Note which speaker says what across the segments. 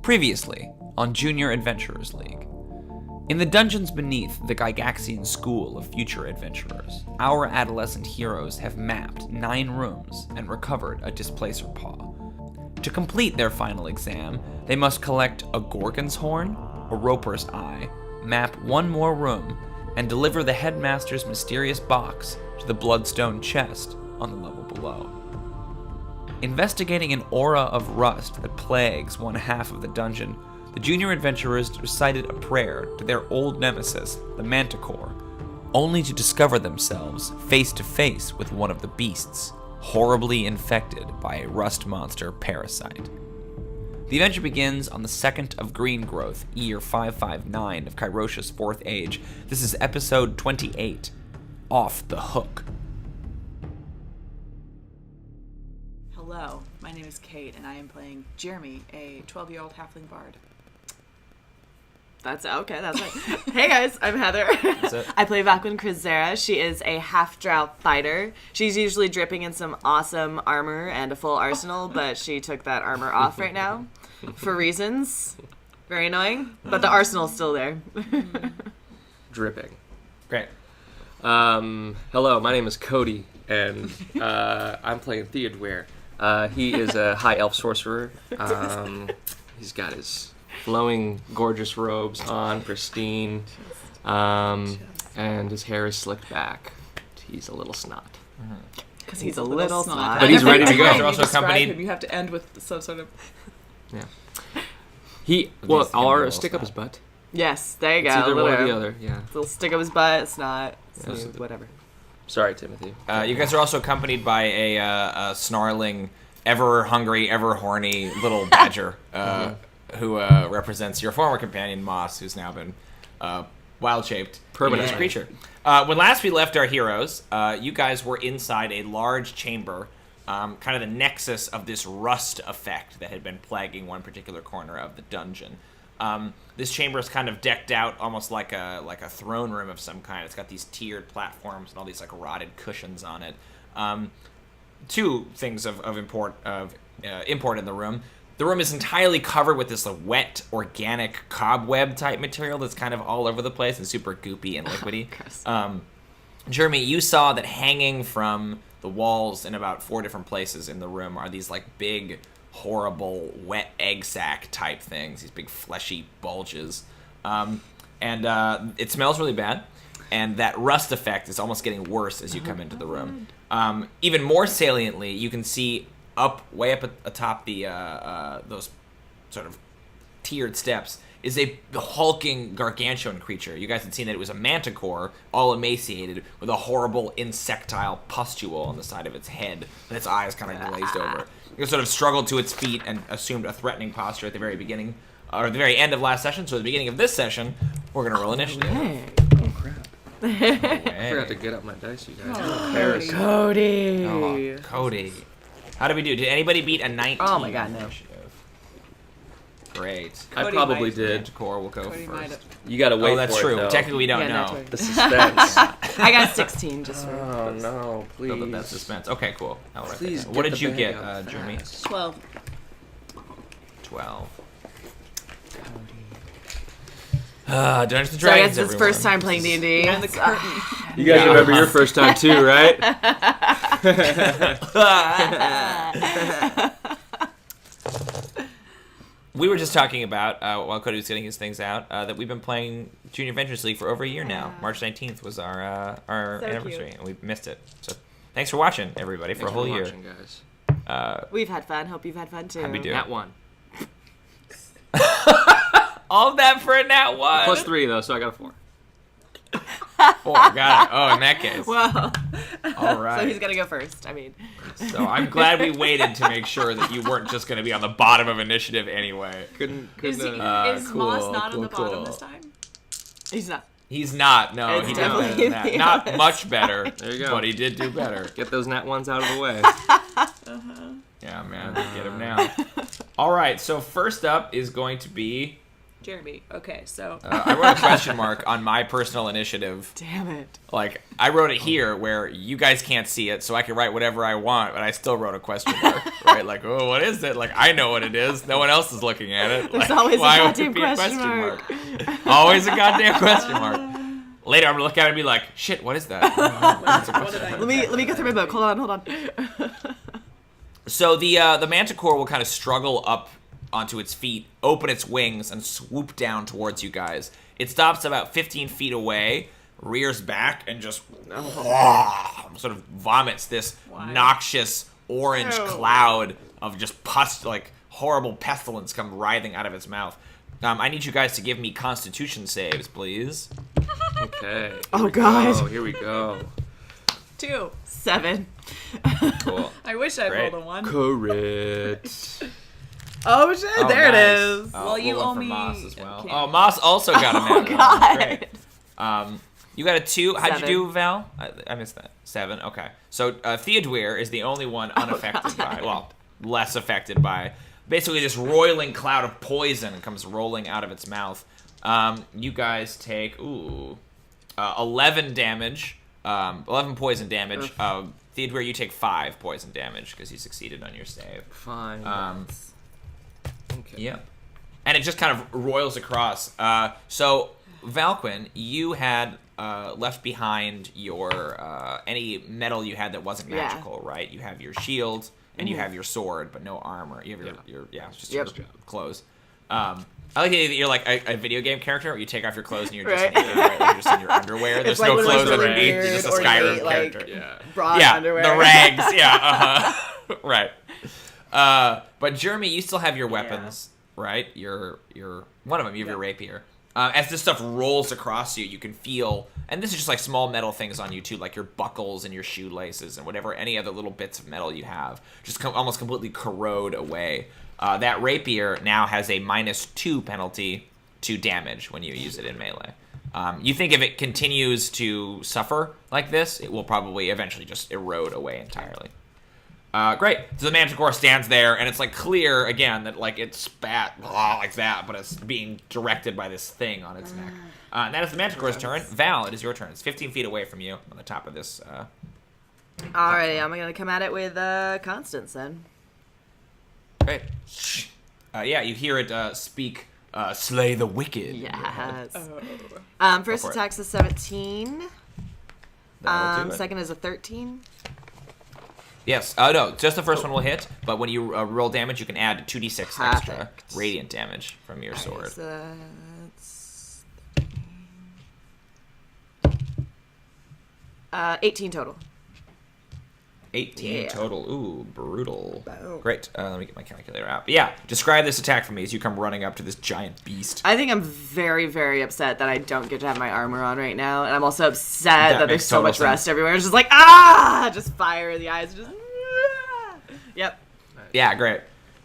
Speaker 1: Previously on Junior Adventurers League. In the dungeons beneath the Gygaxian School of Future Adventurers, our adolescent heroes have mapped 9 rooms and recovered a displacer paw. To complete their final exam, they must collect a Gorgon's Horn, a Roper's Eye, map 1 more room, and deliver the headmaster's mysterious box to the Bloodstone chest on the level below. Investigating an aura of rust that plagues one half of the dungeon, the junior adventurers recited a prayer to their old nemesis, the Manticore, only to discover themselves face to face with one of the beasts, horribly infected by a rust monster parasite. The adventure begins on the 2nd of Green Growth, year 559 of Kairosha's 4th Age. This is episode 28, Off the Hook.
Speaker 2: Hello, my name is Kate, and I am playing Jrmi, a 12-year-old halfling bard. That's right. Hey guys, I'm Heather.
Speaker 1: That's it.
Speaker 2: I play Valqwyn Krizera. She is a half-drow fighter. She's usually dripping in some awesome armor and a full arsenal, but she took that armor off right now for reasons. Very annoying, but the arsenal's still there.
Speaker 3: Dripping.
Speaker 1: Great.
Speaker 3: Hello, my name is Cody, and I'm playing Theodûir. He is a high elf sorcerer. He's got his flowing, gorgeous robes on, pristine, and his hair is slicked back. He's a little snot.
Speaker 2: Because he's a little snot.
Speaker 3: But he's ready to go.
Speaker 1: You're also accompanied.
Speaker 4: You have to end with some sort of...
Speaker 3: Yeah. Or stick up his butt.
Speaker 2: Yes, there you go.
Speaker 3: It's either one or
Speaker 2: little,
Speaker 3: the other, yeah.
Speaker 2: little stick up his butt, snot,
Speaker 3: Yeah.
Speaker 2: whatever.
Speaker 3: Sorry, Timothy.
Speaker 1: You guys are also accompanied by a snarling, ever hungry, ever horny little badger who represents your former companion, Moss, who's now been wild-shaped.
Speaker 3: Permanent
Speaker 1: creature. When last we left our heroes, you guys were inside a large chamber, kind of the nexus of this rust effect that had been plaguing one particular corner of the dungeon. This chamber is kind of decked out almost like a throne room of some kind. It's got these tiered platforms and all these like rotted cushions on it. 2 things of import in the room. The room is entirely covered with this wet, organic cobweb type material that's kind of all over the place and super goopy and liquidy. Jrmi, you saw that hanging from the walls in about 4 different places in the room are these like big, horrible, wet egg sac type things, these big fleshy bulges. And it smells really bad. And that rust effect is almost getting worse as you come into the room. Even more saliently, you can see way up atop the those sort of tiered steps is a hulking gargantuan creature. You guys had seen that it was a manticore, all emaciated, with a horrible insectile pustule on the side of its head, and its eyes kind of glazed over. It sort of struggled to its feet and assumed a threatening posture at the very beginning, or the very end of last session. So at the beginning of this session, we're going to roll initiative.
Speaker 3: Oh, crap. I forgot to get up my dice, you guys.
Speaker 2: Cody.
Speaker 1: Oh, Cody. How did we do? Did anybody beat a 19?
Speaker 2: Oh my god, no.
Speaker 1: Initiative? Great.
Speaker 3: I probably did.
Speaker 1: Manticore will go
Speaker 4: Cody might
Speaker 1: first.
Speaker 4: have.
Speaker 3: You gotta wait
Speaker 1: That's
Speaker 3: for
Speaker 1: true.
Speaker 3: it, though.
Speaker 1: Technically, we don't
Speaker 2: Yeah,
Speaker 1: know.
Speaker 2: not
Speaker 3: The suspense.
Speaker 2: I got 16 just for...
Speaker 3: Oh, no, please.
Speaker 1: Build up that suspense. Okay, cool. I'll write that
Speaker 3: Please
Speaker 1: down. What
Speaker 3: get
Speaker 1: did
Speaker 3: the
Speaker 1: you
Speaker 3: bag
Speaker 1: get,
Speaker 3: out
Speaker 1: Jrmi?
Speaker 3: fast.
Speaker 4: 12.
Speaker 1: 12. Dungeons and
Speaker 2: So I
Speaker 1: Dragons,
Speaker 2: guess it's first time playing D&D.
Speaker 4: And the curtain.
Speaker 3: You guys remember your first time, too, right?
Speaker 1: We were just talking about, while Cody was getting his things out, that we've been playing Junior Adventures League for over a year now. March 19th was our anniversary, and we missed it. So thanks for watching, everybody, for a whole year.
Speaker 3: Watching, guys.
Speaker 2: We've had fun. Hope you've had fun, too.
Speaker 1: How'd we do?
Speaker 3: Nat 1.
Speaker 1: All of that for a nat 1.
Speaker 3: Plus 3, though, so I got a 4.
Speaker 1: 4, got it. Oh, in that case.
Speaker 2: Well,
Speaker 1: All right.
Speaker 2: so he's going to go first. I mean,
Speaker 1: So I'm glad we waited to make sure that you weren't just going to be on the bottom of initiative anyway.
Speaker 4: Is
Speaker 1: cool,
Speaker 4: Moss not on the bottom
Speaker 1: cool.
Speaker 4: this time?
Speaker 2: he's not.
Speaker 1: He's not. No,
Speaker 2: It's
Speaker 1: he did better
Speaker 2: definitely
Speaker 1: than that.
Speaker 2: the
Speaker 1: Not
Speaker 2: opposite.
Speaker 1: much better.
Speaker 3: There you go.
Speaker 1: But he did do better.
Speaker 3: Get those nat 1s out of the way.
Speaker 1: Yeah, man. Get him now. All right. So first up is going to be
Speaker 4: Jrmi. Okay, so
Speaker 1: I wrote a question mark on my personal initiative.
Speaker 2: Damn it.
Speaker 1: Like, I wrote it here where you guys can't see it, so I can write whatever I want, but I still wrote a question mark, right? Like, oh, what is it? Like, I know what it is. No one else is looking at it.
Speaker 2: There's
Speaker 1: Like,
Speaker 2: always a
Speaker 1: why would
Speaker 2: goddamn
Speaker 1: it be a
Speaker 2: question mark.
Speaker 1: Always a goddamn question mark. Later, I'm gonna look at it and be like, shit, what is that?
Speaker 4: what did I?
Speaker 2: Let me get through my book. Hold on.
Speaker 1: So the manticore will kind of struggle up onto its feet, open its wings, and swoop down towards you guys. It stops about 15 feet away, rears back, and just sort of vomits this noxious orange cloud of just pus, like horrible pestilence come writhing out of its mouth. I need you guys to give me Constitution saves, please.
Speaker 3: Okay.
Speaker 2: Oh, God.
Speaker 3: Here we go.
Speaker 4: 2.
Speaker 2: 7.
Speaker 1: Cool.
Speaker 4: I wish I'd
Speaker 1: Great.
Speaker 4: rolled a 1.
Speaker 3: Correct.
Speaker 2: Oh shit!
Speaker 1: Oh,
Speaker 2: there
Speaker 1: nice.
Speaker 2: it is.
Speaker 1: Oh,
Speaker 4: Well, you
Speaker 1: we'll go
Speaker 4: owe
Speaker 1: for
Speaker 4: me
Speaker 1: Moss as
Speaker 4: a
Speaker 1: well.
Speaker 4: can.
Speaker 1: Oh, Moss also got a
Speaker 2: Oh,
Speaker 1: man.
Speaker 2: God.
Speaker 1: Great. You got a 2. How'd
Speaker 2: 7.
Speaker 1: you do, Val? I missed that. 7. Okay. So Theodûir is the only one unaffected by, well, less affected by. Basically, this roiling cloud of poison comes rolling out of its mouth. You guys take 11 damage, 11 poison damage. Theodûir, you take 5 poison damage because you succeeded on your save.
Speaker 3: Fine. Okay.
Speaker 1: Yep. And it just kind of roils across. So, Valqwyn, you had left behind your any metal you had that wasn't
Speaker 2: Yeah.
Speaker 1: magical, right? You have your shield and you have your sword, but no armor. You have your it's just your clothes. I like that you're like a video game character where you take off your clothes and you're just
Speaker 2: Right.
Speaker 1: naked, right? Like you're just in your underwear. There's
Speaker 2: like
Speaker 1: no
Speaker 2: one of those
Speaker 1: clothes
Speaker 2: really
Speaker 1: underneath. You're
Speaker 2: weird
Speaker 1: just a
Speaker 2: ornate,
Speaker 1: Skyrim
Speaker 2: like,
Speaker 1: character.
Speaker 3: Yeah.
Speaker 2: Broad
Speaker 1: Yeah,
Speaker 2: underwear.
Speaker 1: the rags. Yeah, right. But Jrmi, you still have your weapons, right? Your one of them. You have your rapier. As this stuff rolls across you, you can feel, and this is just like small metal things on you too, like your buckles and your shoelaces and whatever, any other little bits of metal you have, just almost completely corrode away. That rapier now has a -2 penalty to damage when you use it in melee. You think if it continues to suffer like this, it will probably eventually just erode away entirely. Great. So the manticore stands there, and it's like clear again that like it spat like that, but it's being directed by this thing on its neck. And that is the manticore's turn. Val, it is your turn. It's 15 feet away from you on the top of this.
Speaker 2: Alrighty, I'm gonna come at it with Constance then.
Speaker 1: Great. Yeah, you hear it speak. Slay the wicked.
Speaker 2: Yes.
Speaker 4: Oh.
Speaker 2: First
Speaker 1: for it.
Speaker 2: attack's a 17.
Speaker 1: That'll do it.
Speaker 2: Second is a 13.
Speaker 1: Yes. No, just the first one will hit, but when you roll damage, you can add 2d6 extra
Speaker 2: Perfect.
Speaker 1: radiant damage from your sword.
Speaker 2: So that's 18 total.
Speaker 1: 18
Speaker 2: Yeah.
Speaker 1: total. Ooh, brutal.
Speaker 2: Boom.
Speaker 1: Great. Let me get my calculator out. But yeah, describe this attack for me as you come running up to this giant beast.
Speaker 2: I think I'm very, very upset that I don't get to have my armor on right now, and I'm also upset that there's
Speaker 1: makes
Speaker 2: so
Speaker 1: total
Speaker 2: much
Speaker 1: sense.
Speaker 2: rust everywhere. It's just like just fire in the eyes, just Yep.
Speaker 1: Yeah, great.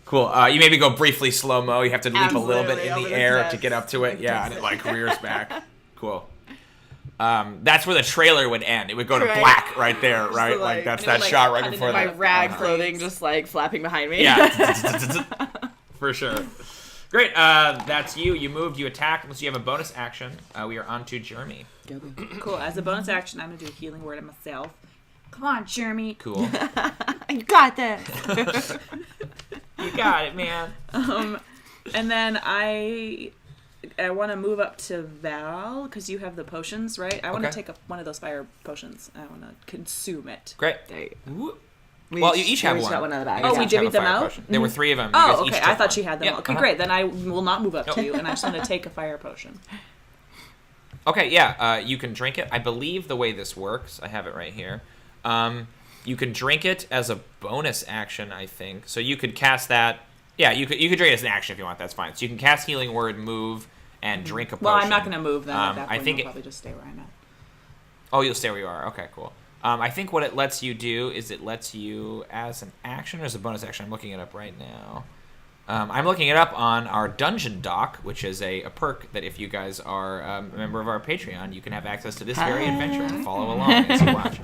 Speaker 1: Cool. You maybe go briefly slow-mo. You have to leap a little bit
Speaker 2: Absolutely,
Speaker 1: in
Speaker 2: over
Speaker 1: the
Speaker 2: the
Speaker 1: air
Speaker 2: steps.
Speaker 1: to get up to it. Yeah, and it like rears back. Cool. That's where the trailer would end. It would go to
Speaker 2: Right.
Speaker 1: black right there, right?
Speaker 2: like-
Speaker 1: Like that's
Speaker 4: and it
Speaker 1: that
Speaker 4: would, like,
Speaker 1: shot right
Speaker 4: cut
Speaker 1: before
Speaker 4: into
Speaker 2: My
Speaker 1: that.
Speaker 2: rag clothing just like flapping behind me.
Speaker 1: Yeah. For sure. Great. That's you. You moved. You attacked. Unless you have a bonus action, we are on to Jrmi.
Speaker 4: Cool. As a bonus action, I'm gonna do a healing word on myself. Come on, Jrmi.
Speaker 1: Cool.
Speaker 2: You got this.
Speaker 1: You got it, man.
Speaker 4: And then I want to move up to Val because you have the potions, right? I want to
Speaker 1: Okay.
Speaker 4: take one of those fire potions. I want to consume it.
Speaker 1: Great.
Speaker 2: There you go.
Speaker 1: Woo. Well, you each have one.
Speaker 2: got one out of the bag.
Speaker 1: You guys
Speaker 4: Oh, we
Speaker 1: each have
Speaker 4: divvied
Speaker 1: a
Speaker 4: them
Speaker 1: fire
Speaker 4: out?
Speaker 1: potion. There were 3 of them. You
Speaker 4: Oh,
Speaker 1: guys each
Speaker 4: okay.
Speaker 1: took
Speaker 4: I thought
Speaker 1: one.
Speaker 4: she had them
Speaker 1: Yeah,
Speaker 4: all. Okay,
Speaker 1: uh-huh.
Speaker 4: great. Then I will not move up to you, and I just want to take a fire potion.
Speaker 1: Okay, yeah, you can drink it. I believe the way this works, I have it right here. You can drink it as a bonus action, I think. So you could cast that. Yeah, you could drink it as an action if you want. That's fine. So you can cast Healing Word, move, and drink a potion.
Speaker 4: Well, I'm not going to move then. At that
Speaker 1: I
Speaker 4: point,
Speaker 1: think
Speaker 4: I'll
Speaker 1: it-
Speaker 4: probably just stay where I'm at.
Speaker 1: Oh, you'll stay where you are. Okay, cool. I think what it lets you do is it lets you as an action or as a bonus action. I'm looking it up right now. I'm looking it up on our Dungeon Doc, which is a perk that if you guys are a member of our Patreon, you can have access to this very adventure and follow along as you watch.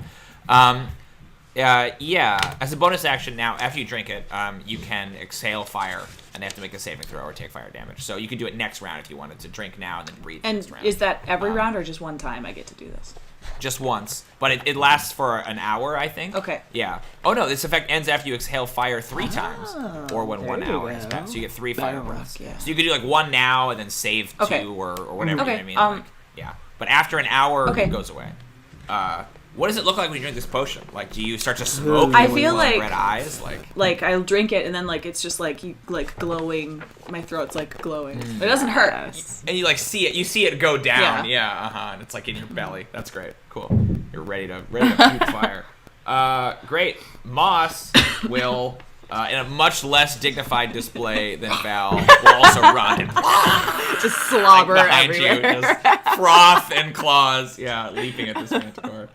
Speaker 1: Yeah, as a bonus action now, after you drink it, you can exhale fire and they have to make a saving throw or take fire damage. So you can do it next round if you wanted to drink now and then breathe
Speaker 4: And
Speaker 1: next round.
Speaker 4: is that every round or just one time I get to do this?
Speaker 1: Just once, but it lasts for an hour, I think.
Speaker 4: Okay.
Speaker 1: Yeah. Oh no, this effect ends after you exhale fire 3 times, or when 1 hour has passed. So you get 3 fire breaths.
Speaker 4: yeah.
Speaker 1: So you could do like 1 now and then save 2
Speaker 4: Okay.
Speaker 1: or whatever.
Speaker 4: Okay,
Speaker 1: You know what I mean? Like, yeah. But after an hour,
Speaker 4: Okay.
Speaker 1: it goes away. What does it look like when you drink this potion? Like, do you start to smoke?
Speaker 4: I
Speaker 1: when
Speaker 4: feel
Speaker 1: you have
Speaker 4: like-
Speaker 1: red eyes.
Speaker 4: Like I'll drink it and then like it's just like glowing. My throat's like glowing. It doesn't hurt.
Speaker 2: Yes.
Speaker 1: And you like see it. You see it go down.
Speaker 4: Yeah.
Speaker 1: Yeah. And it's like in your belly. That's great. Cool. You're ready to puke fire. Great. Moss will, in a much less dignified display than Val, will also run and
Speaker 2: Just slobber
Speaker 1: behind
Speaker 2: everywhere.
Speaker 1: you, just froth and claws. Yeah, leaping at this manticore.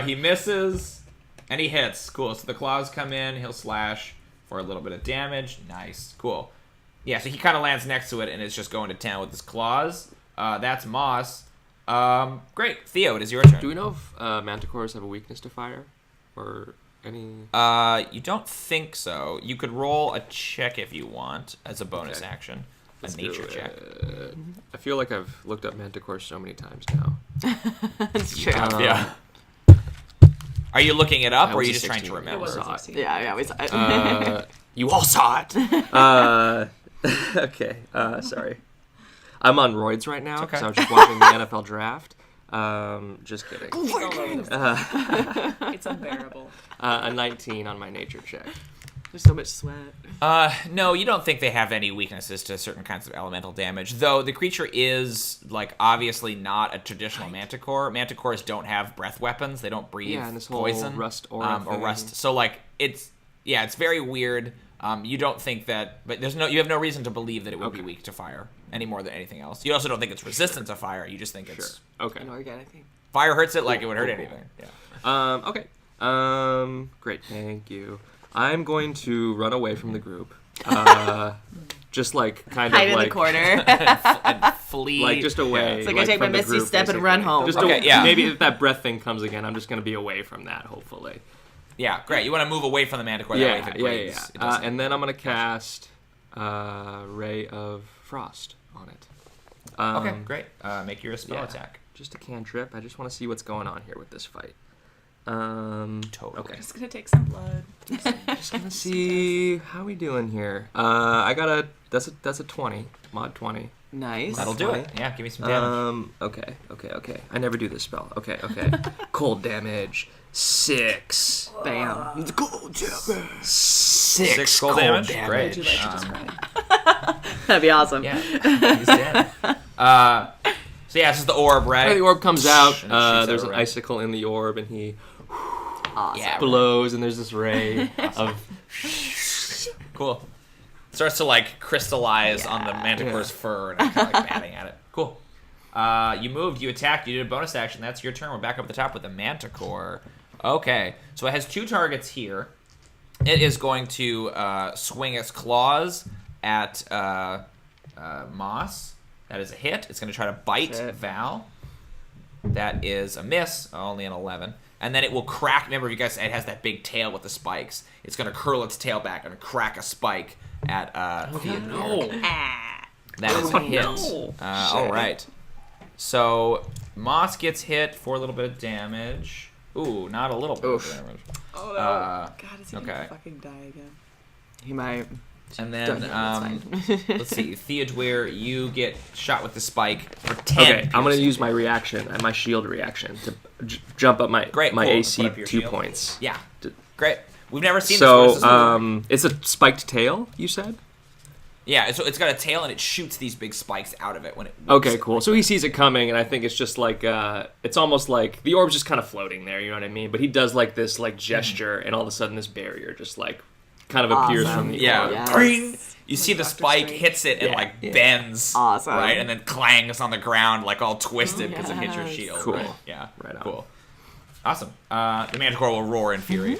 Speaker 1: He misses and he hits. Cool. So the claws come in. He'll slash for a little bit of damage. Nice. Cool. Yeah. So he kind of lands next to it and is just going to town with his claws. That's Moss. Great. Theo, it is your turn.
Speaker 3: Do we know if manticores have a weakness to fire? Or any...
Speaker 1: You don't think so. You could roll a check if you want as a bonus action. A nature check.
Speaker 3: I feel like I've looked up manticores so many times now.
Speaker 2: It's true.
Speaker 1: Yeah. Are you looking it up,
Speaker 3: That
Speaker 1: or are
Speaker 3: was
Speaker 1: you
Speaker 3: a
Speaker 1: just trying to
Speaker 3: 16.
Speaker 1: remember?
Speaker 4: It was a
Speaker 3: Saw it.
Speaker 4: 16.
Speaker 2: Yeah, we saw it.
Speaker 1: You all saw it.
Speaker 3: Okay, sorry. I'm on roids right now because
Speaker 1: okay.
Speaker 3: I was just watching the NFL draft. Just kidding.
Speaker 4: It's unbearable.
Speaker 3: A 19 on my nature check.
Speaker 2: There's so much sweat.
Speaker 1: No, you don't think they have any weaknesses to certain kinds of elemental damage, though the creature is, like, obviously not a traditional manticore. Manticores don't have breath weapons. They don't breathe
Speaker 3: Yeah, and this whole
Speaker 1: poison.
Speaker 3: rust aura
Speaker 1: or
Speaker 3: thing.
Speaker 1: rust. So, like, it's very weird. You don't think that, but you have no reason to believe that it would be weak to fire any more than anything else. You also don't think it's resistant to fire. You just think it's
Speaker 3: Okay.
Speaker 2: An organic thing.
Speaker 1: fire hurts it like it would hurt anything. Yeah.
Speaker 3: Okay. Great. Thank you. I'm going to run away from the group. Just like kind
Speaker 2: Hide
Speaker 3: of
Speaker 2: in
Speaker 3: like
Speaker 2: the corner.
Speaker 1: And flee.
Speaker 3: like just away.
Speaker 2: It's like I take my
Speaker 3: from the
Speaker 2: misty
Speaker 3: group,
Speaker 2: step and run
Speaker 3: basically.
Speaker 2: home.
Speaker 3: Just
Speaker 1: Okay, yeah.
Speaker 3: Maybe if that breath thing comes again, I'm just going to be away from that. Hopefully.
Speaker 1: Yeah, great. You want to move away from the manticore. That way if it breathes, it doesn't-
Speaker 3: And then I'm going to cast Ray of Frost on it.
Speaker 1: Okay, great. Make your spell
Speaker 3: yeah.
Speaker 1: attack.
Speaker 3: Just a cantrip. I just want to see what's going on here with this fight.
Speaker 1: Totally.
Speaker 3: Okay.
Speaker 4: It's gonna take some blood.
Speaker 3: Just gonna see how we doing here. I got that's a 20, mod 20.
Speaker 2: Nice.
Speaker 1: That'll do it. Yeah, give me some damage.
Speaker 3: Okay. I never do this spell. Okay. Cold damage. 6.
Speaker 2: Bam.
Speaker 3: Cold damage. 6
Speaker 1: 6 cold damage. Great.
Speaker 4: Would you like to just cry?
Speaker 2: That'd be awesome.
Speaker 1: Yeah, he's dead. So yeah, this is the orb, right?
Speaker 3: The orb comes out.
Speaker 1: And it shoots
Speaker 3: There's an
Speaker 1: everywhere.
Speaker 3: icicle in the orb, and he
Speaker 2: Awesome.
Speaker 1: Yeah,
Speaker 3: blows, and there's this ray of.
Speaker 1: cool. Starts to like crystallize on the manticore's fur, and I'm kind of like batting at it. Cool. You moved, you attacked, you did a bonus action. That's your turn. We're back up at the top with the manticore. Okay, so it has 2 targets here. It is going to swing its claws at Moss. That is a hit. It's going to try to bite
Speaker 2: Shit.
Speaker 1: Val. That is a miss, only an 11. And then it will crack. Remember, you guys, it has that big tail with the spikes. It's going to curl its tail back and crack a spike at Theodûir. That is a hit.
Speaker 3: no.
Speaker 1: All right. So Moss gets hit for a little bit of damage. Ooh, not a little bit of damage.
Speaker 4: Oh no. God, is he
Speaker 1: okay.
Speaker 4: gonna fucking die again?
Speaker 2: He might.
Speaker 1: And
Speaker 2: Don't
Speaker 1: then,
Speaker 2: know, it's fine.
Speaker 1: let's see. Theodûir, you get shot with the spike for 10.
Speaker 3: Okay, I'm gonna
Speaker 1: piercing.
Speaker 3: use my reaction, my shield reaction, to jump up my
Speaker 1: Great,
Speaker 3: my
Speaker 1: cool.
Speaker 3: AC
Speaker 1: Put up your
Speaker 3: 2
Speaker 1: shield.
Speaker 3: points.
Speaker 1: Yeah, great. We've never seen this. What
Speaker 3: So
Speaker 1: is this?
Speaker 3: it's a spiked tail. You said.
Speaker 1: Yeah, so it's got a tail and it shoots these big spikes out of it when it.
Speaker 3: Okay,
Speaker 1: whips.
Speaker 3: cool. So he sees it coming, and I think it's just like it's almost like the orb's just kind of floating there. You know what I mean? But he does like this like gesture, and all of a sudden this barrier just like kind of appears
Speaker 2: Awesome.
Speaker 3: from the
Speaker 1: Yeah.
Speaker 3: orb.
Speaker 2: Yes.
Speaker 1: Bring! You see the
Speaker 4: Dr.
Speaker 1: spike
Speaker 4: Strange.
Speaker 1: hits it and
Speaker 3: Yeah,
Speaker 1: like
Speaker 3: yeah.
Speaker 1: bends.
Speaker 2: Awesome.
Speaker 1: Right, and then clangs on the ground like all twisted because it hits your
Speaker 2: Yes.
Speaker 1: shield.
Speaker 3: Cool.
Speaker 1: Right? Yeah.
Speaker 3: Right on.
Speaker 1: Cool. Awesome. The Manticore will roar in fury.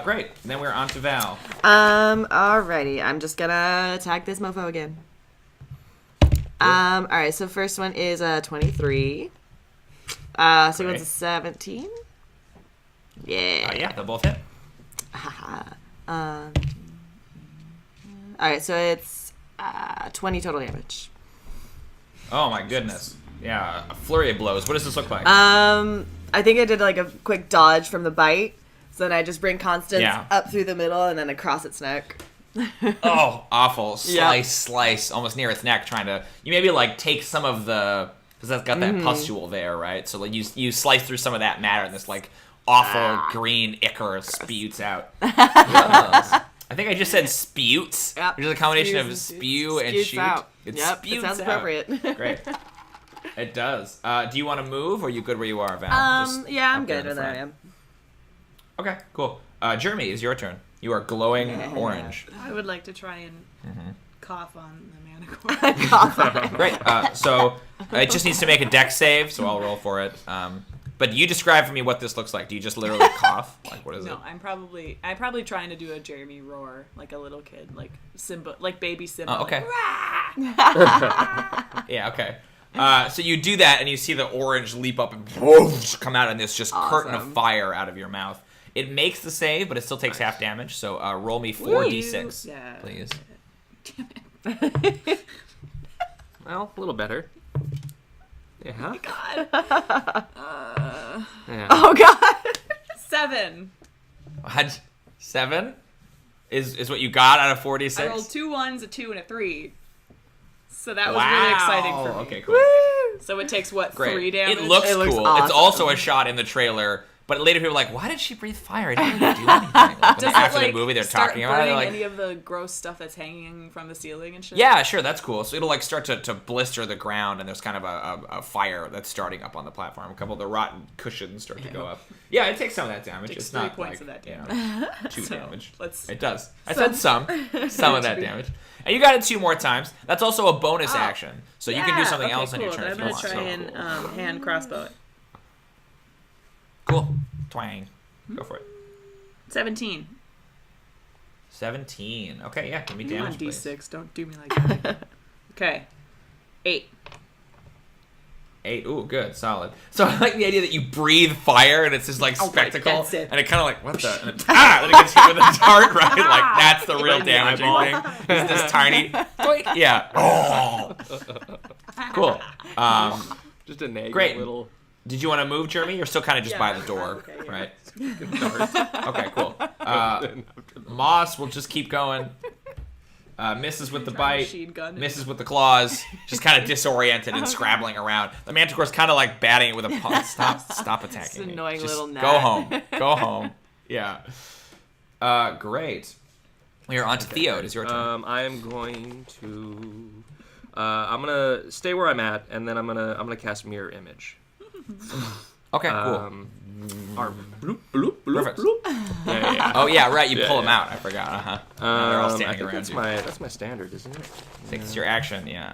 Speaker 1: Great. Then we're on to Val.
Speaker 2: Alrighty. I'm just gonna attack this mofo again. Alright, so first one is 23. So he wants a 17. Yeah.
Speaker 1: Yeah, they'll both hit.
Speaker 2: Haha. All right, so it's 20 total damage.
Speaker 1: Oh my goodness. Yeah, a flurry of blows. What does this look like?
Speaker 2: I think I did like a quick dodge from the bite. So then I just bring Constance up through the middle and then across its neck.
Speaker 1: Oh, awful. Slice, almost near its neck, trying to... You maybe, like, take some of the... Because that's got that pustule there, right? So, like, you slice through some of that matter and this, like, awful green ichor spewts out. I think I just said spewts, which is a combination of spew and shoot.
Speaker 2: Out.
Speaker 1: It
Speaker 2: spewts sounds appropriate.
Speaker 1: Great. It does. Do you want to move, or are you good where you are, Val?
Speaker 2: Yeah, I'm good where I am.
Speaker 1: Okay, cool. Jrmi, it's your turn. You are glowing orange.
Speaker 4: I would like to try and cough on the manticore.
Speaker 1: Great. So it just needs to make a dex save, so I'll roll for it. But you describe for me what this looks like. Do you just literally cough? Like, what is it?
Speaker 4: No, I'm probably trying to do a Jrmi roar, like a little kid, like Simba, like baby Simba.
Speaker 1: Oh, okay.
Speaker 4: Like,
Speaker 1: Yeah, okay. So you do that, and you see the orange leap up and whoosh, come out in this just curtain of fire out of your mouth. It makes the save, but it still takes half damage, so roll me 4d6, please.
Speaker 4: Damn it.
Speaker 3: Well, a little better. Yeah.
Speaker 4: Oh God.
Speaker 3: Yeah.
Speaker 2: Oh God.
Speaker 4: 7.
Speaker 1: What? 7 is what you got out of 4d6?
Speaker 4: I rolled 2 1s, a 2, and a 3. So that was really exciting for me.
Speaker 1: Okay, cool.
Speaker 4: So it takes what,
Speaker 1: Great.
Speaker 4: 3 damage?
Speaker 1: It looks cool.
Speaker 2: awesome.
Speaker 1: It's also a shot in the trailer, but later people are like, why did she breathe fire? It didn't really do anything. Like,
Speaker 4: Does it,
Speaker 1: after
Speaker 4: like,
Speaker 1: the movie, they're
Speaker 4: start
Speaker 1: talking about it.
Speaker 4: burning
Speaker 1: Like,
Speaker 4: any of the gross stuff that's hanging from the ceiling and shit?
Speaker 1: yeah, sure, that's cool. So it'll like start to blister the ground, and there's kind of a fire that's starting up on the platform. A couple of the rotten cushions start to go up. Yeah, it takes some of that damage.
Speaker 4: Takes
Speaker 1: It's
Speaker 4: 3
Speaker 1: not
Speaker 4: points
Speaker 1: like
Speaker 4: of that
Speaker 1: damage. 2
Speaker 4: So,
Speaker 1: damage.
Speaker 4: let's-
Speaker 1: It does. I said some of that damage. And you got it 2 more times. That's also a bonus action, so you can do something else on your turn if
Speaker 4: I'm
Speaker 1: you
Speaker 4: gonna
Speaker 1: want.
Speaker 4: try and hand crossbow it.
Speaker 1: Cool. Twang. Go for it.
Speaker 4: 17.
Speaker 1: 17. Okay, yeah, give me
Speaker 4: Come on,
Speaker 1: damage, please.
Speaker 4: D6. Don't do me like that. Okay. 8.
Speaker 1: 8. Ooh, good, solid. So I like the idea that you breathe fire and it's this like spectacle,
Speaker 4: that's it.
Speaker 1: and it kind of like what the? And then it gets hit with a dart, right? Like that's the real damaging thing. Is this tiny? Doink. Yeah. Oh. Cool.
Speaker 3: Just a nag.
Speaker 1: Great.
Speaker 3: Little.
Speaker 1: Did you want to move, Jrmi? You're still kind of just by the door,
Speaker 4: okay, yeah.
Speaker 1: right? Okay, cool. Moss will just keep going. Misses with the bite,
Speaker 4: Machine gun.
Speaker 1: misses with the claws, just kind of disoriented and scrabbling around. The Manticore's kind of like batting it with a paw. Stop attacking
Speaker 2: This
Speaker 1: me.
Speaker 2: annoying
Speaker 1: Just
Speaker 2: little
Speaker 1: go
Speaker 2: gnat.
Speaker 1: home. Go home. Yeah. Great. We are on to Theo. It is your turn.
Speaker 3: I am going to. I'm gonna stay where I'm at, and then I'm gonna cast Mirror Image.
Speaker 1: Okay, cool.
Speaker 3: Bloop, bloop, bloop,
Speaker 1: Perfect.
Speaker 3: bloop. Yeah.
Speaker 1: Oh yeah, right. You pull them
Speaker 3: yeah.
Speaker 1: out. I forgot. Now they're all
Speaker 3: I
Speaker 1: standing
Speaker 3: think
Speaker 1: around
Speaker 3: that's my standard, isn't it?
Speaker 1: I think it's your action. Yeah.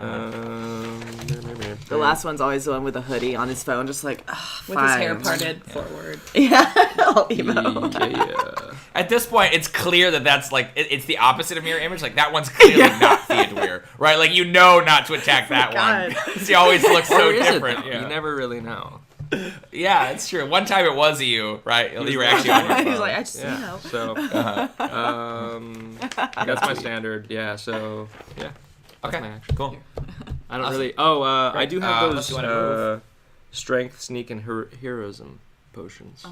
Speaker 2: The last one's always the one with a hoodie on his phone, just like,
Speaker 4: With his hair parted forward.
Speaker 2: Yeah, all emo.
Speaker 3: Yeah.
Speaker 1: At this point, it's clear that that's like it's the opposite of mirror image. Like that one's clearly not Theodûir, right? Like you know not to attack that one. He always looks so
Speaker 3: Or is it,
Speaker 1: different.
Speaker 3: though?
Speaker 1: Yeah.
Speaker 3: You never really know.
Speaker 1: Yeah, it's true. One time it was you, right? You were actually on your phone.
Speaker 2: He's like, I just
Speaker 3: Yeah.
Speaker 2: know.
Speaker 3: So, that's my standard. Yeah. So, yeah. That's my
Speaker 1: Okay,
Speaker 3: action.
Speaker 1: cool.
Speaker 3: I don't really. Oh, I do have
Speaker 1: unless
Speaker 3: those
Speaker 1: you wanna move.
Speaker 3: strength, sneak, and heroism potions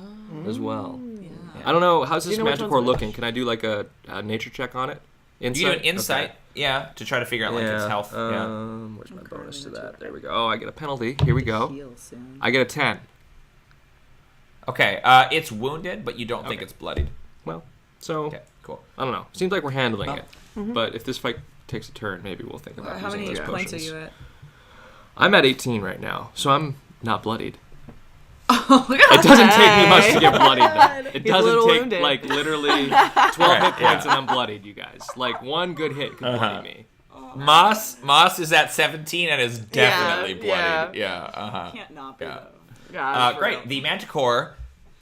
Speaker 3: as well.
Speaker 4: Yeah.
Speaker 3: I don't know. How's this
Speaker 2: know which
Speaker 3: Manticore
Speaker 2: one's which?
Speaker 3: looking? Can I do like a nature check on it?
Speaker 1: You can do an insight, yeah, to try to figure out like its health. Yeah.
Speaker 3: Where's my bonus to that? There we go. Oh, I get a penalty. Here we go.
Speaker 4: Heal soon.
Speaker 3: I get a 10.
Speaker 1: Okay, it's wounded, but you don't think
Speaker 3: Okay.
Speaker 1: it's bloodied.
Speaker 3: Well, so
Speaker 1: Okay, cool.
Speaker 3: I don't know. Seems like we're handling it.
Speaker 2: Mm-hmm.
Speaker 3: But if this fight takes a turn, maybe we'll think about
Speaker 4: How
Speaker 3: using
Speaker 4: many
Speaker 3: those
Speaker 4: points are
Speaker 3: potions.
Speaker 4: you at?
Speaker 3: I'm at 18 right now, so I'm not bloodied.
Speaker 2: Oh,
Speaker 3: It doesn't take me much to get bloodied, though. It
Speaker 2: He's a little
Speaker 3: doesn't take,
Speaker 2: wounded.
Speaker 3: like, literally 12 hit points
Speaker 1: yeah.
Speaker 3: and I'm bloodied, you guys. Like, one good hit could bloody me.
Speaker 1: Moss is at 17 and is definitely
Speaker 2: yeah.
Speaker 1: bloodied. Yeah.
Speaker 4: Can't not be
Speaker 1: Yeah.
Speaker 4: though.
Speaker 2: God, for
Speaker 1: Great.
Speaker 2: real.
Speaker 1: The Manticore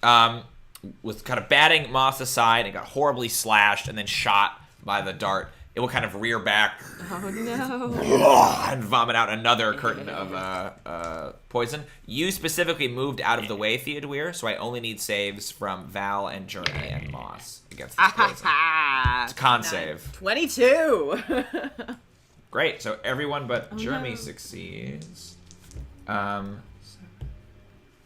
Speaker 1: was kind of batting Moss aside and got horribly slashed and then shot by the dart. It will kind of rear back
Speaker 2: Oh no.
Speaker 1: and vomit out another curtain of poison. You specifically moved out of the way, Theodûir, so I only need saves from Val and Jrmi and Moss against this poison. It's a con save.
Speaker 2: 22.
Speaker 1: Great. So everyone but Jrmi succeeds.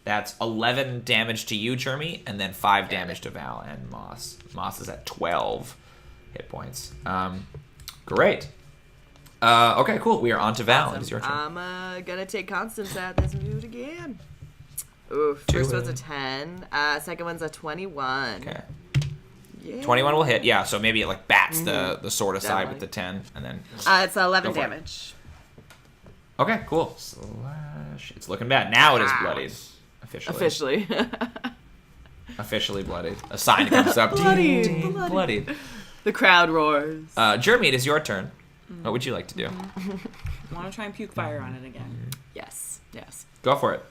Speaker 1: That's 11 damage to you, Jrmi, and then 5 damage to Val and Moss. Moss is at 12 hit points. Great. Okay, cool. We are on to Val. It is your turn.
Speaker 2: I'm gonna take Constance at this move again. Ooh, first one's a 10. Second one's a 21.
Speaker 1: Okay.
Speaker 2: Yeah.
Speaker 1: 21 will hit. Yeah, so maybe it like bats the sword aside with the 10, and then.
Speaker 2: It's 11
Speaker 1: Go for it.
Speaker 2: damage.
Speaker 1: Okay, cool. Slash. It's looking bad. Now it is bloodied. Officially. Officially bloodied. A sign comes up. Bloodied.
Speaker 2: The crowd roars.
Speaker 1: Jrmi, it is your turn. What would you like to do?
Speaker 4: I want to try and puke fire on it again.
Speaker 2: Yes.
Speaker 1: Go for it.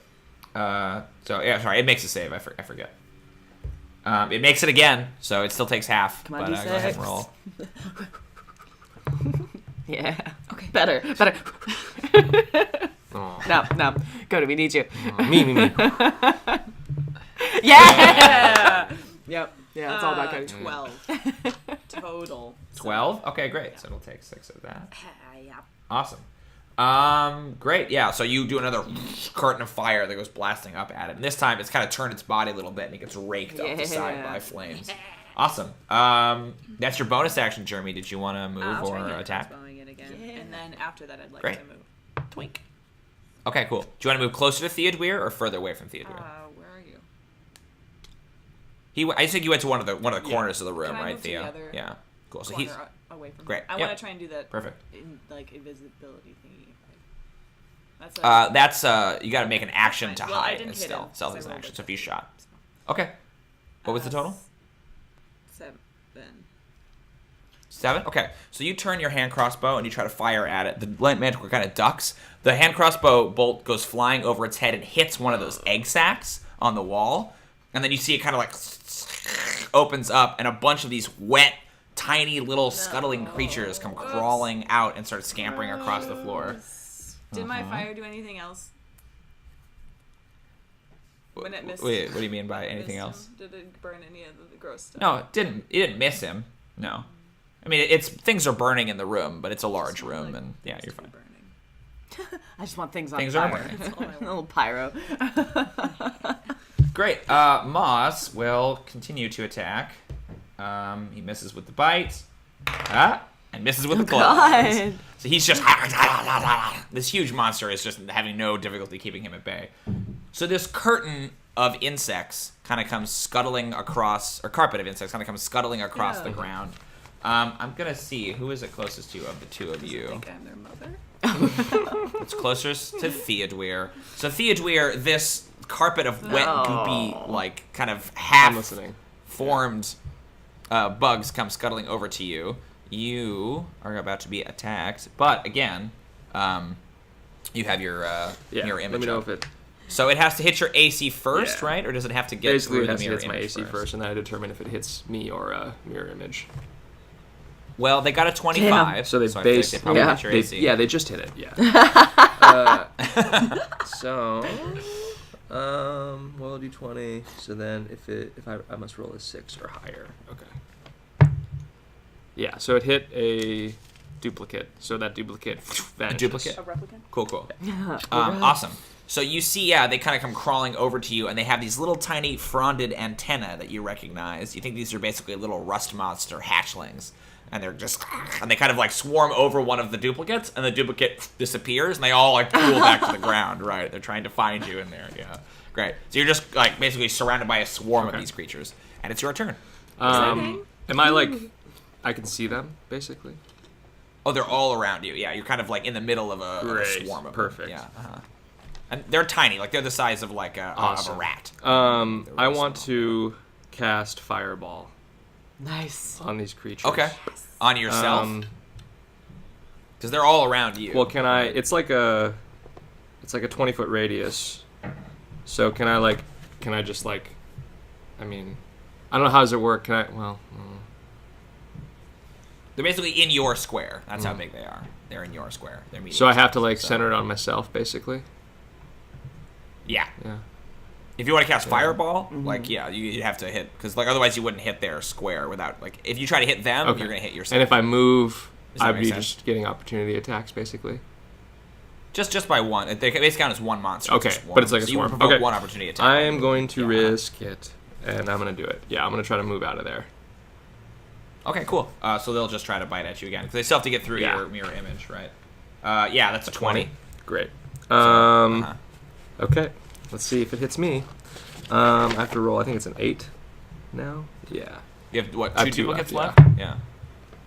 Speaker 1: Sorry, it makes a save. I forget. It makes it again, so it still takes half.
Speaker 2: Come on,
Speaker 1: but go ahead and
Speaker 2: D6.
Speaker 1: roll.
Speaker 2: Yeah.
Speaker 4: Okay.
Speaker 2: Better.
Speaker 3: Aw.
Speaker 2: No. Cody, we need you.
Speaker 3: Me.
Speaker 2: Yeah! Yep. Yeah, it's all about Cody.
Speaker 4: 12 total.
Speaker 1: 12? Okay, great. So it'll take 6 of that.
Speaker 4: Yeah.
Speaker 1: Awesome. Great. Yeah, so you do another curtain of fire that goes blasting up at it. And this time it's kind of turned its body a little bit and it gets raked up the side by flames. Awesome. That's your bonus action, Jrmi. Did you want to move
Speaker 4: I'll
Speaker 1: or
Speaker 4: try
Speaker 1: attack?
Speaker 4: crossbowing it again.
Speaker 2: Yeah.
Speaker 4: And then after that, I'd like
Speaker 1: Great.
Speaker 4: to move.
Speaker 1: Twink. Okay, cool. Do you want to move closer to Theodûir or further away from Theodûir?
Speaker 4: Where are you?
Speaker 1: I think you went to one of the corners of the room,
Speaker 4: Can I
Speaker 1: right,
Speaker 4: move to
Speaker 1: Theo?
Speaker 4: the other
Speaker 1: Yeah. Cool. So
Speaker 4: Corner
Speaker 1: he's
Speaker 4: away from
Speaker 1: great.
Speaker 4: I
Speaker 1: Yep.
Speaker 4: want to try and do that.
Speaker 1: Perfect.
Speaker 4: In, like invisibility thingy.
Speaker 1: That's you got to make an action to
Speaker 4: Well, I
Speaker 1: hide
Speaker 4: didn't
Speaker 1: and
Speaker 4: hit him,
Speaker 1: stealth.
Speaker 4: so
Speaker 1: Stealth
Speaker 4: I
Speaker 1: is an
Speaker 4: rolled
Speaker 1: action.
Speaker 4: it.
Speaker 1: So if you shot. Okay. What was the total?
Speaker 4: 7.
Speaker 1: 7? Okay. So you turn your hand crossbow and you try to fire at it. The manticore kind of ducks. The hand crossbow bolt goes flying over its head and hits one of those egg sacs on the wall. And then you see it kind of like opens up and a bunch of these wet, tiny little scuttling creatures come crawling out and start scampering across the floor.
Speaker 4: Did my fire do anything else? When it missed.
Speaker 1: Wait, what do you mean by
Speaker 4: when it
Speaker 1: anything
Speaker 4: missed
Speaker 1: else?
Speaker 4: him? Did it burn any of the gross stuff?
Speaker 1: No, it didn't. It didn't miss him. No. I mean, it's things are burning in the room, but it's a large room, and yeah, you're fine.
Speaker 4: Burning.
Speaker 2: I just want things on
Speaker 1: Things are
Speaker 2: fire.
Speaker 1: burning.
Speaker 4: That's all I
Speaker 2: A
Speaker 4: want.
Speaker 2: little pyro.
Speaker 1: Great. Moss will continue to attack. He misses with the bite. And misses with the claws.
Speaker 2: God.
Speaker 1: So he's just this huge monster is just having no difficulty keeping him at bay. So this curtain of insects kind of comes scuttling across, or carpet of insects kind of comes scuttling across the ground. I'm gonna see who is it closest to of the two of
Speaker 4: I
Speaker 1: you.
Speaker 4: think I'm their mother.
Speaker 1: It's closest to Theodûir. So Theodûir, this carpet of wet, goopy, like kind of
Speaker 3: I'm
Speaker 1: half
Speaker 3: listening.
Speaker 1: formed bugs come scuttling over to you. You are about to be attacked, but again, you have your mirror image.
Speaker 3: Let me know
Speaker 1: up.
Speaker 3: if it.
Speaker 1: So it has to hit your AC first,
Speaker 3: Yeah.
Speaker 1: right? Or does it have to get
Speaker 3: Basically,
Speaker 1: through
Speaker 3: it
Speaker 1: the
Speaker 3: has to
Speaker 1: mirror
Speaker 3: hit my
Speaker 1: image
Speaker 3: AC first, and then I determine if it hits me or mirror image.
Speaker 1: Well, they got a 25.
Speaker 3: So they
Speaker 1: I feel like
Speaker 3: base.
Speaker 1: they probably
Speaker 3: yeah,
Speaker 1: hit your
Speaker 3: they,
Speaker 1: AC.
Speaker 3: yeah, they just hit it. Yeah. So, well, do 20. So then, if I must roll a 6 or higher. Okay. Yeah. So it hit a duplicate. So that duplicate vanishes.
Speaker 1: duplicate?
Speaker 4: A replicant?
Speaker 1: Cool. Awesome. So you see, they kind of come crawling over to you, and they have these little tiny fronded antennae that you recognize. You think these are basically little rust monster hatchlings. And they're just, and they kind of like swarm over one of the duplicates, and the duplicate disappears, and they all like pool back to the ground, right? They're trying to find you in there, yeah. Great. So you're just like basically surrounded by a swarm of these creatures, and it's your turn.
Speaker 3: Am I like, I can see them, basically?
Speaker 1: Oh, they're all around you, yeah. You're kind of like in the middle of a
Speaker 3: Great.
Speaker 1: swarm of
Speaker 3: Perfect.
Speaker 1: them. Yeah. And they're tiny, like they're the size of like of
Speaker 3: Awesome.
Speaker 1: a rat.
Speaker 3: I want to cast Fireball
Speaker 2: Nice.
Speaker 3: on these creatures.
Speaker 1: Okay. On yourself? Because they're all around you.
Speaker 3: Well, can I? It's like a 20-foot radius. So can I just like? I mean, I don't know, how does it work? Can I? Well.
Speaker 1: They're basically in your square. That's how big they are. They're in your square. They're medium
Speaker 3: So I have to
Speaker 1: size,
Speaker 3: like
Speaker 1: so-
Speaker 3: center it on myself, basically.
Speaker 1: Yeah.
Speaker 3: Yeah.
Speaker 1: If you want to cast Fireball, like, yeah, you'd have to hit, because, like, otherwise you wouldn't hit their square without, like, if you try to hit them, you're going to hit yourself.
Speaker 3: And if I move, I'd be
Speaker 1: sense?
Speaker 3: just getting opportunity attacks, basically.
Speaker 1: Just by one. They basically count as one monster.
Speaker 3: Okay,
Speaker 1: just one.
Speaker 3: but it's like a
Speaker 1: so
Speaker 3: swarm.
Speaker 1: You provoke
Speaker 3: Okay.
Speaker 1: one opportunity attack.
Speaker 3: I am going to risk it, and I'm going to do it. Yeah, I'm going to try to move out of there.
Speaker 1: Okay, cool. So they'll just try to bite at you again, because they still have to get through your mirror image, right? Yeah, that's a 20.
Speaker 3: Great.
Speaker 1: So,
Speaker 3: Okay, let's see if it hits me. I have to roll, I think it's an 8 now. Yeah.
Speaker 1: You have, what,
Speaker 3: I have
Speaker 1: 2
Speaker 3: two
Speaker 1: duplicates
Speaker 3: left,
Speaker 1: left? Yeah.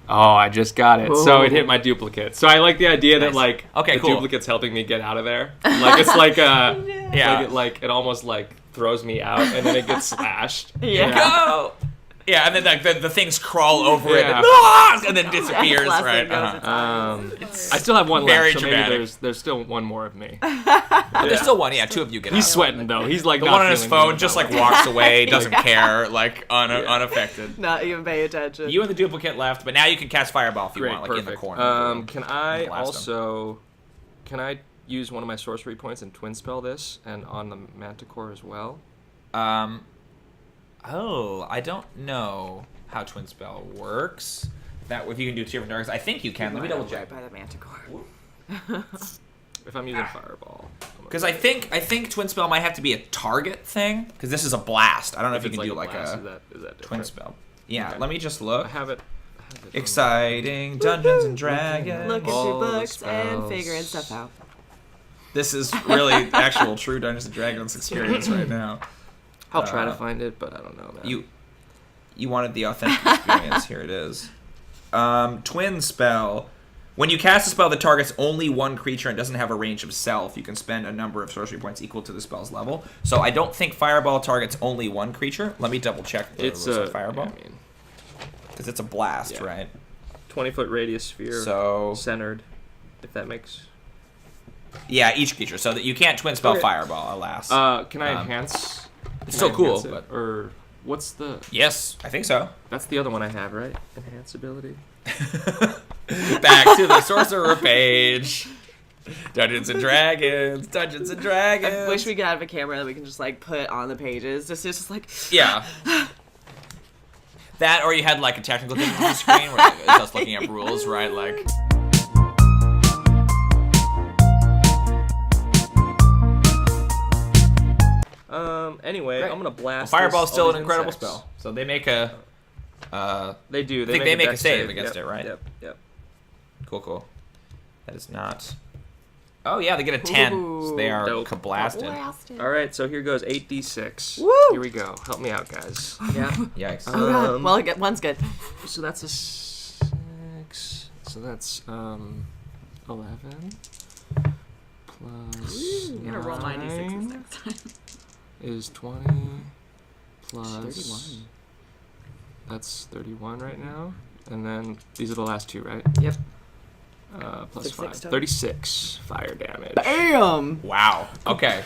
Speaker 3: Oh, I just got it. So it hit my duplicate. So I like the idea that,
Speaker 1: Nice.
Speaker 3: like,
Speaker 1: Okay,
Speaker 3: the
Speaker 1: cool.
Speaker 3: duplicate's helping me get out of there. Like, it's like,
Speaker 1: Yeah.
Speaker 3: it almost, like, throws me out, and then it gets slashed.
Speaker 2: Yeah.
Speaker 1: Go! Yeah, and then like, the things crawl over it,
Speaker 3: Yeah.
Speaker 1: and then disappears,
Speaker 2: Last
Speaker 1: right?
Speaker 2: thing goes
Speaker 3: I still have one
Speaker 1: Very
Speaker 3: left, so
Speaker 1: dramatic.
Speaker 3: maybe there's still one more of me.
Speaker 1: There's still one, yeah, 2 of you get
Speaker 3: He's
Speaker 1: out.
Speaker 3: sweating, though. He's, like,
Speaker 1: The
Speaker 3: not
Speaker 1: one on his
Speaker 3: feeling
Speaker 1: phone
Speaker 3: good
Speaker 1: just,
Speaker 3: about
Speaker 1: like,
Speaker 3: it.
Speaker 1: walks away, doesn't care, like, unaffected.
Speaker 2: Not even pay attention.
Speaker 1: You and the duplicate left, but now you can cast Fireball if you
Speaker 3: Great,
Speaker 1: want, like,
Speaker 3: perfect.
Speaker 1: in the corner.
Speaker 3: Can I
Speaker 1: Blast 'em.
Speaker 3: also... Can I use one of my sorcery points and twin spell this, and on the Manticore as well?
Speaker 1: Oh, I don't know how Twin Spell works. That if you can do 2 different targets, I think you can. Let me double check.
Speaker 2: By the Manticore.
Speaker 3: If I'm using Fireball.
Speaker 1: Because I think Twin Spell might have to be a target thing. Because this is a blast. I don't know if you
Speaker 3: it's
Speaker 1: can do
Speaker 3: like
Speaker 1: like
Speaker 3: blast,
Speaker 1: a
Speaker 3: is that
Speaker 1: Twin
Speaker 3: different?
Speaker 1: Spell. Yeah,
Speaker 3: Okay.
Speaker 1: let me just look.
Speaker 3: I have it.
Speaker 1: Exciting Dungeons and Dragons.
Speaker 2: Look at
Speaker 3: All
Speaker 2: your
Speaker 3: the
Speaker 2: books and
Speaker 3: spells.
Speaker 2: figuring stuff out.
Speaker 1: This is really actual true Dungeons and Dragons experience right now.
Speaker 3: I'll try to find it, but I don't know, man.
Speaker 1: You wanted the authentic experience. Here it is. Twin Spell. When you cast a spell that targets only one creature and doesn't have a range of self, you can spend a number of sorcery points equal to the spell's level. So I don't think Fireball targets only one creature. Let me double check the
Speaker 3: It's
Speaker 1: rules
Speaker 3: a
Speaker 1: of Fireball.
Speaker 3: I mean,
Speaker 1: Because it's a blast,
Speaker 3: Yeah.
Speaker 1: right?
Speaker 3: 20-foot radius sphere,
Speaker 1: So
Speaker 3: centered. If that makes.
Speaker 1: yeah, each creature. So that you can't Twin Spell
Speaker 3: Okay.
Speaker 1: Fireball, alas.
Speaker 3: Can I enhance?
Speaker 1: it's
Speaker 3: Can
Speaker 1: still
Speaker 3: I
Speaker 1: cool,
Speaker 3: enhance it?
Speaker 1: but
Speaker 3: Or what's the?
Speaker 1: yes, I think so.
Speaker 3: That's the other one I have, right? Enhance ability.
Speaker 1: Back to the Sorcerer page. Dungeons and Dragons. Dungeons and Dragons.
Speaker 2: I wish we could have a camera that we can just like put on the pages. Just like
Speaker 1: Yeah. That, or you had like a technical difficulty screen where it's just looking up rules, right? Like.
Speaker 3: Anyway,
Speaker 1: Great.
Speaker 3: I'm gonna blast.
Speaker 1: Fireball's
Speaker 3: all
Speaker 1: still an
Speaker 3: these
Speaker 1: incredible
Speaker 3: insects.
Speaker 1: spell. So they make a.
Speaker 3: They do.
Speaker 1: I think they make a
Speaker 3: dex
Speaker 1: save against it, right?
Speaker 3: Yep.
Speaker 1: Cool. That is not. Oh yeah, they get a 10. So they are
Speaker 3: Dope.
Speaker 1: blasted.
Speaker 2: blasted.
Speaker 3: All right, so here goes 8d6.
Speaker 2: Woo!
Speaker 3: Here we go. Help me out, guys. Yeah.
Speaker 1: Yikes.
Speaker 2: Oh god. Well, one's good.
Speaker 3: So that's a 6. So that's 11 plus
Speaker 4: I'm gonna roll 96
Speaker 3: 9
Speaker 4: next time.
Speaker 3: is 20 plus
Speaker 2: 31.
Speaker 3: That's 31 right now. And then these are the last two, right?
Speaker 2: Yep.
Speaker 3: Plus
Speaker 2: 6
Speaker 3: 5.
Speaker 2: total.
Speaker 3: 36 fire damage.
Speaker 2: Damn.
Speaker 1: Wow. Okay.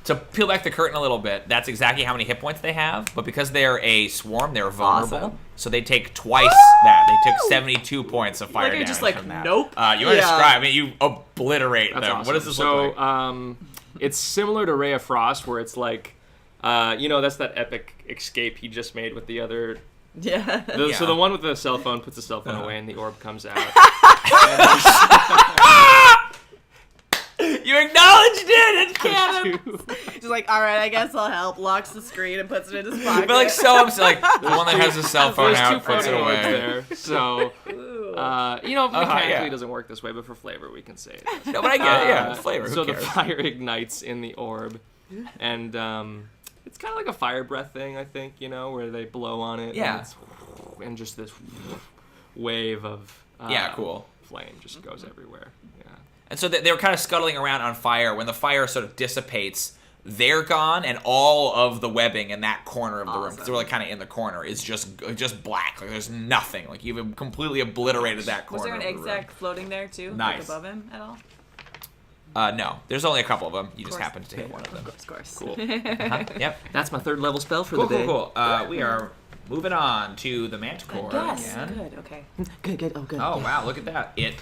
Speaker 1: To peel back the curtain a little bit, that's exactly how many hit points they have. But because they're a swarm, they're vulnerable.
Speaker 2: Awesome.
Speaker 1: So they take twice that. They took 72 points of fire
Speaker 2: Like, you're
Speaker 1: damage
Speaker 2: just like,
Speaker 1: from that.
Speaker 2: nope.
Speaker 1: You want to
Speaker 2: Yeah.
Speaker 1: describe? I mean, you obliterate
Speaker 3: That's
Speaker 1: them.
Speaker 3: awesome.
Speaker 1: What does this
Speaker 3: so,
Speaker 1: look like?
Speaker 3: It's similar to Ray of Frost, where it's like, that's that epic escape he just made with the other.
Speaker 2: Yeah.
Speaker 3: So the one with the cell phone puts the cell phone away, and the orb comes out.
Speaker 1: You acknowledged it. It's canon.
Speaker 2: He's like, all right, I guess I'll help. Locks the screen and puts it in his
Speaker 1: I
Speaker 2: pocket.
Speaker 1: feel like so upset. Like the one that has his cell phone
Speaker 3: There's two
Speaker 1: out puts it
Speaker 3: photo orbs
Speaker 1: away.
Speaker 3: there. So, mechanically
Speaker 1: yeah.
Speaker 3: it doesn't work this way, but for flavor we can say it.
Speaker 1: No, but I get it. Yeah, flavor. Who
Speaker 3: So
Speaker 1: cares?
Speaker 3: the fire ignites in the orb, and it's kind of like a fire breath thing, I think. Where they blow on it.
Speaker 1: Yeah.
Speaker 3: And just this wave of
Speaker 1: cool.
Speaker 3: flame just goes everywhere. Yeah.
Speaker 1: And so they were kind of scuttling around on fire. When the fire sort of dissipates, they're gone, and all of the webbing in that corner of the room, because they were like kind of in the corner, is just black. Like there's nothing. Like you've completely obliterated that corner.
Speaker 4: Was there an
Speaker 1: of the room.
Speaker 4: exec floating there too?
Speaker 1: Nice.
Speaker 4: Like above him at all?
Speaker 1: No, there's only a couple of them. You just
Speaker 4: course.
Speaker 1: happened to hit one of them.
Speaker 2: Of course.
Speaker 3: Cool.
Speaker 1: Yep.
Speaker 3: That's my third level spell for
Speaker 1: Cool,
Speaker 3: the day.
Speaker 1: cool. We are moving on to the Manticore
Speaker 4: Yes.
Speaker 1: again.
Speaker 4: Good. Okay.
Speaker 2: Good. Oh, good.
Speaker 1: Oh wow, look at that! It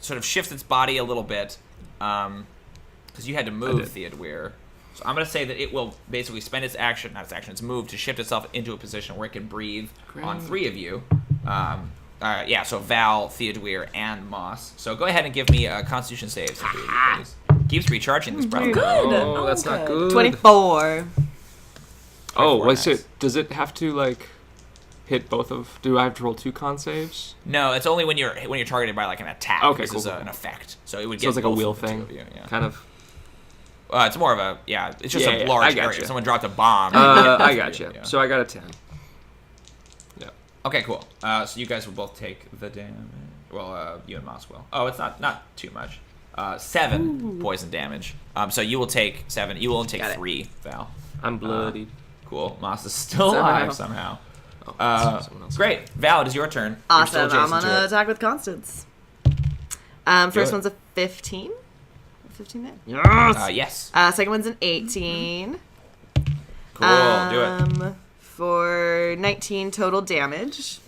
Speaker 1: sort of shifts its body a little bit because you had to move, Theodûir. So I'm going to say that it will basically spend its action, not its action, its move to shift itself into a position where it can breathe on 3 of you. So Val, Theodûir, and Moss. So go ahead and give me a Constitution save. Please. Keeps recharging this problem.
Speaker 4: Good.
Speaker 3: Oh, that's not good.
Speaker 2: 24.
Speaker 3: Oh,
Speaker 1: 24,
Speaker 3: wait,
Speaker 1: nice.
Speaker 3: so does it have to, like, hit both of... Do I have to roll 2 con saves?
Speaker 1: No, it's only when you're targeted by like an attack.
Speaker 3: Okay,
Speaker 1: this
Speaker 3: cool,
Speaker 1: is
Speaker 3: cool.
Speaker 1: an effect. So it would
Speaker 3: So
Speaker 1: get
Speaker 3: it's like a
Speaker 1: both
Speaker 3: wheel
Speaker 1: of the two
Speaker 3: thing,
Speaker 1: of you, yeah.
Speaker 3: kind of.
Speaker 1: It's more of a It's just
Speaker 3: Yeah,
Speaker 1: a
Speaker 3: yeah,
Speaker 1: large
Speaker 3: I got
Speaker 1: area.
Speaker 3: you.
Speaker 1: Someone dropped a bomb.
Speaker 3: I got you.
Speaker 1: Yeah.
Speaker 3: So I got a 10. Yeah.
Speaker 1: Okay, cool. So you guys will both take the damage. Well, you and Moss will. Oh, it's not too much. 7 poison damage. So you will take 7. You will only take
Speaker 2: Got it.
Speaker 1: 3, Val.
Speaker 3: I'm bloody.
Speaker 1: Cool. Moss is still
Speaker 3: Somehow.
Speaker 1: alive somehow.
Speaker 3: Someone else.
Speaker 1: Great. Val, it is your turn. You're
Speaker 2: Awesome.
Speaker 1: still
Speaker 2: I'm
Speaker 1: adjacent
Speaker 2: gonna
Speaker 1: to it.
Speaker 2: attack with Constance. First
Speaker 1: it.
Speaker 2: one's a 15. 15 hit.
Speaker 1: Yes.
Speaker 2: Second one's an 18.
Speaker 1: Cool. Do it.
Speaker 2: For 19 total damage.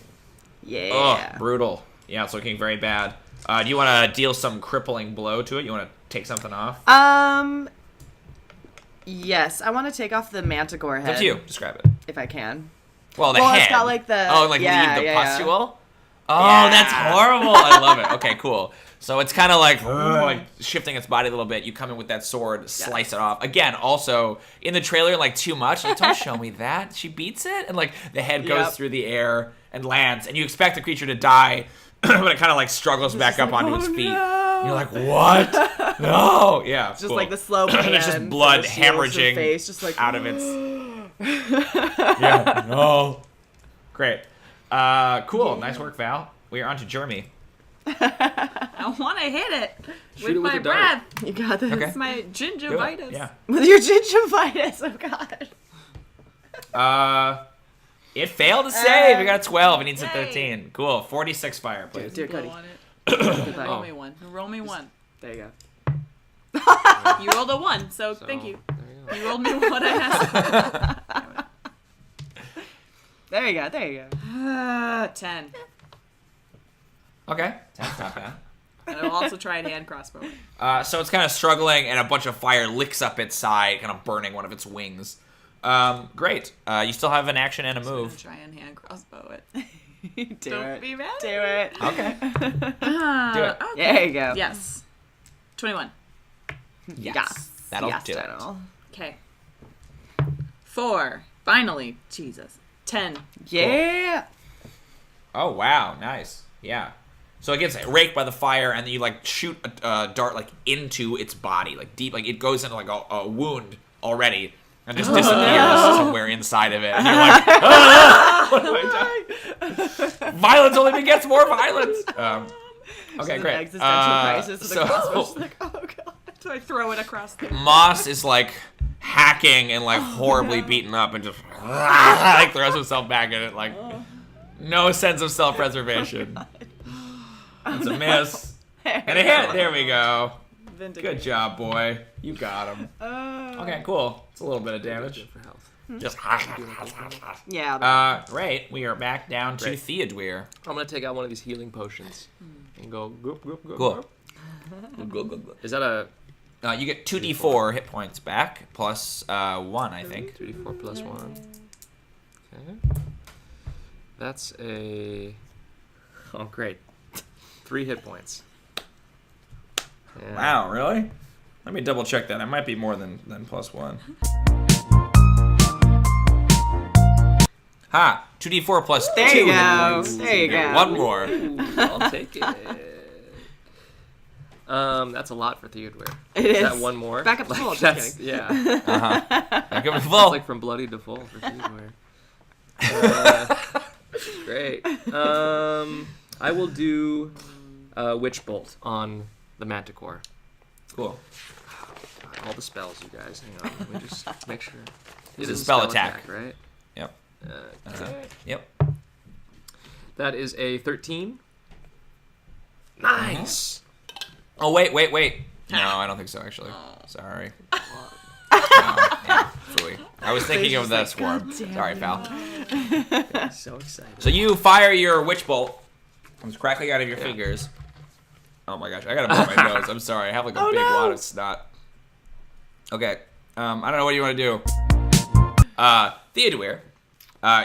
Speaker 2: Yeah.
Speaker 1: Oh, brutal. Yeah, it's looking very bad. Do you want to deal some crippling blow to it? You want to take something off?
Speaker 2: Yes, I want to take off the manticore
Speaker 1: It's
Speaker 2: head.
Speaker 1: up to you. Describe it.
Speaker 2: If I can.
Speaker 1: Well, the
Speaker 2: Well,
Speaker 1: head.
Speaker 2: it's got like the...
Speaker 1: Oh, like
Speaker 2: yeah,
Speaker 1: leave the
Speaker 2: yeah, yeah.
Speaker 1: pustule? Oh,
Speaker 2: Yeah.
Speaker 1: that's horrible. I love it. Okay, cool. So it's kind of like shifting its body a little bit. You come in with that sword, slice it off. Again, also, in the trailer, like, too much. Like, don't show me that. She beats it, and, like, the head goes
Speaker 2: Yep.
Speaker 1: through the air and lands, and you expect the creature to die, but it kind of, like, struggles back up onto its feet.
Speaker 2: No.
Speaker 1: You're like, what? No. Yeah,
Speaker 2: Just like the slow pan.
Speaker 1: There's just blood
Speaker 2: that shields her
Speaker 1: hemorrhaging
Speaker 2: face, just like,
Speaker 1: out of its... Yeah, no. Great. Cool. Nice work, Val. We are on to Jrmi.
Speaker 4: I want to hit it
Speaker 3: Shoot
Speaker 4: with
Speaker 3: it with
Speaker 4: my
Speaker 3: a dart.
Speaker 4: breath.
Speaker 2: You got this.
Speaker 1: Okay.
Speaker 4: It's my
Speaker 1: Do it.
Speaker 4: gingivitis.
Speaker 1: Yeah.
Speaker 2: With your gingivitis, oh god.
Speaker 1: It failed to save. We got a 12. It needs a 13. Cool. 46 fire, please.
Speaker 2: Dear
Speaker 4: Blow
Speaker 2: Cody.
Speaker 4: on it. Roll
Speaker 3: Oh.
Speaker 4: me one. Roll me one.
Speaker 2: There you go.
Speaker 4: You rolled a 1, so thank you.
Speaker 3: There you go.
Speaker 4: You rolled me what I asked.
Speaker 2: There you go. There you go.
Speaker 4: 10.
Speaker 1: Okay. That's not bad.
Speaker 4: And I'll also try a hand crossbow.
Speaker 1: So it's kind of struggling, and a bunch of fire licks up its side, kind of burning one of its wings. Great. You still have an action and a
Speaker 4: I'm gonna
Speaker 1: move.
Speaker 4: try and hand crossbow it.
Speaker 2: Do
Speaker 4: Don't
Speaker 2: it.
Speaker 4: be mad.
Speaker 2: Do it.
Speaker 1: Okay.
Speaker 4: Do
Speaker 1: it.
Speaker 2: There you go.
Speaker 4: Yes. 21.
Speaker 1: Yes.
Speaker 2: Yes.
Speaker 1: That'll
Speaker 2: yes,
Speaker 1: do it.
Speaker 2: General.
Speaker 4: Okay. 4. Finally. Jesus. 10.
Speaker 2: Yeah.
Speaker 1: Oh, wow. Nice. Yeah. So it gets raked by the fire, and then you, like, shoot a dart, like, into its body, like, deep. Like, it goes into, like, a wound already and just disappears somewhere inside of it. And you're like, ah! What have I done? Violence only begets more violence. Okay,
Speaker 2: An
Speaker 1: great.
Speaker 2: existential crisis with
Speaker 1: so
Speaker 2: a crossbow. She's like, oh god.
Speaker 4: So I throw it across the...
Speaker 1: Moss is, like, hacking and, like, horribly beaten up and just, like, throws himself back at it, like, no sense of self-preservation. That's a miss. And a hit. There we go. Good job, boy. You got him. Okay, cool. It's a little bit of damage.
Speaker 3: For health.
Speaker 1: Just.
Speaker 2: Yeah.
Speaker 1: Right. We are back down to
Speaker 3: Great.
Speaker 1: Theodûir.
Speaker 3: I'm gonna take out one of these healing potions and go goop goop goop.
Speaker 1: Cool.
Speaker 3: Goop. Is that a
Speaker 1: You get 2d4 hit points back plus 1, I think.
Speaker 3: 3d4 plus 1? Okay. That's a. Oh, great. 3 hit points. And
Speaker 1: Wow, really? Let me double check that. That might be more than plus 1. Ha! 2d4 plus 2.
Speaker 2: There you go.
Speaker 1: Ooh.
Speaker 2: There you go.
Speaker 1: One more.
Speaker 3: I'll take it. That's a lot for Theodûir.
Speaker 2: It
Speaker 3: Is
Speaker 2: is.
Speaker 3: that one more?
Speaker 2: Back up to full, just
Speaker 3: That's,
Speaker 2: kidding.
Speaker 3: yeah.
Speaker 1: Back up to
Speaker 3: It's
Speaker 1: full.
Speaker 3: like from bloody to full for Theodûir. Great. I will do Witch Bolt on the Manticore.
Speaker 1: Cool.
Speaker 3: All the spells, you guys. Hang on. Let me just make sure.
Speaker 1: It's
Speaker 3: It
Speaker 1: a
Speaker 3: is
Speaker 1: spell attack.
Speaker 3: right?
Speaker 1: Yep.
Speaker 3: Okay.
Speaker 1: Yep.
Speaker 3: That is a 13. Nice.
Speaker 1: Oh, wait. No, I don't think so, actually. Sorry. No, yeah, phooey. I was thinking of the swarm. Sorry, pal.
Speaker 3: So excited.
Speaker 1: So you fire your witch bolt. Comes crackling out of your fingers. Oh my gosh, I gotta blow my nose. I'm sorry. I have like a big wad of snot. Okay. I don't know what you want to do. Theodûir,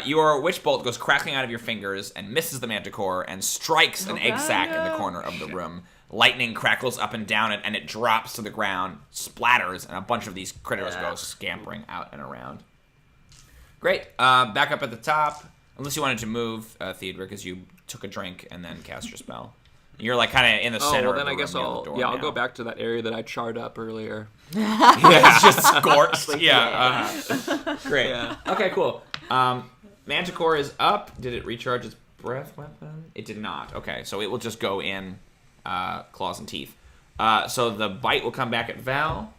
Speaker 1: your witch bolt goes crackling out of your fingers and misses the manticore and strikes an egg sac in the corner of the room. Lightning crackles up and down it, and it drops to the ground, splatters, and a bunch of these critters go scampering out and around. Great. Back up at the top. Unless you wanted to move, Theodûir, because you took a drink and then cast your spell. You're like kind of in the center.
Speaker 3: Oh, well, then
Speaker 1: of the
Speaker 3: I guess
Speaker 1: room near the door
Speaker 3: I'll
Speaker 1: now.
Speaker 3: go back to that area that I charred up earlier.
Speaker 1: It's just scorched. Yeah. Great.
Speaker 3: Yeah.
Speaker 1: Okay, cool. Manticore is up. Did it recharge its breath weapon? It did not. Okay, so it will just go in claws and teeth. So the bite will come back at Val.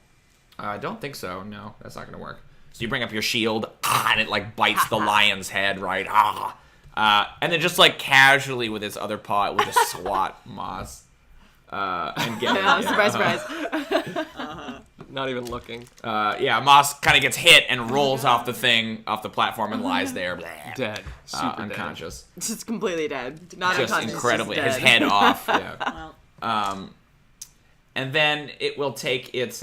Speaker 1: I don't think so. No, that's not going to work. So you bring up your shield, and it like bites the lion's head, right? And then just like casually with its other paw, it will just swat Moss. And get it.
Speaker 2: Surprise.
Speaker 3: Not even looking.
Speaker 1: Moss kind of gets hit and rolls off the platform and lies there.
Speaker 3: Dead. Super
Speaker 1: unconscious.
Speaker 2: Just completely dead. Not
Speaker 1: Just
Speaker 2: unconscious.
Speaker 1: incredibly.
Speaker 2: Just
Speaker 1: His
Speaker 2: dead.
Speaker 1: head off. Yeah.
Speaker 4: Well,
Speaker 1: And then it will take its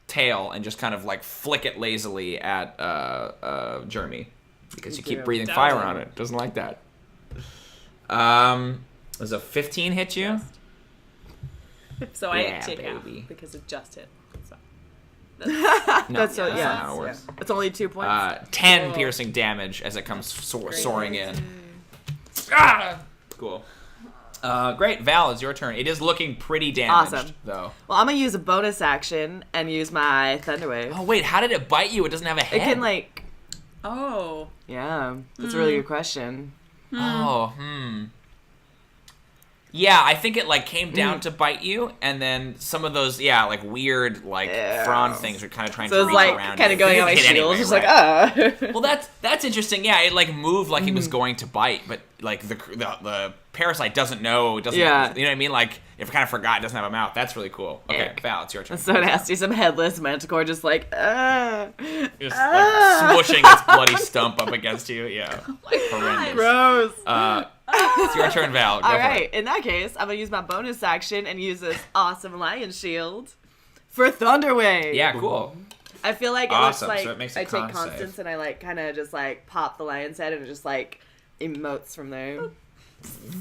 Speaker 1: tail and just kind of like flick it lazily at Jrmi. Because you keep breathing fire on it. Doesn't like that. Does a 15 hit you?
Speaker 4: so I
Speaker 1: Yeah,
Speaker 4: take out
Speaker 1: baby.
Speaker 4: because it just hit. So.
Speaker 2: That's
Speaker 1: not how it
Speaker 2: yeah.
Speaker 1: works.
Speaker 2: It's only 2 points.
Speaker 1: 10 piercing damage as it comes soaring in. Ah! Cool. Great. Val, it's your turn. It is looking pretty damaged,
Speaker 2: Awesome.
Speaker 1: though.
Speaker 2: Well, I'm gonna use a bonus action and use my Thunder Wave.
Speaker 1: Oh, wait. How did it bite you? It doesn't have a head.
Speaker 2: It can like,
Speaker 4: Oh.
Speaker 2: yeah, that's a really good question.
Speaker 1: Yeah, I think it like came down to bite you, and then some of those, like weird, like frond things are kind of trying
Speaker 2: So
Speaker 1: to
Speaker 2: it's
Speaker 1: reach
Speaker 2: like
Speaker 1: around.
Speaker 2: kind
Speaker 1: you.
Speaker 2: of going
Speaker 1: It
Speaker 2: on my
Speaker 1: hit
Speaker 2: shield,
Speaker 1: anyway,
Speaker 2: just
Speaker 1: right?
Speaker 2: like
Speaker 1: Well, that's interesting. Yeah, it like moved like it was going to bite, but like the parasite doesn't know. Doesn't
Speaker 2: Yeah.
Speaker 1: you know what I mean? Like if it kind of forgot, it doesn't have a mouth. That's really cool. Okay,
Speaker 2: Ick.
Speaker 1: Val, it's your turn.
Speaker 2: That's so nasty. Some headless manticore just like,
Speaker 1: Just like smushing its bloody stump up against you. Yeah, horrendous.
Speaker 2: gross.
Speaker 1: It's your turn, Val. Go
Speaker 2: All
Speaker 1: for
Speaker 2: right,
Speaker 1: it.
Speaker 2: in that case, I'm gonna use my bonus action and use this awesome lion shield for Thunder Wave.
Speaker 1: Yeah, cool.
Speaker 2: I feel like it
Speaker 1: Awesome,
Speaker 2: looks like
Speaker 1: so it makes a
Speaker 2: I take
Speaker 1: con
Speaker 2: Constance
Speaker 1: save.
Speaker 2: and I like kind of just like pop the lion's head and it just like emotes from there.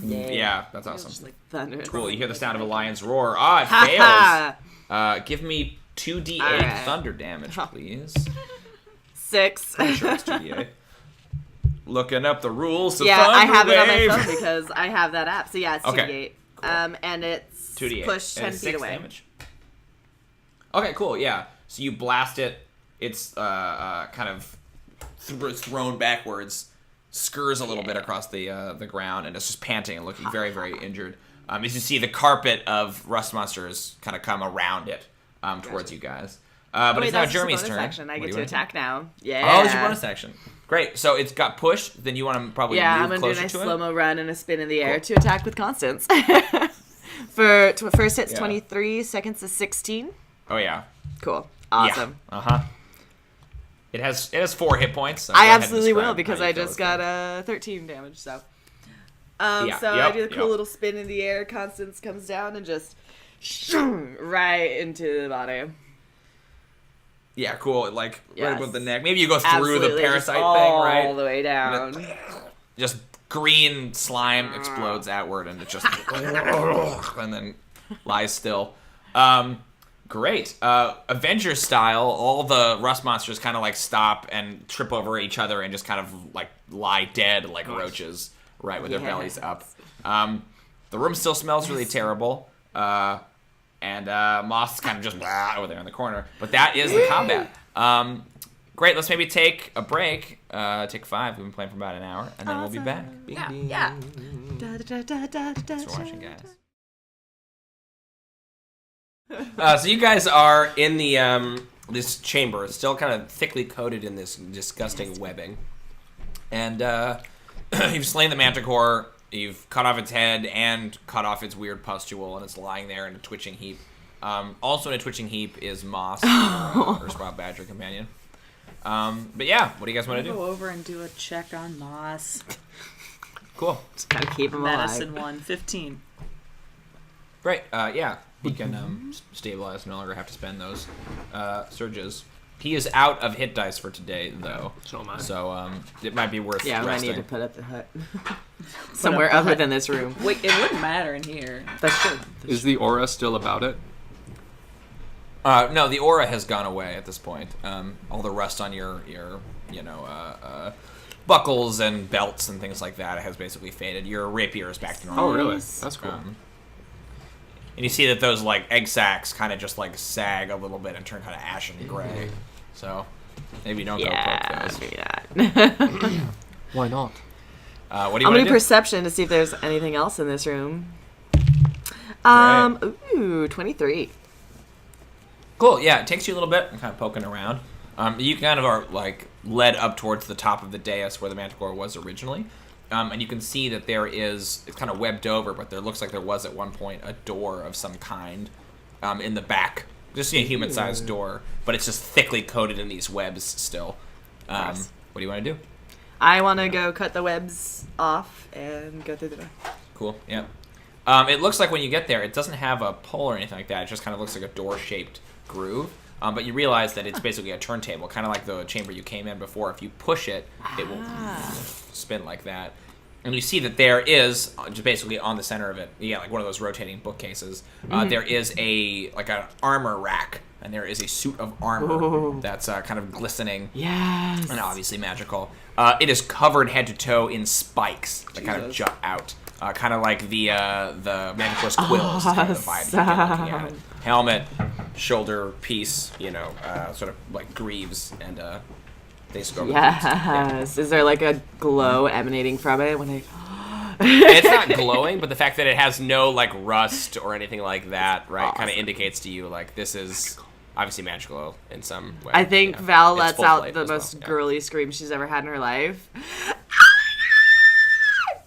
Speaker 1: Yeah, that's
Speaker 2: It's
Speaker 1: awesome.
Speaker 2: just like thunder.
Speaker 1: Cool. You hear the sound of a lion's roar. Ah, it
Speaker 2: Ha
Speaker 1: fails. Give me 2d8
Speaker 2: All right.
Speaker 1: thunder damage, please.
Speaker 2: 6.
Speaker 1: Pretty sure it's 2d8. Looking up the rules of
Speaker 2: Yeah, I
Speaker 1: Thunder
Speaker 2: have it on my
Speaker 1: Wave.
Speaker 2: phone because I have that app. So yeah, it's 2d8.
Speaker 1: Okay, cool.
Speaker 2: And it's
Speaker 1: 2d8.
Speaker 2: pushed
Speaker 1: And
Speaker 2: 10
Speaker 1: it's
Speaker 2: feet
Speaker 1: 6
Speaker 2: away.
Speaker 1: damage. Okay, cool. Yeah. So you blast it. It's kind of thrown backwards, skurs a little bit across the ground, and it's just panting and looking very, very injured. As you see, the carpet of rust monsters kind of come around it towards you guys. But it's now
Speaker 2: that's just a
Speaker 1: Jrmi's
Speaker 2: bonus
Speaker 1: turn.
Speaker 2: action. I
Speaker 1: What do
Speaker 2: get
Speaker 1: you
Speaker 2: to
Speaker 1: wanna
Speaker 2: attack now.
Speaker 1: do?
Speaker 2: Yeah.
Speaker 1: Oh, it's your bonus action. Great. So it's got pushed. Then you want to probably
Speaker 2: Yeah, I'm
Speaker 1: move
Speaker 2: gonna do a
Speaker 1: closer
Speaker 2: nice
Speaker 1: to it.
Speaker 2: slow-mo run and a spin in the air
Speaker 1: Cool.
Speaker 2: to attack with Constance. First hit's
Speaker 1: Yeah.
Speaker 2: 23, seconds is 16.
Speaker 1: Oh yeah.
Speaker 2: Cool. Awesome.
Speaker 1: Yeah. Uh-huh. It has 4 hit points. So go
Speaker 2: I
Speaker 1: ahead and
Speaker 2: absolutely will
Speaker 1: describe
Speaker 2: because
Speaker 1: how you
Speaker 2: I
Speaker 1: feel
Speaker 2: just
Speaker 1: this
Speaker 2: got 13 damage. So,
Speaker 1: Yeah,
Speaker 2: so
Speaker 1: yep,
Speaker 2: I do the cool
Speaker 1: yep.
Speaker 2: little spin in the air. Constance comes down and just right into the body.
Speaker 1: Yeah, cool. Like right
Speaker 2: Yes.
Speaker 1: above the neck. Maybe you go through
Speaker 2: Absolutely,
Speaker 1: the
Speaker 2: just
Speaker 1: parasite
Speaker 2: all
Speaker 1: thing, right?
Speaker 2: All the way down.
Speaker 1: Just green slime explodes outward, and it just and then lies still. Great. Avenger style, all the rust monsters kind of like stop and trip over each other and just kind of like lie dead like roaches, right, with their bellies up. The room still smells really terrible. And Moth's kind of just over there in the corner. But that is the combat. Great, let's maybe take a break. Take 5. We've been playing for about an hour. And then we'll be back.
Speaker 2: Yeah.
Speaker 1: Thanks for watching, guys. So you guys are in the this chamber. It's still kind of thickly coated in this disgusting webbing. And you've slain the manticore. You've cut off its head and cut off its weird pustule, and it's lying there in a twitching heap. Also in a twitching heap is Moss, her Swamp Badger companion. But yeah, what do you guys want to
Speaker 4: Go
Speaker 1: do?
Speaker 4: over and do a check on Moss.
Speaker 1: Cool.
Speaker 2: Just gotta keep him
Speaker 4: Medicine
Speaker 2: alive.
Speaker 4: 1, 15.
Speaker 1: Great. Yeah, he can stabilize. No longer have to spend those surges. He is out of hit dice for today, though.
Speaker 3: So am I.
Speaker 1: So it might be worth
Speaker 2: Yeah, I
Speaker 1: resting.
Speaker 2: need to put up the hut somewhere other than this room.
Speaker 4: Wait, it wouldn't matter in here.
Speaker 2: That's true.
Speaker 3: Is the aura still about it?
Speaker 1: No, the aura has gone away at this point. All the rust on your buckles and belts and things like that has basically faded. Your rapier is back to normal.
Speaker 3: Oh, really? That's cool.
Speaker 1: And you see that those like egg sacs kind of just like sag a little bit and turn kind of ashen gray. So maybe don't go poke those.
Speaker 2: do that.
Speaker 3: Why not?
Speaker 1: What do you
Speaker 2: I'm
Speaker 1: want
Speaker 2: gonna
Speaker 1: to
Speaker 2: do
Speaker 1: do?
Speaker 2: perception to see if there's anything else in this room. Ooh, 23.
Speaker 1: Cool. Yeah, it takes you a little bit. I'm kind of poking around. You kind of are like led up towards the top of the dais where the manticore was originally. And you can see that there is, it's kind of webbed over, but there looks like there was at one point a door of some kind in the back. Just a human-sized door, but it's just thickly coated in these webs still.
Speaker 2: Nice.
Speaker 1: What do you want to do?
Speaker 2: I want to go cut the webs off and go through the door.
Speaker 1: Cool, yeah. It looks like when you get there, it doesn't have a pole or anything like that. It just kind of looks like a door-shaped groove. But you realize that it's basically a turntable, kind of like the chamber you came in before. If you push it, it will spin like that. And you see that there is, just basically on the center of it, like one of those rotating bookcases, there is like an armor rack, and there is a suit of armor that's kind of glistening
Speaker 2: Yes.
Speaker 1: and obviously magical. It is covered head to toe in spikes that kind of jut out, kind of like the Manticore's quills. Kind of the vibe you get looking at it. Helmet, shoulder piece, sort of like greaves, and they just go over the boots.
Speaker 2: Yes. Is there like a glow emanating from it when I?
Speaker 1: It's not glowing, but the fact that it has no like rust or anything like that, right,
Speaker 2: Awesome.
Speaker 1: kind of indicates to you like this is obviously magical in some way.
Speaker 2: I think
Speaker 1: Yeah.
Speaker 2: Val
Speaker 1: It's
Speaker 2: lets
Speaker 1: full
Speaker 2: out
Speaker 1: flame
Speaker 2: the
Speaker 1: as well,
Speaker 2: most
Speaker 1: yeah.
Speaker 2: girly scream she's ever had in her life.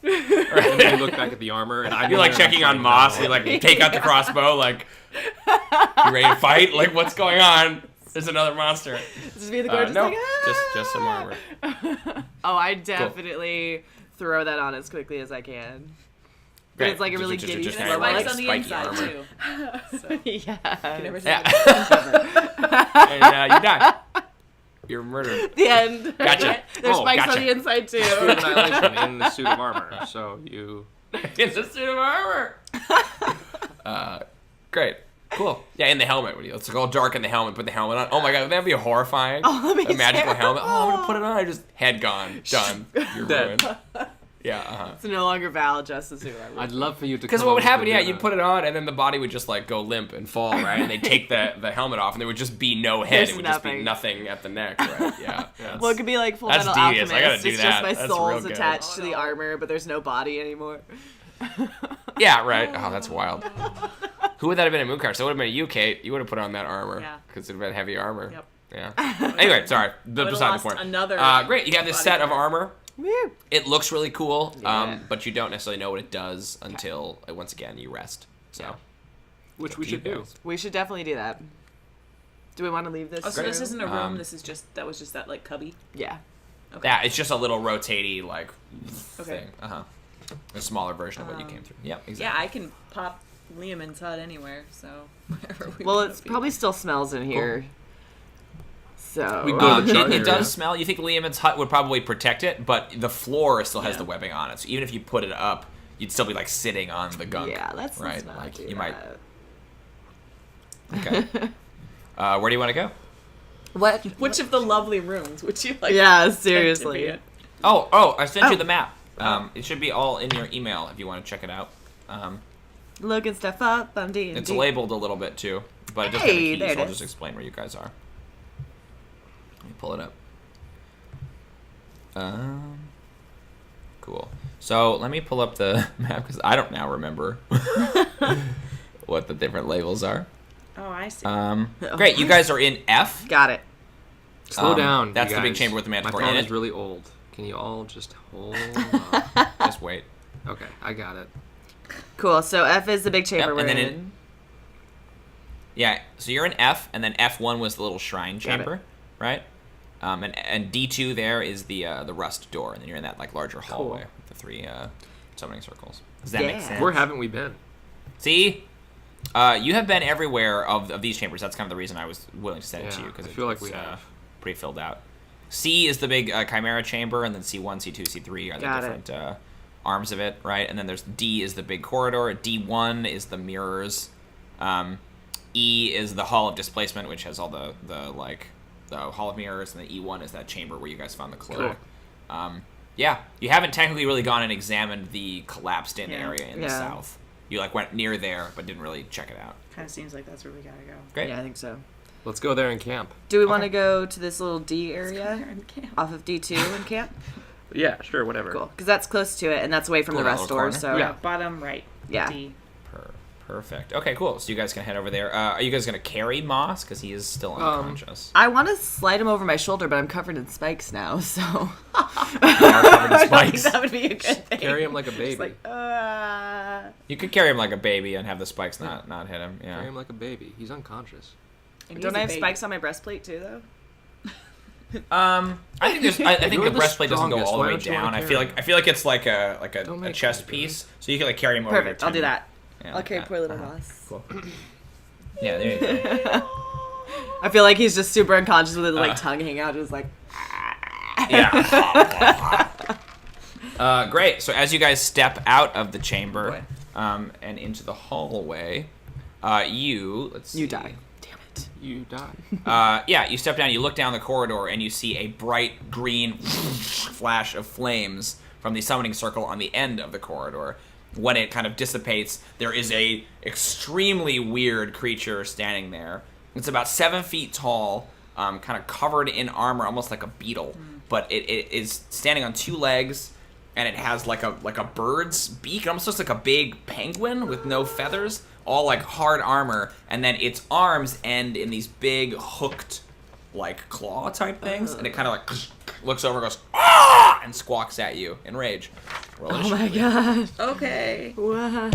Speaker 3: And then you look back at the armor, and
Speaker 1: You're like checking on Moss. You like take out the crossbow, like you ready to fight? Like what's going on? There's another monster.
Speaker 2: Just be the gorgeous
Speaker 1: No,
Speaker 2: like,
Speaker 1: just some armor.
Speaker 2: Oh, I definitely throw that on as quickly as I can. But
Speaker 1: Great.
Speaker 2: it's like a really
Speaker 1: Just-
Speaker 2: giddy
Speaker 1: just
Speaker 2: slow
Speaker 1: hang
Speaker 2: mo,
Speaker 1: like
Speaker 4: Spikes on the
Speaker 1: spiky
Speaker 4: inside
Speaker 1: armor.
Speaker 4: too. So you
Speaker 2: yeah.
Speaker 4: can never say
Speaker 1: Yeah.
Speaker 4: that.
Speaker 1: And you die. You're murdered.
Speaker 2: The end.
Speaker 1: Gotcha.
Speaker 2: There's
Speaker 1: Oh,
Speaker 2: spikes
Speaker 1: gotcha.
Speaker 2: on the inside too.
Speaker 3: annihilation in the suit of armor. So you.
Speaker 1: In the suit of armor. Great. Cool. Yeah, in the helmet. It's all dark in the helmet. Put the helmet on. Oh my god, that'd be horrifying.
Speaker 2: Oh, that'd be
Speaker 1: a magical
Speaker 2: terrible.
Speaker 1: helmet. Oh, I'm gonna put it on. Just head gone. Done. You're
Speaker 3: Dead.
Speaker 1: ruined. Yeah.
Speaker 2: It's no longer Val, just the suit.
Speaker 3: I'd love for you to.
Speaker 1: Because what would happen? Yeah, you'd put it on, and then the body would just like go limp and fall, right? And they'd take the helmet off, and there would just be no head.
Speaker 2: There's
Speaker 1: It would just be
Speaker 2: nothing.
Speaker 1: nothing at the neck, right? Yeah.
Speaker 2: Well, it could be like Full
Speaker 1: That's
Speaker 2: Metal
Speaker 1: devious.
Speaker 2: Alchemist.
Speaker 1: I gotta do
Speaker 2: it's
Speaker 1: that.
Speaker 2: just my
Speaker 1: That's
Speaker 2: soul's
Speaker 1: real good.
Speaker 2: attached to the armor, but there's no body anymore.
Speaker 1: Yeah, right. Oh, that's wild. Who would that have been in Mooncar? So it would have been you, Kate. You would have put on that armor.
Speaker 4: Yeah.
Speaker 1: Because it would have been heavy armor.
Speaker 4: Yep.
Speaker 1: Yeah. Anyway, sorry.
Speaker 4: Would've
Speaker 1: Beside the
Speaker 4: lost
Speaker 1: point.
Speaker 4: another
Speaker 1: Great. You have this
Speaker 4: body
Speaker 1: set of
Speaker 4: part.
Speaker 1: armor.
Speaker 2: Woo.
Speaker 1: It looks really cool,
Speaker 2: Yeah.
Speaker 1: but you don't necessarily know what it does until, once again, you rest. So,
Speaker 3: Which we
Speaker 1: You
Speaker 3: should do.
Speaker 1: guys.
Speaker 2: We should definitely do that. Do we want to leave this?
Speaker 4: Oh, so this
Speaker 2: room?
Speaker 4: isn't a room.
Speaker 1: Um,
Speaker 4: This is just that was just that like cubby.
Speaker 2: Yeah.
Speaker 4: Okay.
Speaker 1: yeah, it's just a little rotatey, like,
Speaker 4: Okay.
Speaker 1: thing. A smaller version of what you came through. Yep, exactly.
Speaker 4: Yeah, I can pop Liam inside anywhere. So wherever we
Speaker 2: Well,
Speaker 4: wanna
Speaker 2: it
Speaker 4: be.
Speaker 2: probably still smells in here. So
Speaker 3: We go to the chart
Speaker 1: it
Speaker 3: area.
Speaker 1: does smell. You think Liam's hut would probably protect it, but the floor still has
Speaker 4: Yeah.
Speaker 1: the webbing on it. So even if you put it up, you'd still be like sitting on the gunk.
Speaker 2: yeah, let's
Speaker 1: right.
Speaker 2: not
Speaker 1: Like
Speaker 2: do
Speaker 1: you might.
Speaker 2: that.
Speaker 1: Okay. Where do you want to go?
Speaker 2: What?
Speaker 4: Which of the lovely rooms would you like?
Speaker 2: Yeah,
Speaker 4: to be
Speaker 2: seriously.
Speaker 4: in?
Speaker 1: Oh, I sent
Speaker 2: Oh.
Speaker 1: you the map. It should be all in your email if you want to check it out.
Speaker 2: Looking stuff up on D&D.
Speaker 1: It's labeled a little bit too, but it doesn't
Speaker 2: Hey,
Speaker 1: have a key,
Speaker 2: there
Speaker 1: so
Speaker 2: it
Speaker 1: I'll
Speaker 2: is.
Speaker 1: just explain where you guys are. Let me pull it up. Cool. So let me pull up the map because I don't now remember what the different labels are.
Speaker 4: Oh, I see.
Speaker 1: Great, you guys are in F.
Speaker 2: Got it.
Speaker 3: Slow down.
Speaker 1: That's
Speaker 3: you
Speaker 1: the big
Speaker 3: guys.
Speaker 1: chamber with the
Speaker 3: My
Speaker 1: manticore
Speaker 3: phone
Speaker 1: in
Speaker 3: is
Speaker 1: it.
Speaker 3: really old. Can you all just hold on?
Speaker 1: Just wait.
Speaker 3: Okay, I got it.
Speaker 2: Cool. So F is the big chamber
Speaker 1: Yep,
Speaker 2: we're
Speaker 1: and then
Speaker 2: in.
Speaker 1: Yeah, so you're in F, and then F1 was the little shrine
Speaker 2: Got it.
Speaker 1: chamber, right? And D2 there is the rust door, and then you're in that like larger hallway with the three summoning circles. Does that make
Speaker 2: Yeah.
Speaker 1: sense?
Speaker 3: Where haven't we been?
Speaker 1: See? You have been everywhere of these chambers. That's kind of the reason I was willing to send it to you, because
Speaker 3: I feel like we have.
Speaker 1: pretty filled out. C is the big Chimera chamber, and then C1, C2, C3 are the different arms of it, right? And then there's D is the big corridor. D1 is the mirrors. E is the Hall of Displacement, which has all the Hall of Mirrors, and the E1 is that chamber where you guys found the cloak. Cool. Yeah, you haven't technically really gone and examined the collapsed-in area in the south. You went near there, but didn't really check it out.
Speaker 4: Kind of seems like that's where we gotta go.
Speaker 1: Great.
Speaker 2: Yeah, I think so.
Speaker 3: Let's go there and camp.
Speaker 2: Do we want to go to this little D area
Speaker 4: And camp.
Speaker 2: off of D2 and camp?
Speaker 3: Yeah, sure, whatever.
Speaker 2: Cool, because that's close to it, and that's away from the
Speaker 1: Cool,
Speaker 2: rest
Speaker 1: that little
Speaker 2: doors.
Speaker 1: corner.
Speaker 2: So
Speaker 4: Yeah, bottom right.
Speaker 2: Yeah.
Speaker 4: D.
Speaker 1: Perfect. Okay, cool. So you guys can head over there. Are you guys going to carry Moss? Because he is still unconscious.
Speaker 2: I want to slide him over my shoulder, but I'm covered in spikes now, so
Speaker 1: You are covered in
Speaker 2: I think
Speaker 1: spikes.
Speaker 2: that would be a good thing.
Speaker 3: Carry him like a baby.
Speaker 2: Just like,
Speaker 1: You could carry him like a baby and have the spikes not hit him.
Speaker 3: Carry
Speaker 1: Yeah.
Speaker 3: him like a baby. He's unconscious.
Speaker 4: And
Speaker 2: Don't
Speaker 4: he's
Speaker 2: I
Speaker 4: a
Speaker 2: have
Speaker 4: baby.
Speaker 2: spikes on my breastplate too, though?
Speaker 1: I think
Speaker 3: You're
Speaker 1: the
Speaker 3: the
Speaker 1: breastplate doesn't go
Speaker 3: strongest.
Speaker 1: all the
Speaker 3: Why
Speaker 1: way
Speaker 3: don't you wanna
Speaker 1: down. I
Speaker 3: carry
Speaker 1: feel like it's like a
Speaker 3: Don't
Speaker 1: a
Speaker 3: make
Speaker 1: chest
Speaker 3: me do
Speaker 1: piece, so you can carry him over.
Speaker 2: Perfect.
Speaker 1: your
Speaker 2: I'll do
Speaker 1: tummy.
Speaker 2: that.
Speaker 1: Yeah,
Speaker 2: I'll
Speaker 1: like
Speaker 2: carry
Speaker 1: that.
Speaker 2: poor little Moss.
Speaker 1: Cool. Yeah, there you go.
Speaker 2: I feel like he's just super unconscious with his tongue hanging out, just like.
Speaker 1: Yeah. Great. So as you guys step out of the chamber and into the hallway, let's see.
Speaker 2: You die. Damn it.
Speaker 3: You die.
Speaker 1: You step down, you look down the corridor, and you see a bright green flash of flames from the summoning circle on the end of the corridor. When it kind of dissipates, there is a extremely weird creature standing there. It's about 7 feet tall, kind of covered in armor, almost like a beetle. But it is standing on 2 legs, and it has like a bird's beak. It almost looks like a big penguin with no feathers, all like hard armor. And then its arms end in these big hooked, like claw type things, and it kind of like looks over, and goes ah, and squawks at you in rage. Roll
Speaker 2: Oh my
Speaker 1: initiative.
Speaker 2: god.
Speaker 4: Okay.
Speaker 2: Wow.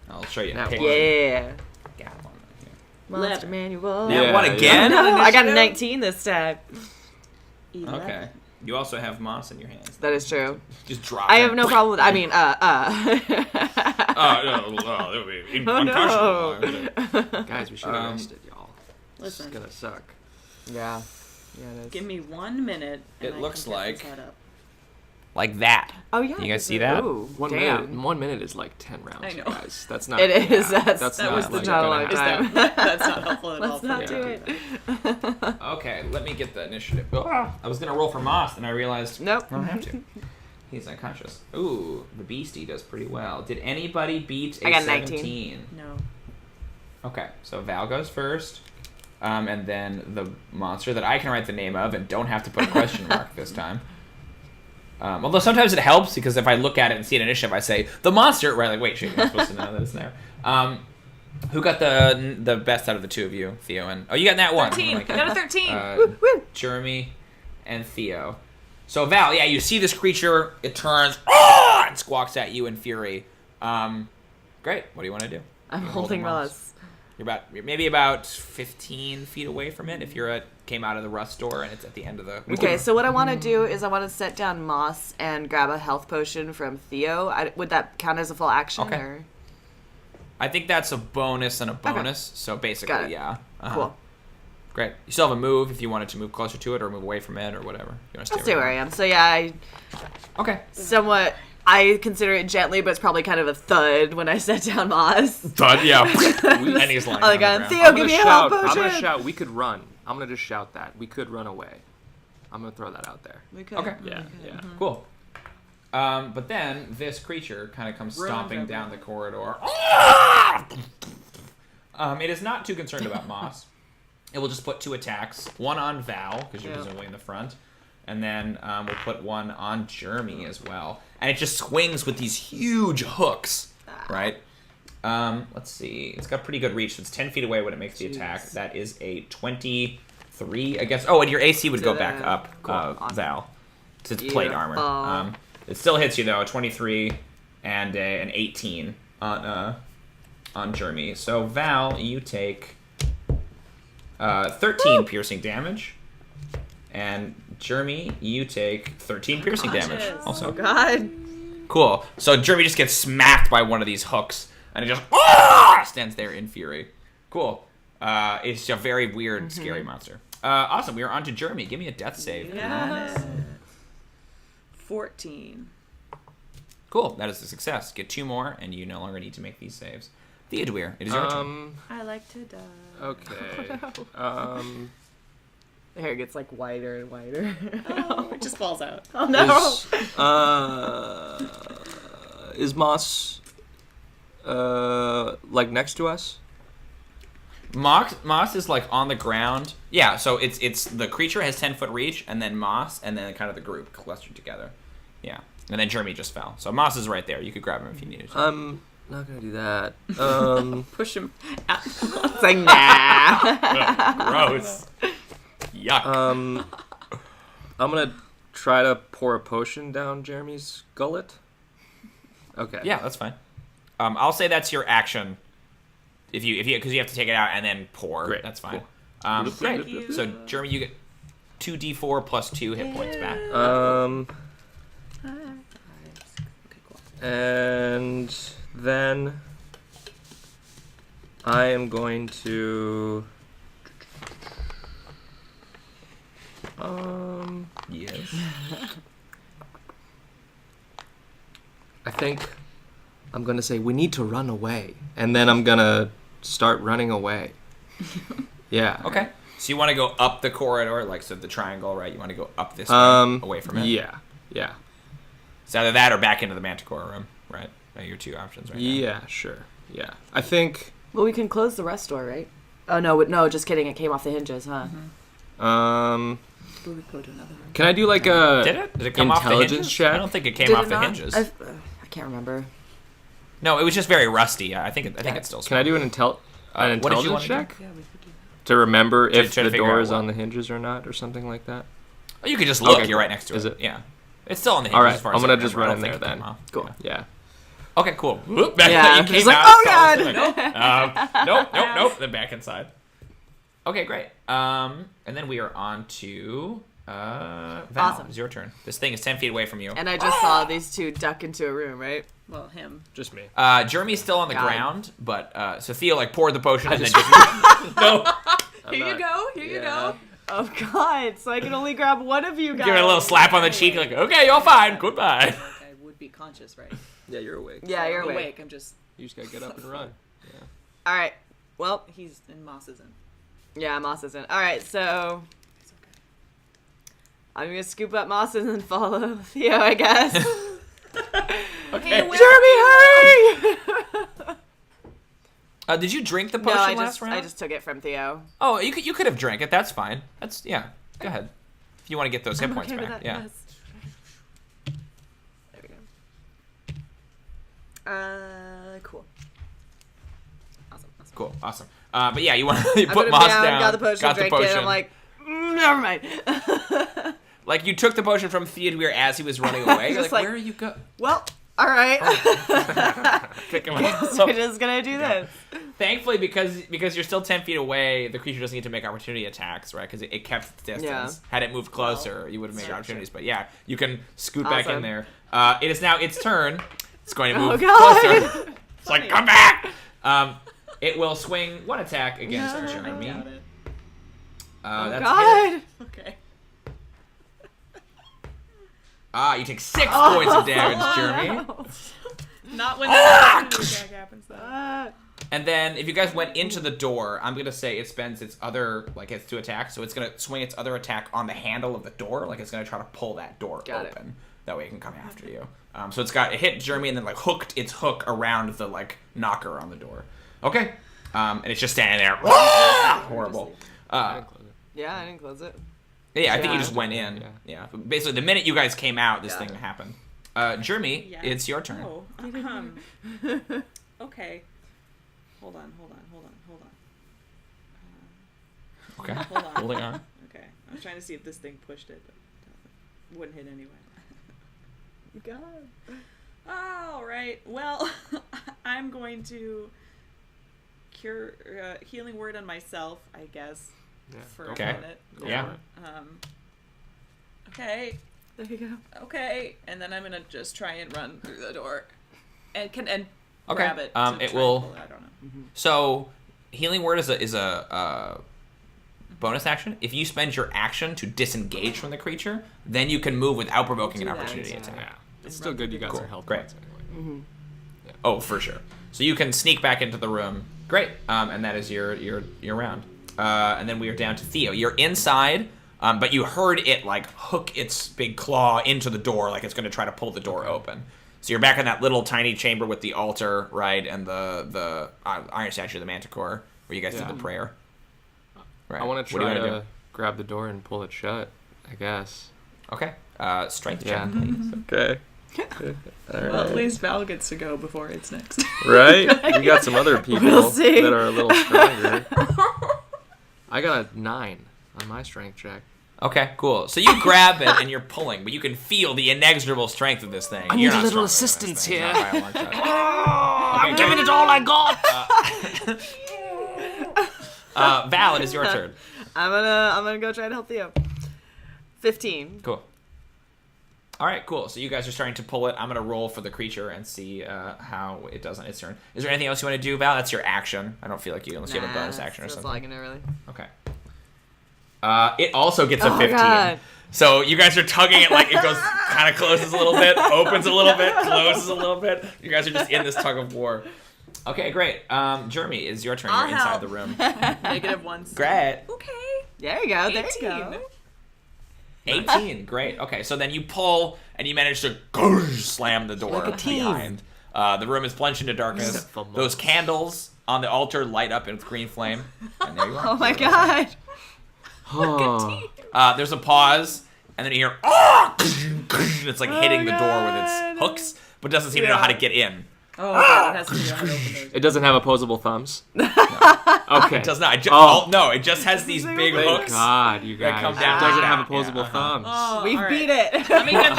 Speaker 1: I'll show you.
Speaker 3: That
Speaker 1: Pick
Speaker 3: one.
Speaker 2: Yeah.
Speaker 1: Gap on that here.
Speaker 2: Monster Manual.
Speaker 1: That
Speaker 3: Yeah,
Speaker 1: one
Speaker 3: yeah.
Speaker 1: again?
Speaker 2: No, I got a 19 this time.
Speaker 4: 11.
Speaker 1: Okay. You also have moss in your hands.
Speaker 2: That is true.
Speaker 1: Just drop
Speaker 2: I
Speaker 1: it.
Speaker 2: have no problem with. I mean,
Speaker 1: that would be
Speaker 2: Oh,
Speaker 1: unconscionable.
Speaker 3: Guys, we should have rested, y'all.
Speaker 4: Listen.
Speaker 3: It's gonna suck.
Speaker 2: Yeah. Yeah, it is.
Speaker 4: Give me 1 minute. And
Speaker 1: It
Speaker 4: I
Speaker 1: looks
Speaker 4: can get
Speaker 1: like-
Speaker 4: this set up.
Speaker 1: Like that.
Speaker 2: Oh yeah.
Speaker 1: You guys
Speaker 2: is
Speaker 1: see
Speaker 2: it?
Speaker 1: that?
Speaker 2: Ooh,
Speaker 3: 1
Speaker 2: damn.
Speaker 3: minute. 1 minute is like 10 rounds,
Speaker 4: I
Speaker 3: you
Speaker 4: know.
Speaker 3: guys. That's not.
Speaker 2: It is.
Speaker 3: That's
Speaker 2: That
Speaker 3: not
Speaker 2: was
Speaker 3: like
Speaker 2: not a
Speaker 3: gonna
Speaker 2: long
Speaker 3: happen.
Speaker 2: time.
Speaker 4: That's not helpful at all.
Speaker 2: Let's not
Speaker 3: Yeah.
Speaker 2: do it.
Speaker 1: Okay, let me get the initiative. Oh, I was going to roll for Moss, and I realized
Speaker 2: Nope.
Speaker 1: I don't have to. He's unconscious. Ooh, the beastie does pretty well. Did anybody beat a
Speaker 2: I got
Speaker 1: 17?
Speaker 2: 19.
Speaker 4: No.
Speaker 1: Okay, so Val goes first, and then the monster that I can write the name of and don't have to put a question mark this time. Although sometimes it helps, because if I look at it and see an initiative, I say, the monster, right, like, wait, shit, you're supposed to know that it's there. Who got the best out of the two of you, Theo and... Oh, you got that one.
Speaker 2: 13.
Speaker 1: Oh my
Speaker 2: I got a 13.
Speaker 1: God.
Speaker 2: Woo.
Speaker 1: Jrmi and Theo. So, Val, yeah, you see this creature, it turns, and squawks at you in fury. Great, what do you want to do?
Speaker 2: I'm
Speaker 1: You're
Speaker 2: holding
Speaker 1: Moss.
Speaker 2: Ross.
Speaker 1: You're maybe about 15 feet away from it if came out of the rust door and it's at the end of the...
Speaker 2: Okay, so what I want to do is I want to set down Moss and grab a health potion from Theo. Would that count as a full action?
Speaker 1: Okay.
Speaker 2: Or?
Speaker 1: I think that's a bonus and a bonus, so basically,
Speaker 2: Got it.
Speaker 1: yeah.
Speaker 2: Cool.
Speaker 1: Great. You still have a move if you wanted to move closer to it or move away from it or whatever. You want to
Speaker 2: I'll stay where I am. So yeah,
Speaker 1: Okay.
Speaker 2: I consider it gently, but it's probably kind of a thud when I set down Moss.
Speaker 1: Thud, yeah. And he's lying
Speaker 2: Oh my
Speaker 1: on the
Speaker 2: god,
Speaker 1: ground.
Speaker 2: Theo,
Speaker 3: I'm
Speaker 2: give
Speaker 3: gonna
Speaker 2: me a
Speaker 3: shout.
Speaker 2: health
Speaker 3: I'm
Speaker 2: potion!
Speaker 3: gonna shout. We could run. I'm gonna just shout that we could run away. I'm gonna throw that out there.
Speaker 2: We could.
Speaker 1: Okay.
Speaker 3: Yeah, yeah.
Speaker 1: Cool. But then this creature kind of comes
Speaker 4: Run,
Speaker 1: stomping
Speaker 4: run,
Speaker 1: down
Speaker 4: run.
Speaker 1: the corridor. It is not too concerned about Moss. It will just put 2 attacks, one on Val, because you're
Speaker 2: Yeah.
Speaker 1: presumably in the front, and then we'll put one on Jrmi as well. And it just swings with these huge hooks, right? Let's see. It's got pretty good reach. So it's 10 feet away when it makes the attack. That is a 23, I guess. Oh, and your AC would go back up,
Speaker 2: Awesome.
Speaker 1: Val. It's plate
Speaker 2: Beautiful.
Speaker 1: armor. It still hits you, though. A 23 and an 18 on Jrmi. So, Val, you take 13 piercing damage. And Jrmi, you take 13 piercing damage.
Speaker 2: Oh
Speaker 1: Also,
Speaker 2: god.
Speaker 1: Cool. So Jrmi just gets smacked by one of these hooks, and it just stands there in fury. Cool. It's a very weird, scary monster. Awesome. We are on to Jrmi. Give me a death save.
Speaker 4: Yes. 14.
Speaker 1: Cool. That is a success. Get 2 more, and you no longer need to make these saves. Theodûir, it is your turn.
Speaker 4: I like to die.
Speaker 3: Okay.
Speaker 2: The hair gets like whiter and whiter.
Speaker 4: Oh, it just falls out.
Speaker 2: Oh no!
Speaker 3: Is Moss like next to us?
Speaker 1: Moss is like on the ground. Yeah, so it's the creature has 10-foot reach, and then Moss, and then kind of the group clustered together. Yeah, and then Jrmi just fell. So Moss is right there. You could grab him if you needed to.
Speaker 3: I'm not gonna do that.
Speaker 4: Push him out.
Speaker 2: It's like, nah.
Speaker 1: Gross. Yuck.
Speaker 3: I'm gonna try to pour a potion down Jeremy's gullet. Okay.
Speaker 1: Yeah, that's fine. I'll say that's your action. If you because you have to take it out and then pour.
Speaker 3: Great.
Speaker 1: That's fine.
Speaker 3: Cool.
Speaker 1: Great.
Speaker 4: Thank you.
Speaker 1: So Jrmi, you get 2d4 plus 2 hit points back.
Speaker 4: Okay, cool.
Speaker 3: And then I am going to
Speaker 1: Yes.
Speaker 3: I think I'm gonna say we need to run away, and then I'm gonna start running away. Yeah.
Speaker 1: Okay. So you want to go up the corridor, like so the triangle, right? You want to go up this way, away from it.
Speaker 3: Yeah. Yeah.
Speaker 1: It's either that or back into the Manticore room, right? Are your 2 options right now.
Speaker 3: Yeah. Sure. Yeah. I think.
Speaker 2: Well, we can close the rest door, right? Oh no, just kidding. It came off the hinges, huh?
Speaker 4: But we go to another room.
Speaker 3: Can I do like a
Speaker 1: Did it? Did it come off the
Speaker 3: intelligence
Speaker 1: hinges?
Speaker 3: check?
Speaker 1: I don't think it came
Speaker 2: Did
Speaker 1: off
Speaker 2: it
Speaker 1: the
Speaker 2: not?
Speaker 1: hinges.
Speaker 2: I can't remember.
Speaker 1: No, it was just very rusty. I think it's still.
Speaker 3: Can I do an
Speaker 1: what did you
Speaker 3: intelligence
Speaker 1: wanna do?
Speaker 3: check
Speaker 4: Yeah, we could do that.
Speaker 3: to remember if
Speaker 1: try to
Speaker 3: the
Speaker 1: figure
Speaker 3: door
Speaker 1: out
Speaker 3: is
Speaker 1: what?
Speaker 3: on the hinges or not, or something like that?
Speaker 1: Oh, you could just look.
Speaker 3: Okay,
Speaker 1: You're
Speaker 3: cool.
Speaker 1: right next to
Speaker 3: Is
Speaker 1: it.
Speaker 3: it?
Speaker 1: Yeah. It's still on the hinges.
Speaker 3: All right,
Speaker 1: As far
Speaker 3: I'm
Speaker 1: as I
Speaker 3: gonna just
Speaker 1: remember.
Speaker 3: run
Speaker 1: I
Speaker 3: in
Speaker 1: don't
Speaker 3: there
Speaker 1: think it
Speaker 3: then.
Speaker 1: came off.
Speaker 2: Cool.
Speaker 3: Yeah.
Speaker 1: Okay, cool. Whoop, back
Speaker 2: Yeah,
Speaker 1: you came
Speaker 2: just like,
Speaker 1: out.
Speaker 2: oh,
Speaker 1: so
Speaker 2: God.
Speaker 1: Nope. Then back inside. Okay, great. And then we are on to Val.
Speaker 2: Awesome.
Speaker 1: It's your turn. This thing is 10 feet away from you.
Speaker 2: And I just saw these 2 duck into a room, right?
Speaker 4: Well, him.
Speaker 3: Just me.
Speaker 1: Jrmi's still on the
Speaker 2: God.
Speaker 1: ground, but so Theo like poured the potion and then
Speaker 3: just-
Speaker 1: just no.
Speaker 4: Here you go. Here you go.
Speaker 2: Oh God! So I can only grab one of you guys.
Speaker 1: Give it a little slap on the cheek, like, okay, you're fine, goodbye.
Speaker 4: I would be conscious, right?
Speaker 3: Yeah, you're awake.
Speaker 2: Yeah, you're
Speaker 4: I'm
Speaker 2: awake.
Speaker 4: I'm just.
Speaker 3: You just gotta get up and run. Yeah.
Speaker 2: All right. Well,
Speaker 4: He's in. Moss isn't.
Speaker 2: yeah, Moss isn't. All right, so
Speaker 4: It's okay.
Speaker 2: I'm gonna scoop up Moss and then follow Theo, I guess.
Speaker 1: Okay.
Speaker 2: Jrmi, hurry!
Speaker 1: Did you drink the
Speaker 2: No,
Speaker 1: potion
Speaker 2: I
Speaker 1: last
Speaker 2: just
Speaker 1: round?
Speaker 2: took it from Theo.
Speaker 1: Oh, you could have drank it. That's fine. That's Go ahead. If you want to get those hit
Speaker 2: I'm
Speaker 1: points
Speaker 2: okay with
Speaker 1: back.
Speaker 2: that,
Speaker 1: Yeah.
Speaker 2: yes. There we go. Cool. Awesome.
Speaker 1: Cool. Awesome. But yeah, you want to
Speaker 2: I
Speaker 1: put
Speaker 2: put him
Speaker 1: Moss
Speaker 2: down,
Speaker 1: down.
Speaker 2: got the potion, drank it. I'm like, never mind.
Speaker 1: like you took the potion from Theodûir as he was running away. You're
Speaker 2: Just
Speaker 1: like,
Speaker 2: like-
Speaker 1: where are you go?
Speaker 2: Well, all right.
Speaker 1: Pick him
Speaker 2: So
Speaker 1: up.
Speaker 2: we're just gonna do this.
Speaker 1: Thankfully, because you're still 10 feet away, the creature doesn't get to make opportunity attacks, right? Because it kept its distance.
Speaker 2: Yeah.
Speaker 1: Had it moved closer, you would have made
Speaker 2: sure,
Speaker 1: opportunities. But yeah, you can scoot back in
Speaker 2: Awesome.
Speaker 1: there. It is now its turn. It's going to move
Speaker 2: God.
Speaker 1: closer. It's like, come back! It will swing 1 attack against
Speaker 2: No.
Speaker 1: Jrmi.
Speaker 4: Got it.
Speaker 1: That's a hit.
Speaker 2: God.
Speaker 4: Okay.
Speaker 1: You take 6 points of damage, Jrmi.
Speaker 4: Not when the attack happens though.
Speaker 1: And then if you guys went into the door, I'm going to say it spends its other, like its 2 attacks, so it's going to swing its other attack on the handle of the door, like it's going to try to pull that door
Speaker 2: Got it.
Speaker 1: open. That way it can come after you. So it hit Jrmi and then like hooked its hook around the like knocker on the door. Okay. And it's just standing there. Horrible.
Speaker 3: I didn't close it.
Speaker 2: Yeah, I didn't close it.
Speaker 1: Yeah, I think you
Speaker 2: Yeah.
Speaker 1: just went in.
Speaker 3: Yeah.
Speaker 1: Yeah. Basically, the minute you guys came out, this
Speaker 2: Got
Speaker 1: thing
Speaker 2: it.
Speaker 1: happened. Jrmi,
Speaker 4: Yeah.
Speaker 1: it's your turn.
Speaker 4: Oh, okay. Hold on.
Speaker 1: Okay.
Speaker 4: Hold on.
Speaker 1: Holding on.
Speaker 4: Okay. I was trying to see if this thing pushed it, but it wouldn't hit anyway.
Speaker 2: God.
Speaker 4: All right. Well, I'm going to cure healing word on myself, I guess,
Speaker 3: Yeah.
Speaker 4: for
Speaker 1: Okay.
Speaker 4: a minute.
Speaker 3: Go
Speaker 1: Yeah.
Speaker 3: for it.
Speaker 4: Okay.
Speaker 2: There you go.
Speaker 4: Okay, and then I'm gonna just try and run through the door, and
Speaker 1: Okay.
Speaker 4: grab it.
Speaker 1: It
Speaker 4: try and
Speaker 1: will-
Speaker 4: pull it. I don't know.
Speaker 1: So, healing word is a bonus action. If you spend your action to disengage from the creature, then you can move without provoking an
Speaker 2: Do that.
Speaker 1: opportunity attack.
Speaker 3: Yeah. It's still good you got your health
Speaker 1: Great.
Speaker 3: points anyway.
Speaker 1: Oh, for sure. So you can sneak back into the room. Great. And that is your round. And then we are down to Theo. You're inside, but you heard it like hook its big claw into the door, like it's going to try to pull the door open. So you're back in that little tiny chamber with the altar, right, and the iron statue of the Manticore, where you guys did the prayer. Right.
Speaker 3: I want to
Speaker 1: What do you
Speaker 3: try
Speaker 1: wanna
Speaker 3: to grab the door and pull it shut, I guess.
Speaker 1: do? Okay. Strength
Speaker 3: Yeah.
Speaker 1: check, please.
Speaker 3: Okay.
Speaker 4: Well, at least Val gets to go before it's next.
Speaker 3: Right? We got some other people
Speaker 2: We'll see.
Speaker 3: that are a little stronger. I got a 9 on my strength check.
Speaker 1: Okay, cool. So you grab it and you're pulling, but you can feel the inexorable strength of this thing.
Speaker 3: I
Speaker 1: You're
Speaker 3: need a
Speaker 1: not
Speaker 3: little
Speaker 1: stronger than this
Speaker 3: assistance
Speaker 1: thing.
Speaker 3: here.
Speaker 1: Not by a long shot.
Speaker 3: I'm giving it all I got!
Speaker 1: Val, it is your turn.
Speaker 2: I'm gonna go try to help Theo. 15.
Speaker 1: Cool. All right, cool. So you guys are starting to pull it. I'm going to roll for the creature and see how it does on its turn. Is there anything else you want to do, Val? That's your action. I don't feel like you, unless you have a bonus action or
Speaker 2: That's
Speaker 1: something.
Speaker 2: all I can do, really.
Speaker 1: Okay. It also gets a 15.
Speaker 2: God.
Speaker 1: So you guys are tugging it like it goes, kind of closes a little bit, opens a little bit, closes a little bit. You guys are just in this tug of war. Okay, great. Jrmi, it's your turn.
Speaker 4: I'll
Speaker 1: You're inside
Speaker 4: help.
Speaker 1: the room.
Speaker 4: -1.
Speaker 1: Great.
Speaker 4: Okay.
Speaker 2: There you go. There you
Speaker 4: 18.
Speaker 2: go.
Speaker 1: 18. Great. Okay, so then you pull and you manage to slam the door
Speaker 2: Like a team.
Speaker 1: behind. The room is plunged into darkness.
Speaker 3: Except for
Speaker 1: Those candles on the altar light up in green flame. And there you are.
Speaker 2: Oh my god.
Speaker 3: Oh.
Speaker 1: There's a pause, and then you hear, oh! It's like hitting the door with
Speaker 2: God.
Speaker 1: its hooks, but doesn't seem to know how to get in.
Speaker 4: Oh, God, it has to be how to open those.
Speaker 3: It doesn't have opposable thumbs? Okay.
Speaker 1: It does not. No, it just has these big
Speaker 3: Thank
Speaker 1: hooks.
Speaker 3: God, you guys.
Speaker 1: come
Speaker 3: It
Speaker 1: down
Speaker 3: doesn't
Speaker 1: like
Speaker 3: have
Speaker 1: that.
Speaker 3: opposable
Speaker 1: Yeah,
Speaker 3: thumbs.
Speaker 4: Oh,
Speaker 2: We've
Speaker 4: all right.
Speaker 2: beat it.
Speaker 4: Let me get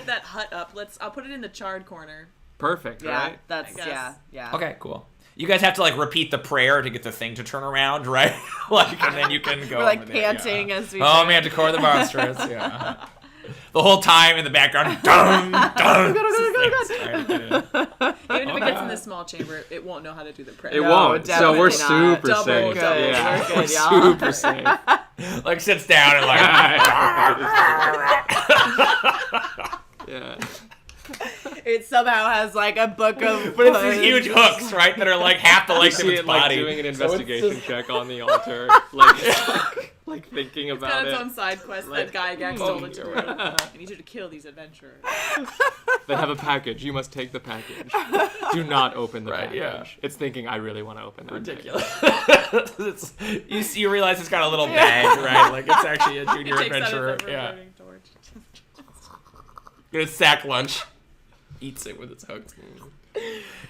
Speaker 4: that hut up. I'll put it in the charred corner.
Speaker 3: Perfect,
Speaker 2: Yeah,
Speaker 3: right?
Speaker 2: that's,
Speaker 4: I guess.
Speaker 2: yeah.
Speaker 1: Okay, cool. You guys have to like repeat the prayer to get the thing to turn around, right? Like, and then you can go.
Speaker 2: We're like
Speaker 1: over there,
Speaker 2: panting
Speaker 1: yeah.
Speaker 2: as we
Speaker 1: Oh,
Speaker 2: say.
Speaker 1: Manticore the monstrous. Yeah. The whole time in the background, dun dun.
Speaker 2: Go.
Speaker 4: Even if it gets in this small chamber, it won't know how to do the prayer.
Speaker 3: It
Speaker 2: No,
Speaker 3: won't. So we're
Speaker 2: definitely not.
Speaker 3: super
Speaker 4: Double,
Speaker 3: safe.
Speaker 4: double.
Speaker 3: Yeah,
Speaker 2: We're good,
Speaker 3: we're
Speaker 2: y'all.
Speaker 3: super safe.
Speaker 1: Like sits down and like.
Speaker 3: Yeah.
Speaker 2: It somehow has like a book of.
Speaker 1: But it's these huge hooks, right, that are like half the
Speaker 3: You
Speaker 1: length of
Speaker 3: see
Speaker 1: its
Speaker 3: it like
Speaker 1: body.
Speaker 3: doing an
Speaker 1: So it's
Speaker 3: investigation
Speaker 1: just-
Speaker 3: check on the altar, like thinking
Speaker 4: It's got
Speaker 3: about
Speaker 4: its
Speaker 3: it.
Speaker 4: own side quest
Speaker 3: Like,
Speaker 4: that Gygaxian told it to do. I need you to kill these adventurers.
Speaker 3: They have a package. You must take the package. Do not open the
Speaker 1: Right,
Speaker 3: package.
Speaker 1: yeah.
Speaker 3: It's thinking, I really want to open that.
Speaker 1: Ridiculous. You realize it's got a little bag, right? Like it's actually a junior
Speaker 4: It takes out its
Speaker 1: adventurer.
Speaker 4: ever
Speaker 1: Yeah.
Speaker 4: burning torch.
Speaker 1: Get a sack lunch. Eats it with its hooks.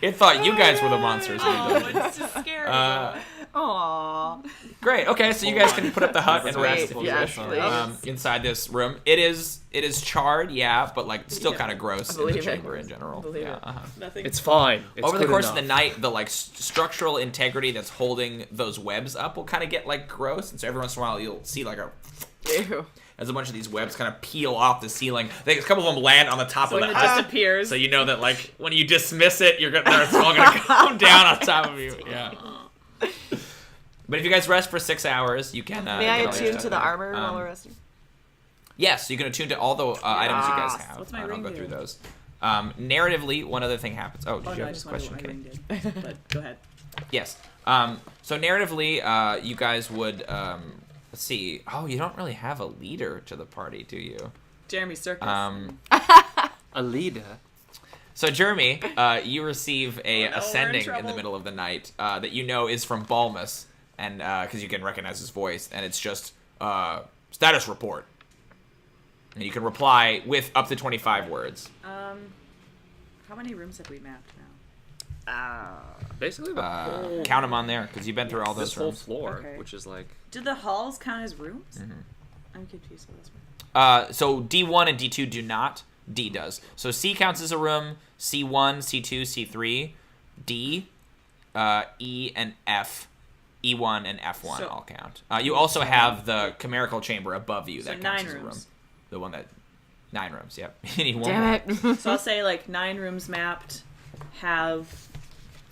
Speaker 1: It thought you guys were the monsters.
Speaker 4: Oh, it's just scary.
Speaker 2: Aww.
Speaker 1: Great. Okay, so you guys can put up the hut and
Speaker 3: That's
Speaker 1: rest if
Speaker 3: great.
Speaker 1: you
Speaker 2: Yes,
Speaker 1: wish.
Speaker 2: please.
Speaker 1: Inside this room, it is charred, yeah, but like still kind of gross in the
Speaker 2: believe it.
Speaker 1: chamber in general.
Speaker 2: Believe
Speaker 1: Yeah.
Speaker 2: it.
Speaker 4: Nothing.
Speaker 3: It's fine. It's
Speaker 1: Over the
Speaker 3: good
Speaker 1: course
Speaker 3: enough.
Speaker 1: of the night, the like structural integrity that's holding those webs up will kind of get like gross, and so every once in a while you'll see like
Speaker 2: Ew.
Speaker 1: as a bunch of these webs kind of peel off the ceiling. A couple of them land on the top of
Speaker 4: when
Speaker 1: the
Speaker 4: it
Speaker 1: hut,
Speaker 4: disappears.
Speaker 1: so you know that like when you dismiss it, they're all gonna come down on top of you. Yeah. But if you guys rest for 6 hours, you can.
Speaker 2: May I
Speaker 1: get all your
Speaker 2: attune
Speaker 1: stuff
Speaker 2: to the
Speaker 1: back.
Speaker 2: armor while we're resting?
Speaker 1: Yes, you can attune to all the items you guys
Speaker 2: Yes.
Speaker 1: have.
Speaker 4: What's my
Speaker 1: I'll
Speaker 4: ring
Speaker 1: go
Speaker 4: do?
Speaker 1: through those. Narratively, one other thing happens. Oh, did
Speaker 4: Oh
Speaker 1: you
Speaker 4: no, I
Speaker 1: have
Speaker 4: just
Speaker 1: a
Speaker 4: wondered
Speaker 1: question,
Speaker 4: what my
Speaker 1: Kitty?
Speaker 4: ring did. But go ahead.
Speaker 1: Yes. So narratively, you guys would let's see. Oh, you don't really have a leader to the party, do you?
Speaker 4: Jrmi Circus.
Speaker 3: A leader.
Speaker 1: So Jrmi, you receive a
Speaker 4: Oh, no, we're in
Speaker 1: ascending in the
Speaker 4: trouble.
Speaker 1: middle of the night that you know is from Balmus, and because you can recognize his voice, and it's just status report, and you can reply with up to 25 words.
Speaker 4: How many rooms have we mapped now?
Speaker 3: Basically the whole,
Speaker 1: Count them on there because you've been through all those
Speaker 3: this whole
Speaker 1: rooms.
Speaker 3: floor,
Speaker 4: Okay.
Speaker 3: which is like...
Speaker 4: Do the halls count as rooms?
Speaker 1: Mm-hmm.
Speaker 4: I'm confused with this one.
Speaker 1: So D1 and D2 do not. D does. So C counts as a room. C1, C2, C3, D, E, and F. E1 and F1
Speaker 4: So-
Speaker 1: all count. You also have the chimerical chamber above you
Speaker 4: So
Speaker 1: that counts
Speaker 4: 9
Speaker 1: as a room.
Speaker 4: rooms.
Speaker 1: The one that 9 rooms. Yep. You need one
Speaker 2: Damn
Speaker 1: more.
Speaker 2: it.
Speaker 4: So I'll say like 9 rooms mapped. Have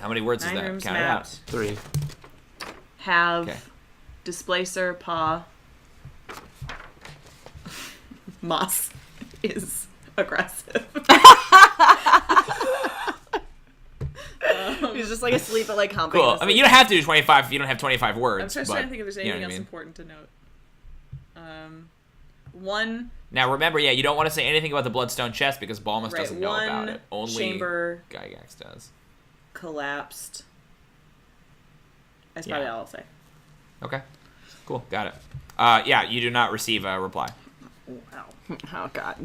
Speaker 1: How many words
Speaker 4: 9
Speaker 1: is that?
Speaker 4: rooms
Speaker 1: Count it out.
Speaker 4: mapped.
Speaker 3: 3.
Speaker 4: Have
Speaker 1: Okay.
Speaker 4: displacer paw. Moss is aggressive.
Speaker 2: He's just like asleep at like humping.
Speaker 1: Cool.
Speaker 2: this,
Speaker 1: I mean, you don't have to do 25 if you don't have 25 words.
Speaker 4: I'm just
Speaker 1: but,
Speaker 4: trying to think if there's
Speaker 1: you know
Speaker 4: anything
Speaker 1: what I
Speaker 4: else
Speaker 1: mean?
Speaker 4: important to note. One
Speaker 1: Now remember, you don't want to say anything about the bloodstone chest because Balmus
Speaker 4: right,
Speaker 1: doesn't know
Speaker 4: one
Speaker 1: about it. Only
Speaker 4: chamber
Speaker 1: Gygax does.
Speaker 4: collapsed. That's
Speaker 1: Yeah.
Speaker 4: probably all I'll say.
Speaker 1: Okay. Cool. Got it. You do not receive a reply.
Speaker 4: Wow.
Speaker 2: Oh god.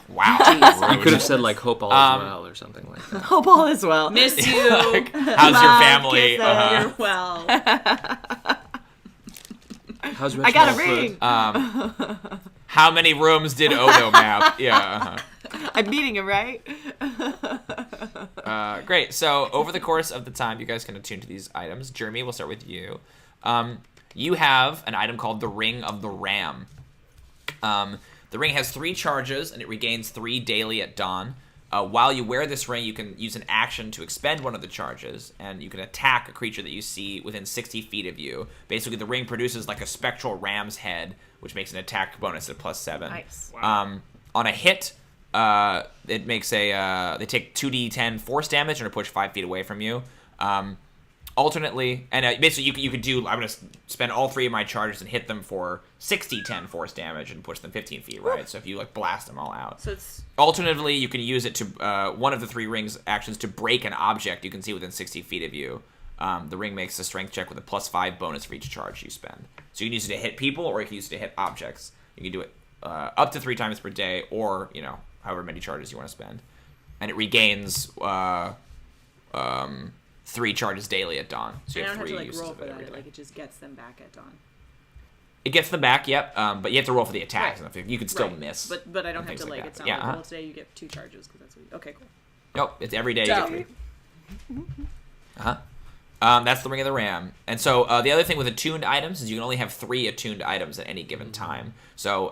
Speaker 1: Wow.
Speaker 3: You could have said like hope all is well or something like that.
Speaker 2: Hope all is well.
Speaker 4: Miss you.
Speaker 1: Like, how's your
Speaker 2: Love,
Speaker 1: family?
Speaker 2: kisses.
Speaker 4: You're well.
Speaker 3: How's
Speaker 2: I got a
Speaker 3: Richmond
Speaker 2: ring.
Speaker 1: How many rooms did Odo map? Yeah.
Speaker 2: I'm beating him, right?
Speaker 1: Great. So over the course of the time, you guys can attune to these items. Jrmi, we'll start with you. You have an item called the Ring of the Ram. The ring has 3 charges, and it regains 3 daily at dawn. While you wear this ring, you can use an action to expend one of the charges, and you can attack a creature that you see within 60 feet of you. Basically, the ring produces like a spectral ram's head, which makes an attack bonus at +7.
Speaker 2: Nice.
Speaker 1: On a hit, it makes they take 2d10 force damage and are pushed 5 feet away from you. Alternately, and basically you could do, I'm going to spend all 3 of my charges and hit them for 60-10 force damage and push them 15 feet, right? So if you like blast them all out.
Speaker 4: So it's
Speaker 1: Alternatively, you can use it to, one of the 3 rings actions to break an object you can see within 60 feet of you. The ring makes a strength check with a +5 bonus for each charge you spend. So you can use it to hit people, or you can use it to hit objects. You can do it up to 3 times per day, or, however many charges you want to spend. And it regains 3 charges daily at dawn. So you
Speaker 4: I
Speaker 1: have
Speaker 4: don't
Speaker 1: 3
Speaker 4: have to
Speaker 1: uses
Speaker 4: roll
Speaker 1: of
Speaker 4: for
Speaker 1: it
Speaker 4: that.
Speaker 1: every day.
Speaker 4: Like it just gets them back at dawn.
Speaker 1: It gets them back, yep. But you have to roll for the attacks.
Speaker 4: Right.
Speaker 1: And you can still
Speaker 4: Right.
Speaker 1: miss.
Speaker 4: But I don't
Speaker 1: and
Speaker 4: have
Speaker 1: things
Speaker 4: to
Speaker 1: like that.
Speaker 4: it's not
Speaker 1: Yeah,
Speaker 4: like,
Speaker 1: uh-huh.
Speaker 4: well, today you get 2 charges because that's what you... Okay, cool.
Speaker 1: Nope, it's every day you
Speaker 4: Dope.
Speaker 1: get 3. Uh-huh. That's the Ring of the Ram. And so the other thing with attuned items is you can only have 3 attuned items at any given time. So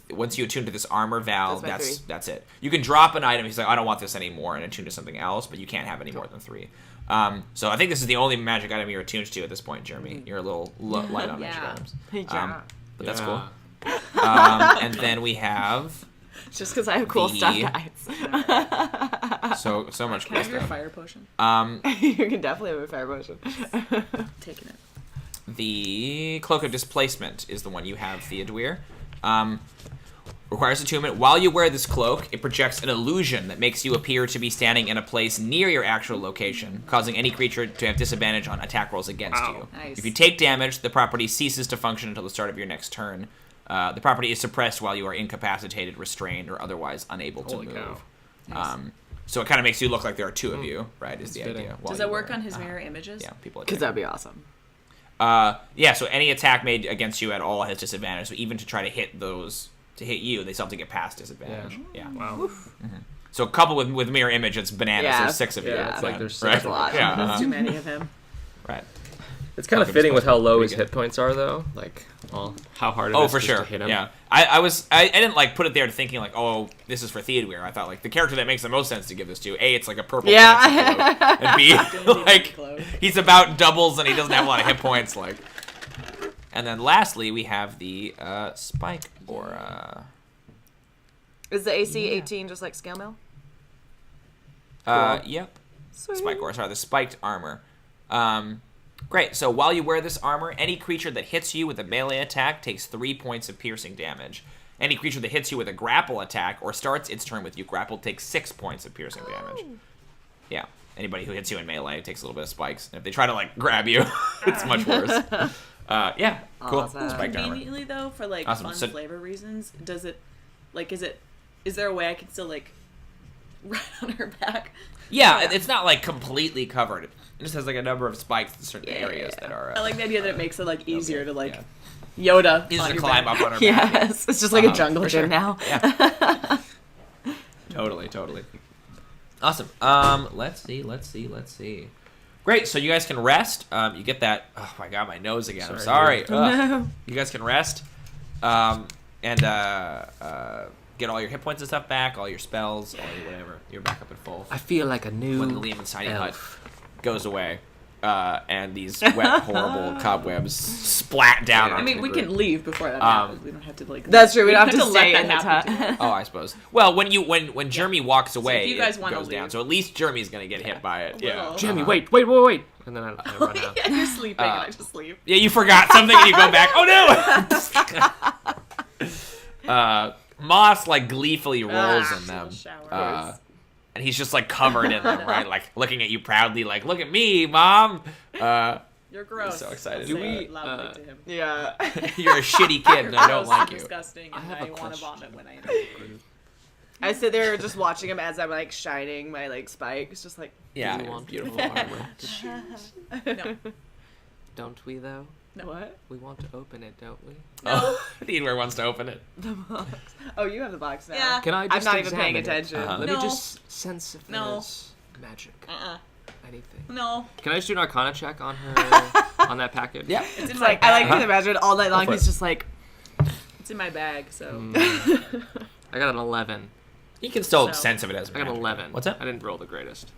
Speaker 1: once you attune to this armor valve,
Speaker 2: That's my
Speaker 1: that's it. You can drop an item, he's like, I don't want this anymore, and attune to something else, but you can't have any more than 3. So I think this is the only magic item you're attuned to at this point, Jrmi. You're a little light on magic
Speaker 4: Yeah.
Speaker 1: items.
Speaker 2: Yeah.
Speaker 1: But that's cool.
Speaker 3: Yeah.
Speaker 1: And then we have
Speaker 2: It's just because I have cool stuff,
Speaker 1: The-
Speaker 2: guys.
Speaker 1: so much
Speaker 4: Can
Speaker 1: cool
Speaker 4: I have your
Speaker 1: stuff.
Speaker 4: fire potion?
Speaker 2: You can definitely have a fire potion.
Speaker 4: Taking it.
Speaker 1: The Cloak of Displacement is the one you have, Theodûir. Requires attunement. While you wear this cloak, it projects an illusion that makes you appear to be standing in a place near your actual location, causing any creature to have disadvantage on attack rolls against you.
Speaker 4: Nice.
Speaker 1: If you take damage, the property ceases to function until the start of your next turn. The property is suppressed while you are incapacitated, restrained, or otherwise unable to
Speaker 3: Holy
Speaker 1: move.
Speaker 3: cow.
Speaker 1: So it kind of makes you look like there are 2 of you, right, is the
Speaker 3: That's
Speaker 1: idea.
Speaker 3: fitting.
Speaker 1: while
Speaker 4: Does
Speaker 1: you
Speaker 4: that work
Speaker 1: wear it.
Speaker 4: on his mirror images?
Speaker 1: Yeah, people
Speaker 2: Because that'd be awesome.
Speaker 1: so any attack made against you at all has disadvantage. So even to try to hit you, they still have to get past disadvantage. Yeah.
Speaker 3: Wow.
Speaker 1: So coupled with mirror image, it's bananas.
Speaker 2: Yeah.
Speaker 1: There's 6 of you.
Speaker 3: Yeah,
Speaker 1: That's
Speaker 3: it's like
Speaker 1: bad,
Speaker 3: there's
Speaker 1: right?
Speaker 3: 6
Speaker 2: a lot.
Speaker 1: Yeah.
Speaker 4: That's too many of him.
Speaker 1: Right.
Speaker 3: It's kind of
Speaker 1: Cloak of
Speaker 3: fitting with how
Speaker 1: Displacement.
Speaker 3: low
Speaker 1: Pretty
Speaker 3: his
Speaker 1: good.
Speaker 3: hit points are, though. Like, how hard it
Speaker 1: Oh,
Speaker 3: is
Speaker 1: for
Speaker 3: just
Speaker 1: sure.
Speaker 3: to hit him.
Speaker 1: Yeah. I didn't like put it there thinking like, oh, this is for Theodûir. I thought like the character that makes the most sense to give this to. A, it's like a purple.
Speaker 2: Yeah.
Speaker 1: fancy cloak, and B, like
Speaker 4: close.
Speaker 1: he's about doubles and he doesn't have a lot of hit points. Like. And then lastly, we have the Spike Aura.
Speaker 2: Is the AC 18 just like scale mail?
Speaker 1: Yep.
Speaker 2: Sweet.
Speaker 1: Spike Aura, sorry, the spiked armor. Great, so while you wear this armor, any creature that hits you with a melee attack takes 3 points of piercing damage. Any creature that hits you with a grapple attack or starts its turn with you grappled takes 6 points of piercing damage. Yeah, anybody who hits you in melee takes a little bit of spikes. And if they try to, like, grab you, it's much worse. Yeah, cool.
Speaker 2: Awesome.
Speaker 1: Spiked armor.
Speaker 4: Conveniently, though, for like
Speaker 1: Awesome.
Speaker 4: fun
Speaker 1: So-
Speaker 4: flavor reasons, is there a way I can still like ride on her back?
Speaker 1: Yeah, it's not, like, completely covered. It just has, like, a number of spikes in certain areas that are...
Speaker 4: I like the idea that it makes it like easier to like
Speaker 1: yeah.
Speaker 4: Yoda.
Speaker 1: Easier
Speaker 4: on
Speaker 1: to
Speaker 4: your
Speaker 1: climb
Speaker 4: back.
Speaker 1: up on her back.
Speaker 2: Yes, it's just like a jungle
Speaker 1: for
Speaker 2: gym
Speaker 1: sure.
Speaker 2: now.
Speaker 1: Yeah. Totally. Awesome. Let's see. Great. So you guys can rest. You get that. Oh my god, my nose again. I'm sorry.
Speaker 2: No.
Speaker 1: You guys can rest. And get all your hit points and stuff back, all your spells, all your whatever. You're back up at full.
Speaker 3: I feel like a new
Speaker 1: When the Liam tiny hut
Speaker 3: elf.
Speaker 1: goes away, and these wet, horrible cobwebs splat down
Speaker 4: I
Speaker 1: onto
Speaker 4: mean,
Speaker 1: the
Speaker 4: we
Speaker 1: group.
Speaker 4: can leave before that happens. We don't have to like.
Speaker 2: That's true. We don't have to
Speaker 4: let
Speaker 2: stay
Speaker 4: that
Speaker 2: in the
Speaker 4: happen.
Speaker 2: hut.
Speaker 1: Oh, I suppose. Well, when Jrmi walks away,
Speaker 4: if you guys
Speaker 1: it
Speaker 4: wanna
Speaker 1: goes down.
Speaker 4: leave.
Speaker 1: So at least Jrmi's gonna get hit by it. Yeah.
Speaker 4: Well.
Speaker 3: Jimmy, wait. And then I run out.
Speaker 4: Yeah, you're sleeping, and I just leave.
Speaker 1: Yeah, you forgot something and you go back. Oh no! Moss like gleefully rolls in them.
Speaker 4: Showers.
Speaker 1: And he's just like covered in them, right? Like looking at you proudly, like, look at me, Mom.
Speaker 4: You're gross.
Speaker 1: so excited.
Speaker 3: Do
Speaker 4: Say
Speaker 3: we,
Speaker 4: it loudly to him.
Speaker 2: Yeah.
Speaker 1: You're a shitty kid and I don't
Speaker 4: Gross
Speaker 1: like
Speaker 4: and
Speaker 1: you.
Speaker 4: disgusting,
Speaker 3: I
Speaker 4: and
Speaker 3: have
Speaker 4: I
Speaker 3: a
Speaker 4: want to
Speaker 3: question.
Speaker 4: vomit when I am.
Speaker 2: I sit there just watching him as I'm like shining my like spikes, just like.
Speaker 1: Yeah,
Speaker 3: Do you
Speaker 1: you're
Speaker 3: want
Speaker 1: beautiful
Speaker 3: your
Speaker 1: armor.
Speaker 3: to choose?
Speaker 4: No.
Speaker 3: Don't we though?
Speaker 4: No.
Speaker 2: What?
Speaker 3: We want to open it, don't we?
Speaker 4: No.
Speaker 1: Theodûir wants to open it.
Speaker 2: The box. Oh, you have the box now.
Speaker 4: Yeah.
Speaker 3: Can I
Speaker 2: I'm
Speaker 3: just
Speaker 2: not even paying
Speaker 3: examine it?
Speaker 2: attention.
Speaker 3: Let
Speaker 4: No.
Speaker 3: me just sense if
Speaker 4: No.
Speaker 3: there's magic. Anything.
Speaker 4: No.
Speaker 3: Can I just do an Arcana check on her on that package?
Speaker 1: Yeah.
Speaker 4: It's in
Speaker 2: It's
Speaker 4: my
Speaker 2: like I like
Speaker 4: bag.
Speaker 2: to imagine all night long
Speaker 1: for
Speaker 2: he's
Speaker 1: it.
Speaker 2: just like.
Speaker 4: It's in my bag, so.
Speaker 3: I got an 11.
Speaker 1: You can still
Speaker 4: So-
Speaker 1: sense of it as
Speaker 3: I got
Speaker 1: magic.
Speaker 3: an 11.
Speaker 1: What's that?
Speaker 3: I didn't roll the greatest.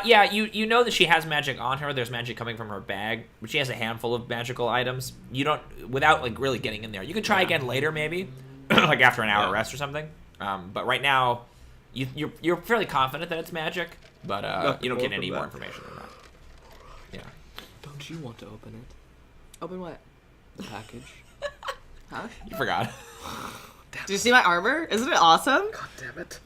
Speaker 1: Yeah, you know that she has magic on her. There's magic coming from her bag, but she has a handful of magical items. You don't, without like really getting in there. You can try again later, maybe, like after an hour
Speaker 3: Yeah.
Speaker 1: rest or something. But right now, you're fairly confident that it's magic, but you don't
Speaker 3: more
Speaker 1: get any
Speaker 3: from
Speaker 1: more
Speaker 3: that.
Speaker 1: information than that. Yeah.
Speaker 3: Don't you want to open it?
Speaker 2: Open what?
Speaker 3: The package?
Speaker 2: Huh?
Speaker 1: You forgot.
Speaker 2: Do you see my armor? Isn't it awesome?
Speaker 3: God damn it.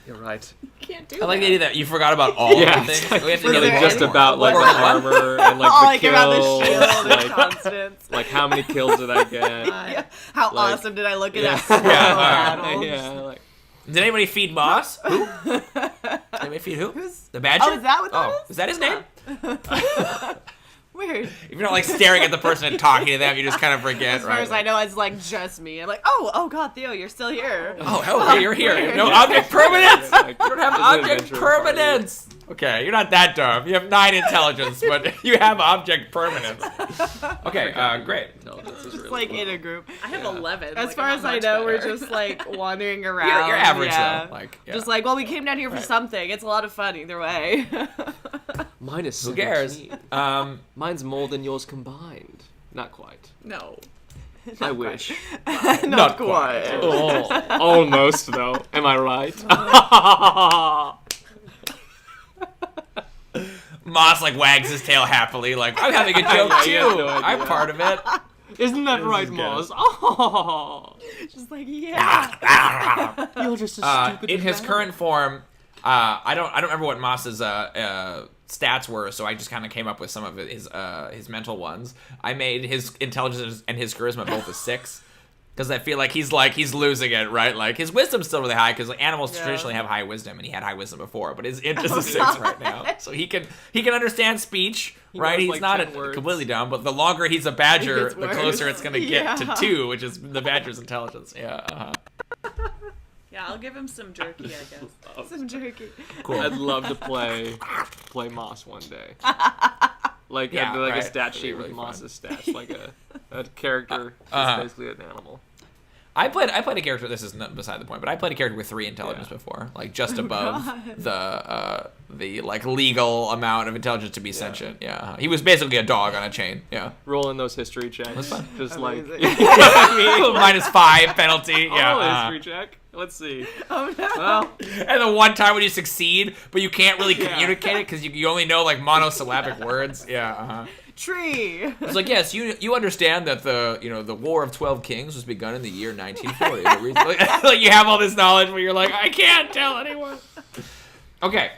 Speaker 3: You're right.
Speaker 4: Can't do
Speaker 1: I like
Speaker 4: that.
Speaker 1: the idea that you forgot about all
Speaker 3: Yeah,
Speaker 1: of the
Speaker 3: it's
Speaker 1: things.
Speaker 3: like-
Speaker 1: We have to
Speaker 2: Was
Speaker 1: get
Speaker 2: there
Speaker 1: like,
Speaker 3: just
Speaker 2: any-
Speaker 3: about like the
Speaker 1: what?
Speaker 3: armor and like
Speaker 2: All
Speaker 3: the
Speaker 2: I care about the
Speaker 3: kills.
Speaker 2: shield and
Speaker 3: like,
Speaker 2: constance.
Speaker 3: like how many kills did I get?
Speaker 2: Yeah. How
Speaker 3: Like-
Speaker 2: awesome did I look at
Speaker 3: Yeah.
Speaker 2: that slow battle?
Speaker 3: yeah, like
Speaker 1: Did anybody feed Moss? Who? Anybody feed who?
Speaker 2: Who's-
Speaker 1: The badger?
Speaker 2: Oh, is that what that
Speaker 1: Oh, is that his name?
Speaker 2: Weird.
Speaker 1: If you're not like staring at the person and talking to them, you just kind of forget,
Speaker 2: As far
Speaker 1: right?
Speaker 2: as I know, it's like just me. I'm like, oh God, Theo, you're still here.
Speaker 1: Oh, hell, you're here. No object permanence.
Speaker 3: like,
Speaker 1: You don't have
Speaker 3: this is an
Speaker 1: object
Speaker 3: adventure party.
Speaker 1: permanence. Okay, you're not that dumb. You have 9 intelligence, but you have object permanence. Okay, great.
Speaker 3: Intelligence is
Speaker 2: Just
Speaker 3: really
Speaker 2: like
Speaker 3: low.
Speaker 2: in a group.
Speaker 4: I have 11.
Speaker 2: As
Speaker 4: like,
Speaker 2: far
Speaker 4: I'm
Speaker 2: as
Speaker 4: not
Speaker 2: I
Speaker 4: much
Speaker 2: know, we're
Speaker 4: better.
Speaker 2: just like wandering around.
Speaker 1: You're average
Speaker 2: yeah.
Speaker 1: though. Like, yeah.
Speaker 2: Just like, well, we came down here for
Speaker 1: Right.
Speaker 2: something. It's a lot of fun either way.
Speaker 3: Mine is
Speaker 1: who cares?
Speaker 3: 17. Mine's more than yours combined. Not quite.
Speaker 4: No.
Speaker 3: I wish.
Speaker 2: Not quite.
Speaker 3: Oh, almost though. Am I right?
Speaker 1: Moss like wags his tail happily, like I'm having a joke
Speaker 3: Yeah,
Speaker 1: too.
Speaker 3: you have no idea.
Speaker 1: I'm part of it.
Speaker 3: Isn't that right,
Speaker 1: is good.
Speaker 3: Moss? Oh,
Speaker 2: Just like, yeah.
Speaker 3: you're just a stupid.
Speaker 1: In his
Speaker 3: man.
Speaker 1: current form, I don't remember what Moss's stats were, so I just kind of came up with some of his mental ones. I made his intelligence and his charisma both a 6. Because I feel like he's losing it, right? Like his wisdom's still really high because like, animals
Speaker 2: Yeah.
Speaker 1: traditionally have high wisdom, and he had high wisdom before. But his int is a 6 right now, so he can understand speech, right?
Speaker 3: knows,
Speaker 1: He's
Speaker 3: like,
Speaker 1: not
Speaker 3: 10 words.
Speaker 1: completely dumb, but the longer he's a badger,
Speaker 2: It
Speaker 1: the
Speaker 2: gets
Speaker 1: closer
Speaker 2: worse.
Speaker 1: it's gonna get to
Speaker 2: Yeah.
Speaker 1: 2, which is the badger's intelligence. Yeah,
Speaker 4: Yeah, I'll give him some jerky, I guess.
Speaker 2: Some jerky.
Speaker 1: cool.
Speaker 3: I'd love to play Moss one day. Like
Speaker 1: Yeah,
Speaker 3: like
Speaker 1: right.
Speaker 3: a stat
Speaker 1: That'd be
Speaker 3: sheet
Speaker 1: really
Speaker 3: with
Speaker 1: fun.
Speaker 3: Moss's stats, like a character
Speaker 1: Uh-huh.
Speaker 3: that's basically an animal.
Speaker 1: I played a character. This is not beside the point, but I played a character with 3 intelligence
Speaker 3: Yeah.
Speaker 1: before, like just above
Speaker 2: God.
Speaker 1: the like legal amount of intelligence to be sentient. Yeah, he was basically a dog on a chain. Yeah,
Speaker 3: Rolling those history checks.
Speaker 1: fun.
Speaker 3: Just like
Speaker 2: Amazing.
Speaker 1: -5 penalty. Yeah,
Speaker 3: oh, history check. Let's see.
Speaker 2: Oh no.
Speaker 3: Well,
Speaker 1: and the one time when you succeed, but you can't really
Speaker 3: Yeah.
Speaker 1: communicate it because you only know like monosyllabic words. Yeah.
Speaker 2: Tree.
Speaker 1: It's like, yes, you understand that the War of 12 Kings was begun in the year 1940. The reason, like you have all this knowledge, but you're like, I can't tell anyone. Okay,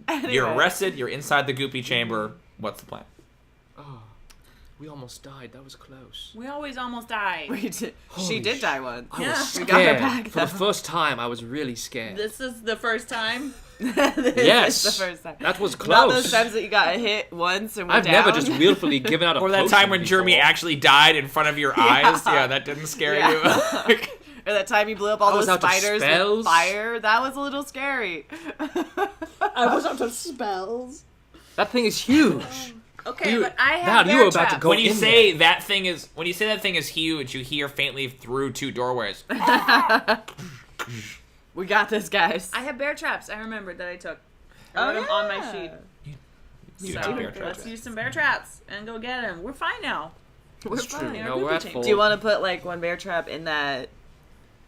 Speaker 1: you're
Speaker 2: Anyway.
Speaker 1: arrested. You're inside the goopy chamber. What's the plan?
Speaker 3: we almost died. That was close.
Speaker 4: We always almost die.
Speaker 2: We did. She
Speaker 3: Holy
Speaker 2: did die once.
Speaker 3: I
Speaker 4: Yeah.
Speaker 3: was
Speaker 2: We got her
Speaker 3: scared.
Speaker 2: back,
Speaker 3: For the
Speaker 2: though.
Speaker 3: first time, I was really scared.
Speaker 4: This is the first time.
Speaker 2: This
Speaker 3: Yes.
Speaker 2: is the first time.
Speaker 3: That was
Speaker 2: Not those
Speaker 3: close.
Speaker 2: times that you got hit once and went
Speaker 3: I've
Speaker 2: down.
Speaker 3: never just willfully given out a
Speaker 1: Or that
Speaker 3: potion
Speaker 1: time when Jrmi
Speaker 3: before.
Speaker 1: actually died in front of your eyes? Yeah, that didn't scare
Speaker 2: Yeah.
Speaker 1: you.
Speaker 2: Or that time you blew up all
Speaker 3: I was
Speaker 2: those
Speaker 3: out to
Speaker 2: spiders with
Speaker 3: spells.
Speaker 2: fire. That was a little scary.
Speaker 5: I was up to spells.
Speaker 3: That thing is huge.
Speaker 4: Okay,
Speaker 3: Dude,
Speaker 4: but I
Speaker 3: Val,
Speaker 4: have
Speaker 3: you
Speaker 4: bear
Speaker 3: were about to
Speaker 4: traps.
Speaker 3: go
Speaker 1: When you
Speaker 3: in
Speaker 1: say that thing is huge, you hear faintly through two doorways.
Speaker 2: We got this, guys.
Speaker 4: I have bear traps. I remembered that I took.
Speaker 2: Oh,
Speaker 4: I wrote them on my
Speaker 2: yeah.
Speaker 4: sheet.
Speaker 1: You
Speaker 4: So
Speaker 1: have bear traps.
Speaker 4: let's use some bear traps and go get them. We're fine now.
Speaker 2: We're
Speaker 3: It's true.
Speaker 2: fine.
Speaker 3: No, we're at
Speaker 4: Do
Speaker 3: full.
Speaker 2: Do you want to put like one bear trap in that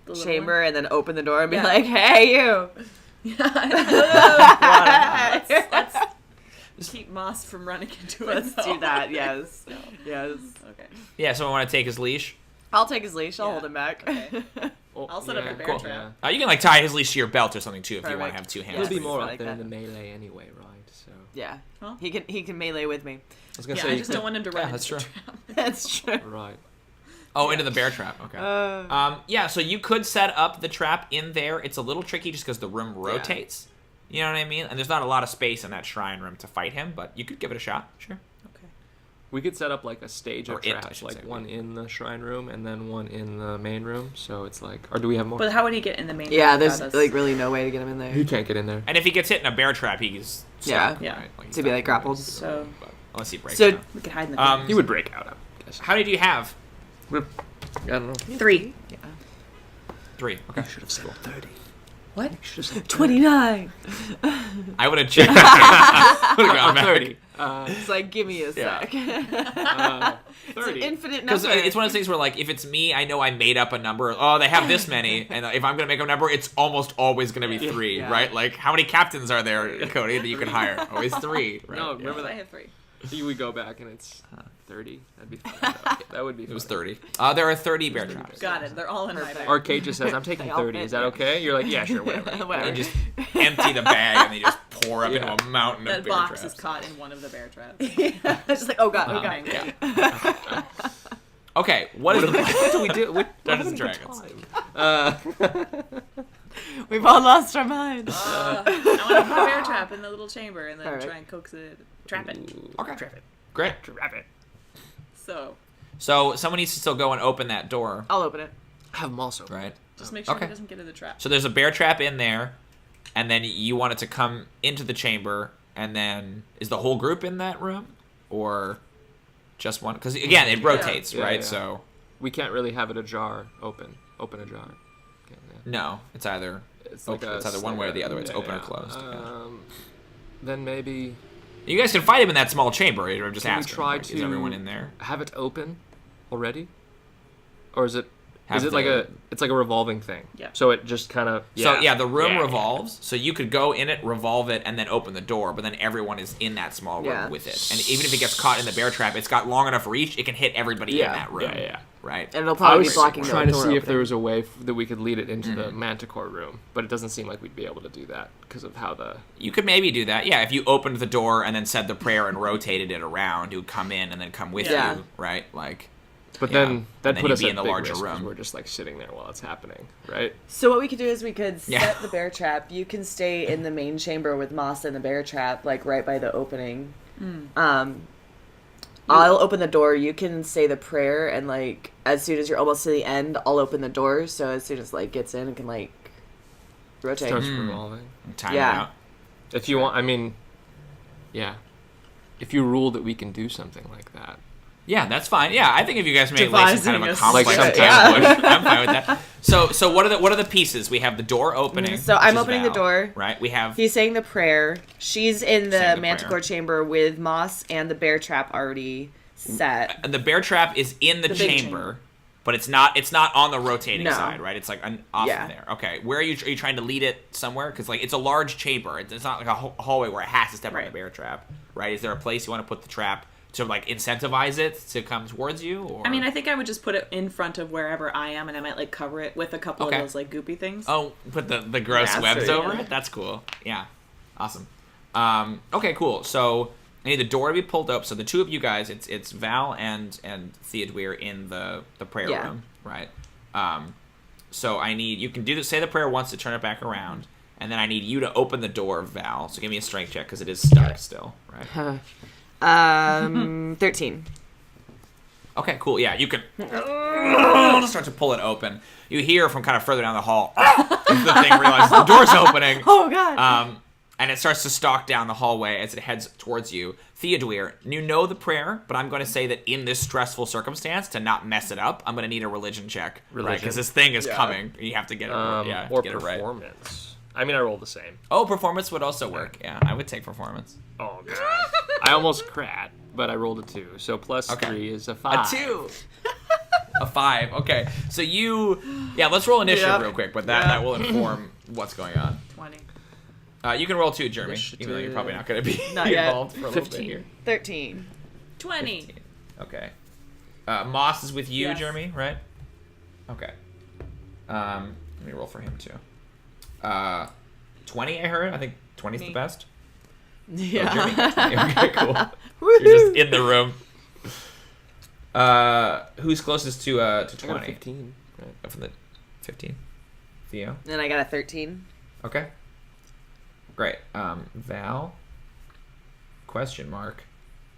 Speaker 4: The little
Speaker 2: chamber
Speaker 4: one.
Speaker 2: and then open the door and be
Speaker 4: Yeah.
Speaker 2: like, "Hey, you"?
Speaker 4: Let's keep Moss from running into it.
Speaker 2: Let's do that. Yes. Yes.
Speaker 4: Okay.
Speaker 1: Yeah, someone want to take his leash?
Speaker 2: I'll take his leash. I'll
Speaker 4: Yeah.
Speaker 2: hold him back.
Speaker 4: Okay.
Speaker 3: Oh,
Speaker 4: I'll set up a bear
Speaker 1: cool.
Speaker 4: trap.
Speaker 1: You can like tie his leash to your belt or something too if you want to
Speaker 2: Perfect.
Speaker 1: have two
Speaker 3: He'll
Speaker 1: hands.
Speaker 3: be
Speaker 2: Yes.
Speaker 3: more
Speaker 2: Like
Speaker 3: up there in
Speaker 2: that.
Speaker 3: the melee anyway, right? So
Speaker 2: Yeah.
Speaker 4: Huh?
Speaker 2: He can melee with me.
Speaker 3: I was gonna
Speaker 4: Yeah,
Speaker 3: say
Speaker 4: I just don't want him to run into
Speaker 1: that's
Speaker 4: the
Speaker 1: true.
Speaker 4: trap.
Speaker 2: That's true.
Speaker 3: right.
Speaker 1: Oh, into the bear trap. Okay. Yeah, so you could set up the trap in there. It's a little tricky just because the room rotates. You know what I mean? And there's not a lot of space in that shrine room to fight him, but you could give it a shot. Sure.
Speaker 4: Okay.
Speaker 3: We could set up like a stage
Speaker 1: Or
Speaker 3: of
Speaker 1: it, I
Speaker 3: traps,
Speaker 1: should
Speaker 3: like
Speaker 1: say,
Speaker 3: one
Speaker 1: we.
Speaker 3: in the shrine room and then one in the main room. So it's like, or do we have more?
Speaker 4: But how would he get in the main
Speaker 2: Yeah,
Speaker 4: room
Speaker 2: there's
Speaker 4: without us?
Speaker 2: like really no way to get him in there.
Speaker 3: He can't get in there.
Speaker 1: And if he gets hit in a bear trap, he's
Speaker 2: Yeah.
Speaker 1: stuck,
Speaker 4: Yeah.
Speaker 1: right? Like, he's
Speaker 2: To be,
Speaker 1: stuck
Speaker 2: like,
Speaker 1: in the
Speaker 2: grappled.
Speaker 1: room,
Speaker 4: So-
Speaker 1: but unless he breaks
Speaker 2: So-
Speaker 1: down.
Speaker 4: We could hide in the
Speaker 1: Um,
Speaker 4: corners.
Speaker 3: He would break out, I guess.
Speaker 1: How many do you have?
Speaker 3: I don't know.
Speaker 4: 3.
Speaker 1: 3. Okay.
Speaker 3: You should have said 30.
Speaker 4: What?
Speaker 3: You should have said
Speaker 2: 29.
Speaker 1: I would have checked. Would have gone back.
Speaker 3: 30.
Speaker 2: It's like, give me a
Speaker 3: Yeah.
Speaker 2: sec. It's an
Speaker 3: 30.
Speaker 2: infinite
Speaker 1: Because
Speaker 2: number.
Speaker 1: it's one of those things where, like, if it's me, I know I made up a number. Oh, they have this many, and if I'm gonna make up a number, it's almost always gonna be 3,
Speaker 2: Yeah.
Speaker 1: right? Like, how many captains are there, Cody, that you can hire? Always 3, right?
Speaker 3: No,
Speaker 1: Yeah.
Speaker 3: remember
Speaker 4: I
Speaker 3: that?
Speaker 4: have 3.
Speaker 3: You would go back and it's 30. That'd be fun. That would be
Speaker 1: It was
Speaker 3: funny.
Speaker 1: 30. There are 30 bear traps.
Speaker 4: Got it. They're all in my
Speaker 2: Perfect.
Speaker 4: bag.
Speaker 3: Arcade just says, I'm taking
Speaker 2: They all
Speaker 3: 30.
Speaker 2: fit,
Speaker 3: Is that
Speaker 2: yeah.
Speaker 3: okay? You're like, yeah, sure, whatever.
Speaker 2: Whatever.
Speaker 1: And just empty the bag, and they just pour up into
Speaker 3: Yeah.
Speaker 1: a mountain of
Speaker 4: That
Speaker 1: bear
Speaker 4: box
Speaker 1: traps.
Speaker 4: is caught in one of the bear traps.
Speaker 2: It's just like, oh god, oh god.
Speaker 1: Yeah. Okay, what is the
Speaker 3: What do we do? What
Speaker 1: Dungeons and
Speaker 3: happened
Speaker 1: Dragons.
Speaker 3: to time?
Speaker 2: We've all lost our minds.
Speaker 4: I want to put a bear trap in the little chamber and then
Speaker 2: Alright.
Speaker 4: try and coax it. Trap it.
Speaker 1: Okay,
Speaker 3: Trap it.
Speaker 1: great.
Speaker 3: Trap it.
Speaker 4: So,
Speaker 1: So someone needs to still go and open that door,
Speaker 2: I'll open it.
Speaker 3: Have them also.
Speaker 1: right?
Speaker 4: just make sure
Speaker 1: Okay.
Speaker 4: he doesn't get in the trap.
Speaker 1: So there's a bear trap in there, and then you want it to come into the chamber, and then is the whole group in that room, or just one? Because again, it rotates,
Speaker 3: Yeah,
Speaker 1: right?
Speaker 3: yeah.
Speaker 1: So
Speaker 3: We can't really have it open a jar. Can't, yeah.
Speaker 1: no, it's either
Speaker 3: It's
Speaker 1: it's either one way or the other. It's
Speaker 3: yeah,
Speaker 1: open or
Speaker 3: yeah.
Speaker 1: closed.
Speaker 3: Then maybe
Speaker 1: You guys can fight him in that small chamber. Right? I'm just
Speaker 3: can we
Speaker 1: asking.
Speaker 3: try
Speaker 1: like,
Speaker 3: to
Speaker 1: is everyone in there?
Speaker 3: have it open already, or is it
Speaker 1: Have
Speaker 3: like
Speaker 1: the-
Speaker 3: it's like a revolving thing?
Speaker 4: Yeah.
Speaker 3: So it just kind of
Speaker 1: So yeah, the room
Speaker 3: yeah.
Speaker 1: revolves. So you could go in it, revolve it, and then open the door. But then everyone is in that small room
Speaker 2: Yeah.
Speaker 1: with it. And even if it gets caught in the bear trap, it's got long enough reach. It can hit everybody in that room.
Speaker 3: Yeah.
Speaker 1: Right.
Speaker 2: And it'll
Speaker 3: I
Speaker 2: probably be
Speaker 3: was
Speaker 2: blocking the
Speaker 3: trying to
Speaker 2: door
Speaker 3: see if
Speaker 2: opening.
Speaker 3: there was a way that we could lead it into
Speaker 1: Mm-hmm.
Speaker 3: the Manticore room, but it doesn't seem like we'd be able to do that because of how the
Speaker 1: You could maybe do that. Yeah, if you opened the door and then said the prayer and rotated it around, it would come in and then come with
Speaker 2: Yeah.
Speaker 1: you, right? Like,
Speaker 3: But
Speaker 1: Yeah.
Speaker 3: then
Speaker 1: And
Speaker 3: that
Speaker 1: then
Speaker 3: put
Speaker 1: you'd
Speaker 3: us
Speaker 1: be
Speaker 3: at
Speaker 1: in the
Speaker 3: big
Speaker 1: larger
Speaker 3: risk 'cause
Speaker 1: room.
Speaker 3: we're just like sitting there while it's happening, right?
Speaker 2: So what we could do is we could set
Speaker 1: Yeah.
Speaker 2: the bear trap. You can stay in the main chamber with Moss and the bear trap, like right by the opening. I'll open the door. You can say the prayer, and like as soon as you're almost to the end, I'll open the door. So as soon as like gets in, it can like rotate.
Speaker 3: Starts revolving.
Speaker 1: time
Speaker 2: Yeah.
Speaker 1: it out.
Speaker 3: If you want, I mean, yeah. If you rule that we can do something like that,
Speaker 1: Yeah, that's fine. Yeah, I think if you guys made like some kind of a
Speaker 2: Devising a
Speaker 1: complex
Speaker 3: secret,
Speaker 1: push, I'm fine with that. So what are the pieces? We have the door opening.
Speaker 2: So
Speaker 1: which
Speaker 2: I'm
Speaker 1: is
Speaker 2: opening the
Speaker 1: Val,
Speaker 2: door.
Speaker 1: Right. We have
Speaker 2: He's saying the prayer. She's in the
Speaker 1: Saying the
Speaker 2: manticore
Speaker 1: prayer.
Speaker 2: chamber with Moss and the bear trap already set.
Speaker 1: and the bear trap is in the
Speaker 2: big
Speaker 1: chamber,
Speaker 2: chamber.
Speaker 1: but it's not on the rotating
Speaker 2: No.
Speaker 1: side, right? It's like off
Speaker 2: Yeah.
Speaker 1: of there. Okay, where are you trying to lead it somewhere? Because like it's a large chamber. It's not like a hallway where it has to step on the
Speaker 4: Right.
Speaker 1: bear trap, right? Is there a place you want to put the trap to like incentivize it to come towards you? Or
Speaker 4: I mean, I think I would just put it in front of wherever I am, and I might like cover it with a couple
Speaker 1: Okay.
Speaker 4: of those like goopy things.
Speaker 1: oh, put the gross
Speaker 2: Yeah,
Speaker 1: webs
Speaker 2: so,
Speaker 1: over
Speaker 2: yeah.
Speaker 1: it. That's cool. Yeah, awesome. Okay, cool. So I need the door to be pulled up. So the two of you guys, it's Val and Theodûir in the prayer
Speaker 2: Yeah.
Speaker 1: room, right? So I need you can say the prayer once to turn it back around, and then I need you to open the door, Val. So give me a strength check because it is stuck still, right?
Speaker 2: 13.
Speaker 1: Okay, cool. Yeah, you can start to pull it open. You hear from kind of further down the hall, the thing realizes the door's opening.
Speaker 2: Oh god.
Speaker 1: and it starts to stalk down the hallway as it heads towards you. Theodûir, you know the prayer, but I'm going to say that in this stressful circumstance, to not mess it up, I'm going to need a religion check. Right? Because this thing is coming. You have to get it,
Speaker 3: or
Speaker 1: get it right.
Speaker 3: performance. I mean, I rolled the same.
Speaker 1: Oh, performance would also work. Yeah, I would take performance.
Speaker 3: Oh, God. I almost crat, but I rolled a 2. So plus 3 is a 5.
Speaker 1: A 2. A 5. Okay. So let's roll initiative real quick, but that will inform what's going on.
Speaker 4: 20.
Speaker 1: You can roll too, Jrmi, even though you're probably not going to be involved for a little bit here.
Speaker 2: 13.
Speaker 4: 20.
Speaker 1: 15. Okay. Moss is with you,
Speaker 4: Yes.
Speaker 1: Jrmi, right? Okay. Let me roll for him too. 20, I heard. I think 20 is the best.
Speaker 2: Yeah.
Speaker 1: Oh, Jrmi got 20. Okay, cool. You're just in the room. Who's closest to 20?
Speaker 3: I got a 15. Right.
Speaker 1: From the 15. Theo.
Speaker 2: Then I got a 13.
Speaker 1: Okay. Great. Val. Question mark.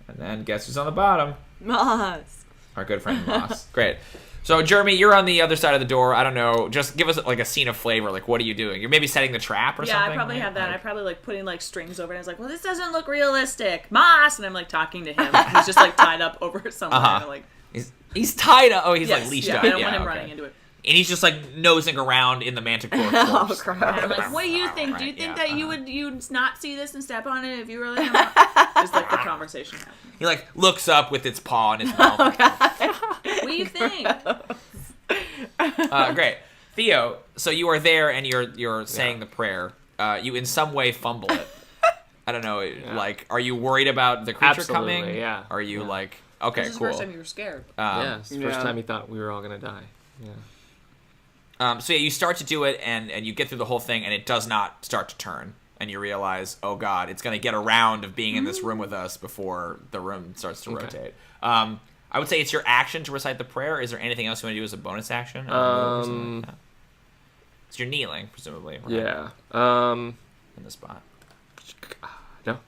Speaker 1: And then guess who's on the bottom?
Speaker 2: Moss.
Speaker 1: Our good friend Moss. Great. So, Jrmi, you're on the other side of the door. I don't know. Just give us like a scene of flavor. Like, what are you doing? You're maybe setting the trap or something?
Speaker 4: Yeah, I probably
Speaker 1: right?
Speaker 4: have that. I probably like putting like strings over it. I was like, well, this doesn't look realistic. Moss! And I'm like talking to him. He's just like tied up over somewhere. And, like,
Speaker 1: He's tied up. Oh, he's
Speaker 4: yes,
Speaker 1: like leashed
Speaker 4: yeah,
Speaker 1: up.
Speaker 4: I don't want him running into it.
Speaker 1: And he's just like nosing around in the manticore corpse.
Speaker 2: Oh, crap.
Speaker 4: And I'm like, what do you think? Do you think that you'd not see this and step on it if you really just like the conversation happening.
Speaker 1: He like looks up with its paw in his mouth.
Speaker 4: What do you think?
Speaker 1: Great. Theo, so you are there and you're saying the prayer. You in some way fumble it. I don't know, like, are you worried about the creature
Speaker 3: Absolutely,
Speaker 1: coming?
Speaker 3: yeah.
Speaker 1: Are you like, okay,
Speaker 4: This is
Speaker 1: cool.
Speaker 4: the first time you were scared.
Speaker 3: Yeah, it's the first time he thought we were all going to die. Yeah.
Speaker 1: So you start to do it and you get through the whole thing and it does not start to turn. And you realize, oh God, it's going to get a round of being in this room with us before the room starts to rotate. I would say it's your action to recite the prayer. Is there anything else you want to do as a bonus action? So you're kneeling, presumably. Right?
Speaker 3: Yeah.
Speaker 1: In the spot.
Speaker 3: No.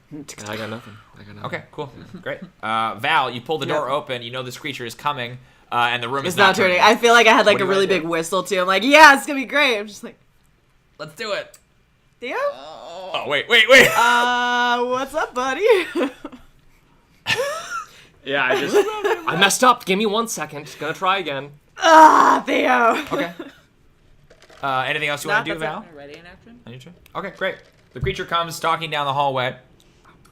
Speaker 3: I got nothing.
Speaker 1: Okay, cool. Great. Val, you pull the door open. You know this creature is coming, and the room is
Speaker 2: It's not turning. I feel like I had like a really big whistle too. I'm like, yeah, it's gonna be great. I'm just like,
Speaker 1: let's do it.
Speaker 2: Theo?
Speaker 1: Oh, wait.
Speaker 2: What's up, buddy?
Speaker 3: Yeah, I messed up. Give me 1 second. Gonna try again.
Speaker 2: Theo.
Speaker 1: Okay. Anything else you want to do, Val?
Speaker 4: Ready in action?
Speaker 1: On your turn? Okay, great. The creature comes stalking down the hallway.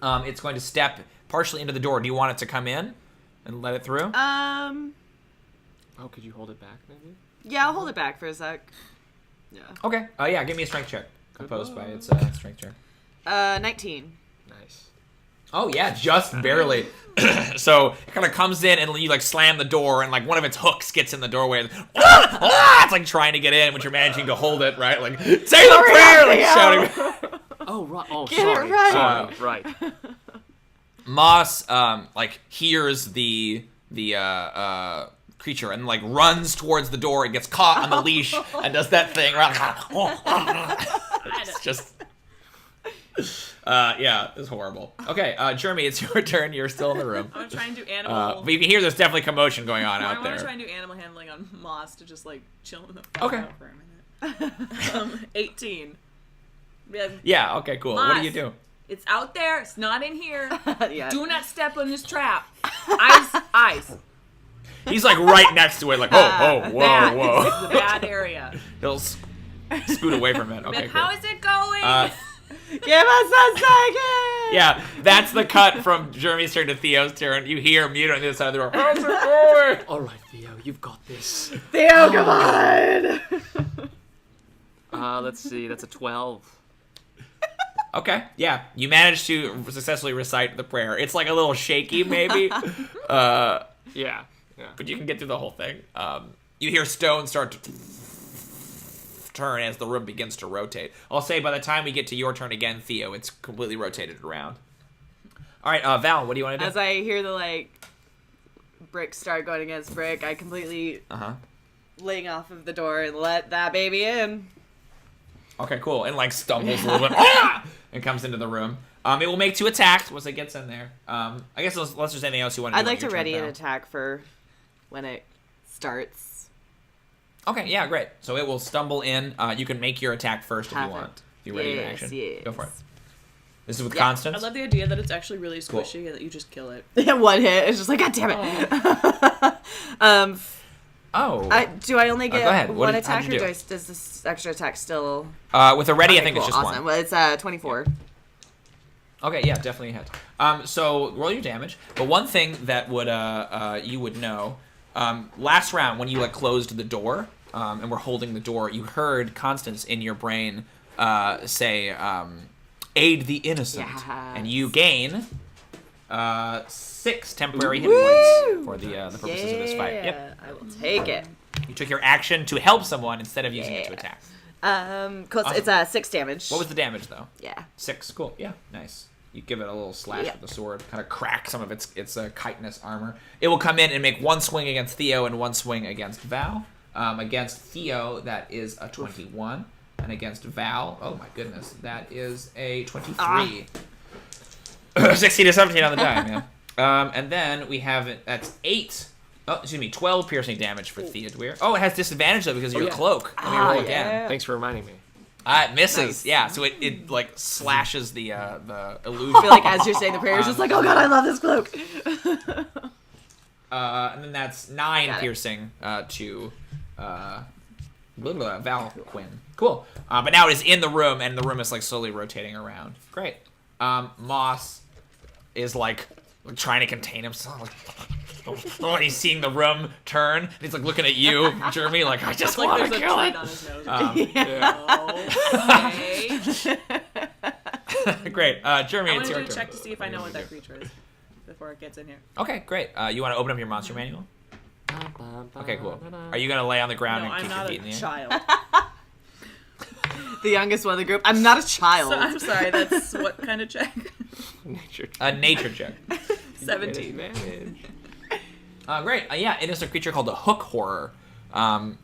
Speaker 1: It's going to step partially into the door. Do you want it to come in and let it through?
Speaker 3: Oh, could you hold it back, maybe?
Speaker 2: Yeah, I'll hold it back for a sec. Yeah.
Speaker 1: Okay. Yeah, give me a strength check. Opposed by its strength check.
Speaker 2: 19.
Speaker 3: Nice.
Speaker 1: Oh, yeah, just barely. So it kind of comes in and you like slam the door and like one of its hooks gets in the doorway. And, it's like trying to get in, but you're managing to hold it, right? Like, say the prayer! Like shouting.
Speaker 3: Oh, right. Oh,
Speaker 2: Get
Speaker 3: sorry.
Speaker 2: it right.
Speaker 3: Sorry. Right.
Speaker 1: Moss like hears the creature and like runs towards the door and gets caught on the leash and does that thing. It's just it's horrible. Okay, Jrmi, it's your turn. You're still in the room.
Speaker 4: I'm gonna try and do animal.
Speaker 1: But you can hear there's definitely commotion going on
Speaker 4: I
Speaker 1: out
Speaker 4: want to
Speaker 1: there.
Speaker 4: try and do animal handling on Moss to just like chill in the
Speaker 1: Okay.
Speaker 4: out for a minute. 18.
Speaker 1: Yeah. Okay. Cool. What do you do?
Speaker 4: It's out there. It's not in here.
Speaker 2: Yeah.
Speaker 4: Do not step on this trap. Eyes.
Speaker 1: He's like right next to it. Like whoa.
Speaker 4: This is a bad area.
Speaker 1: He'll scoot away from it. Okay.
Speaker 4: Like,
Speaker 1: Cool.
Speaker 4: how is it going?
Speaker 2: Give us a second!
Speaker 1: Yeah, that's the cut from Jrmi's turn to Theo's turn. You hear mute on the other side of the door. How's it going?
Speaker 3: All right, Theo, you've got this.
Speaker 2: Theo, come on!
Speaker 3: Let's see. That's a 12.
Speaker 1: Okay, yeah. You managed to successfully recite the prayer. It's like a little shaky, maybe.
Speaker 3: Yeah.
Speaker 1: But you can get through the whole thing. You hear stones start to turn as the room begins to rotate. I'll say by the time we get to your turn again, Theo, it's completely rotated around. All right, Val, what do you want to do?
Speaker 2: As I hear the like brick start going against brick, I completely ling off of the door and let that baby in.
Speaker 1: Okay, cool. And like stumbles a little bit and comes into the room. It will make 2 attacks once it gets in there. I guess unless there's anything else you want to do.
Speaker 2: I'd like to
Speaker 1: on your
Speaker 2: ready
Speaker 1: turn,
Speaker 2: an
Speaker 1: Val.
Speaker 2: attack for when it starts.
Speaker 1: Okay, yeah, great. So it will stumble in. You can make your attack first if you
Speaker 2: Have it.
Speaker 1: want. If you're ready in
Speaker 2: Yes,
Speaker 1: action.
Speaker 2: yes.
Speaker 1: Go for it. This is with
Speaker 2: Yeah.
Speaker 1: Constance.
Speaker 4: I love the idea that it's actually really squishy and that you just kill it.
Speaker 2: One hit. It's just like, God damn it.
Speaker 1: Oh.
Speaker 2: Do I only
Speaker 1: go
Speaker 2: get
Speaker 1: ahead.
Speaker 2: one
Speaker 1: How'd
Speaker 2: attack,
Speaker 1: you
Speaker 2: or
Speaker 1: do?
Speaker 2: does this extra attack still?
Speaker 1: With a ready, I think
Speaker 2: Cool,
Speaker 1: it's just
Speaker 2: awesome.
Speaker 1: one.
Speaker 2: Well, it's 24.
Speaker 1: Okay, yeah, definitely a hit. So roll your damage. But one thing that would you would know, last round when you like closed the door and were holding the door, you heard Constance in your brain say, "Aid the innocent,"
Speaker 2: Yes.
Speaker 1: and you gain 6 temporary hit points for the purposes of this fight. Yep.
Speaker 2: I will take it.
Speaker 1: You took your action to help someone instead of using it to attack.
Speaker 2: Cool.
Speaker 1: Awesome.
Speaker 2: It's 6 damage.
Speaker 1: What was the damage though?
Speaker 2: Yeah.
Speaker 1: 6. Cool. Yeah. Nice. You give it a little slash with the sword, kind of crack some of its chitinous armor. It will come in and make one swing against Theo and one swing against Val. Against Theo, that is a 21, and against Val, oh my goodness, that is a 23. 16 to 17 on the die, man. And then we have it. That's 12 piercing damage for Theodûir. Oh, it has disadvantage though because of your cloak. Let me roll again.
Speaker 3: Thanks for reminding me.
Speaker 1: It misses.
Speaker 2: Nice.
Speaker 1: Yeah, so it like slashes the illusion.
Speaker 2: I feel like as you're saying the prayers, it's like, oh god, I love this cloak.
Speaker 1: And then that's 9 piercing to Valqwyn. Cool. But now it is in the room, and the room is like slowly rotating around. Great. Moss is like trying to contain himself. Like, he's seeing the room turn. And he's like looking at you, Jrmi, like I just want to
Speaker 4: There's a
Speaker 1: kill
Speaker 4: treat
Speaker 1: it.
Speaker 4: on his nose. Okay.
Speaker 1: Great. Jrmi,
Speaker 4: I
Speaker 1: it's
Speaker 4: want to
Speaker 1: your
Speaker 4: do a
Speaker 1: turn.
Speaker 4: check to see if I know what that creature is before it gets in here.
Speaker 1: Okay, great. You want to open up your monster manual? Okay, cool. Are you gonna lay on the ground
Speaker 4: No,
Speaker 1: and
Speaker 4: I'm
Speaker 1: keep your
Speaker 4: not
Speaker 1: feet in
Speaker 4: a
Speaker 1: the air?
Speaker 4: child.
Speaker 2: The youngest one of the group. I'm not a child.
Speaker 4: So, I'm sorry, that's what kind of check?
Speaker 3: Nature.
Speaker 1: A nature check.
Speaker 4: 17.
Speaker 1: Great. Yeah, it is a creature called a hook horror.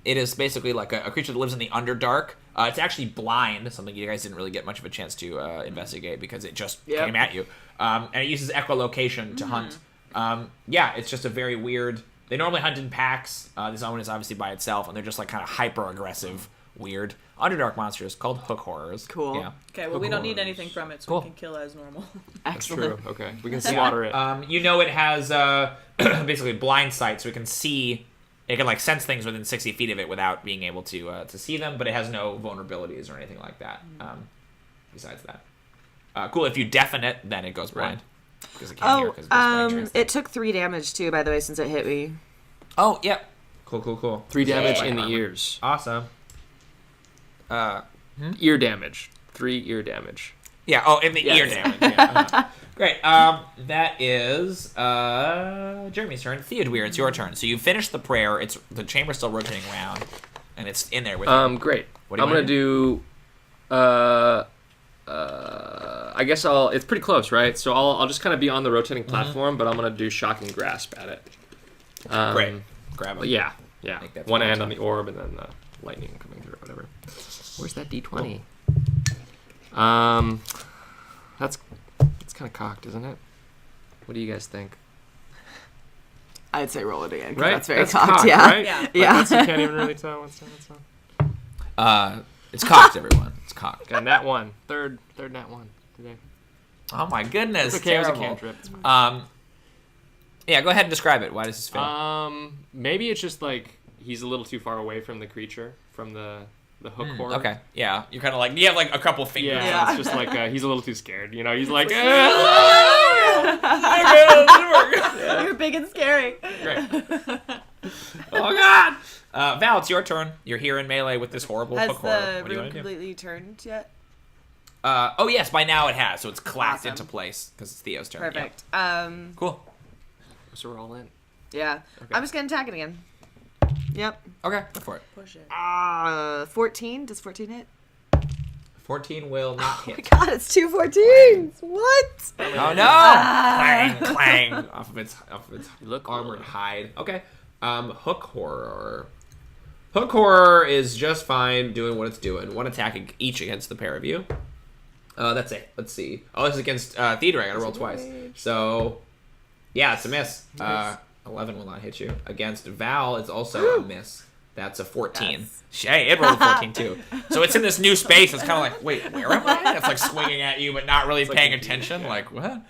Speaker 1: It is basically like a creature that lives in the Underdark. It's actually blind, something you guys didn't really get much of a chance to investigate because it just came at you. And it uses echolocation to hunt. Yeah, it's just a very weird... They normally hunt in packs. This one is obviously by itself, and they're just like kind of hyper-aggressive, weird Underdark monsters called hook horrors.
Speaker 2: Cool.
Speaker 1: Yeah.
Speaker 4: Okay, well, we don't need anything from it, so
Speaker 1: Cool.
Speaker 4: we can kill as normal.
Speaker 3: That's
Speaker 2: Excellent.
Speaker 3: true. Okay, we can slaughter it.
Speaker 1: You know it has basically blind sight, so it can see... It can like sense things within 60 feet of it without being able to see them, but it has no vulnerabilities or anything like that. Besides that, cool. If you deafen it, then it goes blind because it can't hear. 'Cause it's playing
Speaker 2: It took 3 damage too, by the way, since it hit me.
Speaker 1: Oh, yep. Cool.
Speaker 3: 3 damage in the ears.
Speaker 1: Awesome.
Speaker 3: Ear damage. 3 ear damage.
Speaker 1: Yeah. Oh, in the ear damage. Yeah. Great. That is Jrmi's turn. Theodûir, it's your turn. So you finished the prayer. It's the chamber's still rotating around, and it's in there with you.
Speaker 3: Great.
Speaker 1: What do you
Speaker 3: I'm
Speaker 1: wanna
Speaker 3: gonna do. I guess it's pretty close, right? So I'll just kind of be on the rotating platform, but I'm gonna do shocking grasp at it.
Speaker 1: Great. Grab it.
Speaker 3: Yeah.
Speaker 1: Make that
Speaker 3: One
Speaker 1: the
Speaker 3: hand
Speaker 1: right
Speaker 3: on the orb, and then the lightning coming through, whatever. Where's that D20? That's kind of cocked, isn't it? What do you guys think?
Speaker 2: I'd say roll it again. 'Cause
Speaker 3: Right?
Speaker 2: That's very cocked. Yeah.
Speaker 3: Right?
Speaker 4: Yeah.
Speaker 3: Like,
Speaker 2: Yeah.
Speaker 3: you can't even really tell what's on.
Speaker 1: It's cocked, everyone. It's cocked.
Speaker 3: Got nat 1. Third nat 1 today.
Speaker 1: Oh my goodness.
Speaker 3: It's okay, it was a
Speaker 1: terrible.
Speaker 3: cantrip. It's fine.
Speaker 1: Yeah, go ahead and describe it. Why does this fail?
Speaker 3: Maybe it's just like he's a little too far away from the creature, from the hook horror.
Speaker 1: Okay. Yeah. You're kind of like, you have like a couple fingers.
Speaker 3: Yeah, it's just like he's a little too scared. You know, he's like,
Speaker 2: You're big and scary.
Speaker 1: Great. Oh god. Val, it's your turn. You're here in melee with this horrible
Speaker 2: Has
Speaker 1: hook horror.
Speaker 2: the
Speaker 1: What do you
Speaker 2: room
Speaker 1: want to do?
Speaker 2: completely turned yet?
Speaker 1: Oh yes, by now it has. So it's clapped
Speaker 2: Awesome.
Speaker 1: into place because it's Theo's turn.
Speaker 2: Perfect.
Speaker 1: Yeah. Cool.
Speaker 3: so we're all in.
Speaker 2: Yeah.
Speaker 1: Okay.
Speaker 2: I'm just gonna attack it again. Yep.
Speaker 1: Okay, go for it.
Speaker 4: Push it.
Speaker 2: 14. Does 14 hit?
Speaker 1: 14 will not
Speaker 2: Oh my
Speaker 1: hit.
Speaker 2: god, it's 2 14s. What?
Speaker 1: Oh no! Clang, off of its
Speaker 3: Look
Speaker 1: armored hide. Okay. Hook horror. Hook horror is just fine doing what it's doing. One attack each against the pair of you. That's it. Let's see. Oh, this is against Theodûir. I gotta roll twice. So, yeah, it's a miss. 11 will not hit you. Against Val, it's also a miss. That's a 14.
Speaker 2: Yes.
Speaker 1: Hey, it rolled a 14 too. So it's in this new space. It's kind of like, wait, where am I? It's like swinging at you, but not really paying attention. Like, what?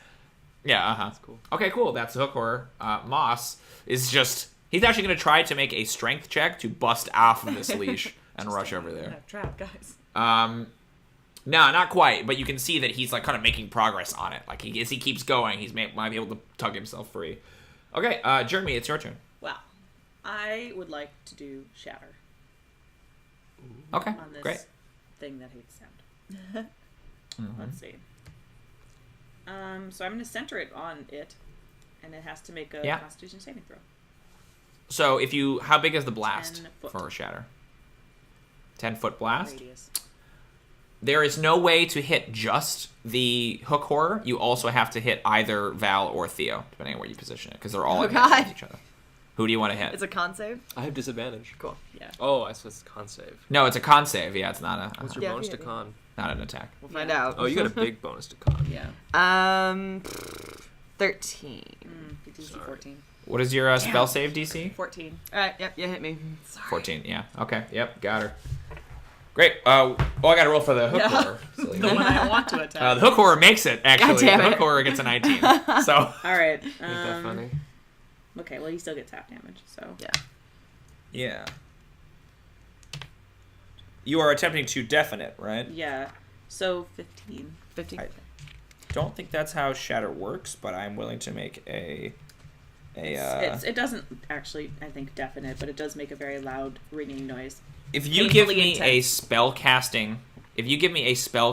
Speaker 1: Yeah,
Speaker 3: That's cool.
Speaker 1: Okay, cool. That's the hook horror. Moss is just... He's actually going to try to make a strength check to bust off of this leash and rush over there.
Speaker 4: Trap, guys.
Speaker 1: No, not quite. But you can see that he's like kind of making progress on it. Like as he keeps going, might be able to tug himself free. Okay, Jrmi, it's your turn.
Speaker 4: Well, I would like to do Shatter
Speaker 1: Okay,
Speaker 4: on this
Speaker 1: great.
Speaker 4: thing that hates sound. Let's see. So I'm going to center it on it, and it has to make a Constitution saving throw.
Speaker 1: So how big is the blast
Speaker 4: 10 foot.
Speaker 1: for a shatter? 10-foot blast?
Speaker 4: Radius.
Speaker 1: There is no way to hit just the hook horror. You also have to hit either Val or Theo, depending on where you position it, because they're all against each other. Who do you want to hit?
Speaker 2: It's a con save.
Speaker 3: I have disadvantage.
Speaker 2: Cool.
Speaker 4: Yeah.
Speaker 3: Oh, I suppose it's con save.
Speaker 1: No, it's a con save. Yeah, it's not
Speaker 3: What's your
Speaker 2: Yeah,
Speaker 3: bonus
Speaker 2: yeah,
Speaker 3: to
Speaker 2: yeah.
Speaker 3: con?
Speaker 1: not an attack.
Speaker 2: We'll find out.
Speaker 3: Oh, you got a big bonus to con.
Speaker 4: Yeah.
Speaker 2: 13.
Speaker 4: DC
Speaker 3: Sorry.
Speaker 4: 14.
Speaker 1: What is your spell save DC?
Speaker 4: 14.
Speaker 2: All right. Yep. You hit me. Sorry.
Speaker 1: 14. Yeah. Okay. Yep. Got her. Great. I got to roll for the hook horror. Silly
Speaker 4: The
Speaker 1: me.
Speaker 4: one I want to attack.
Speaker 1: The hook horror makes it, actually.
Speaker 2: God damn
Speaker 1: The
Speaker 2: it.
Speaker 1: hook horror gets a 19. So.
Speaker 4: All right.
Speaker 3: Ain't that funny?
Speaker 4: Okay, well, you still get tap damage, so.
Speaker 2: Yeah.
Speaker 1: Yeah. You are attempting to deafen it, right?
Speaker 4: Yeah. So 15.
Speaker 2: 15.
Speaker 1: Don't think that's how Shatter works, but I'm willing to make a
Speaker 4: It doesn't actually, I think, deafen it, but it does make a very loud ringing noise.
Speaker 1: if you give
Speaker 4: painfully
Speaker 1: me a
Speaker 4: intense.
Speaker 1: spell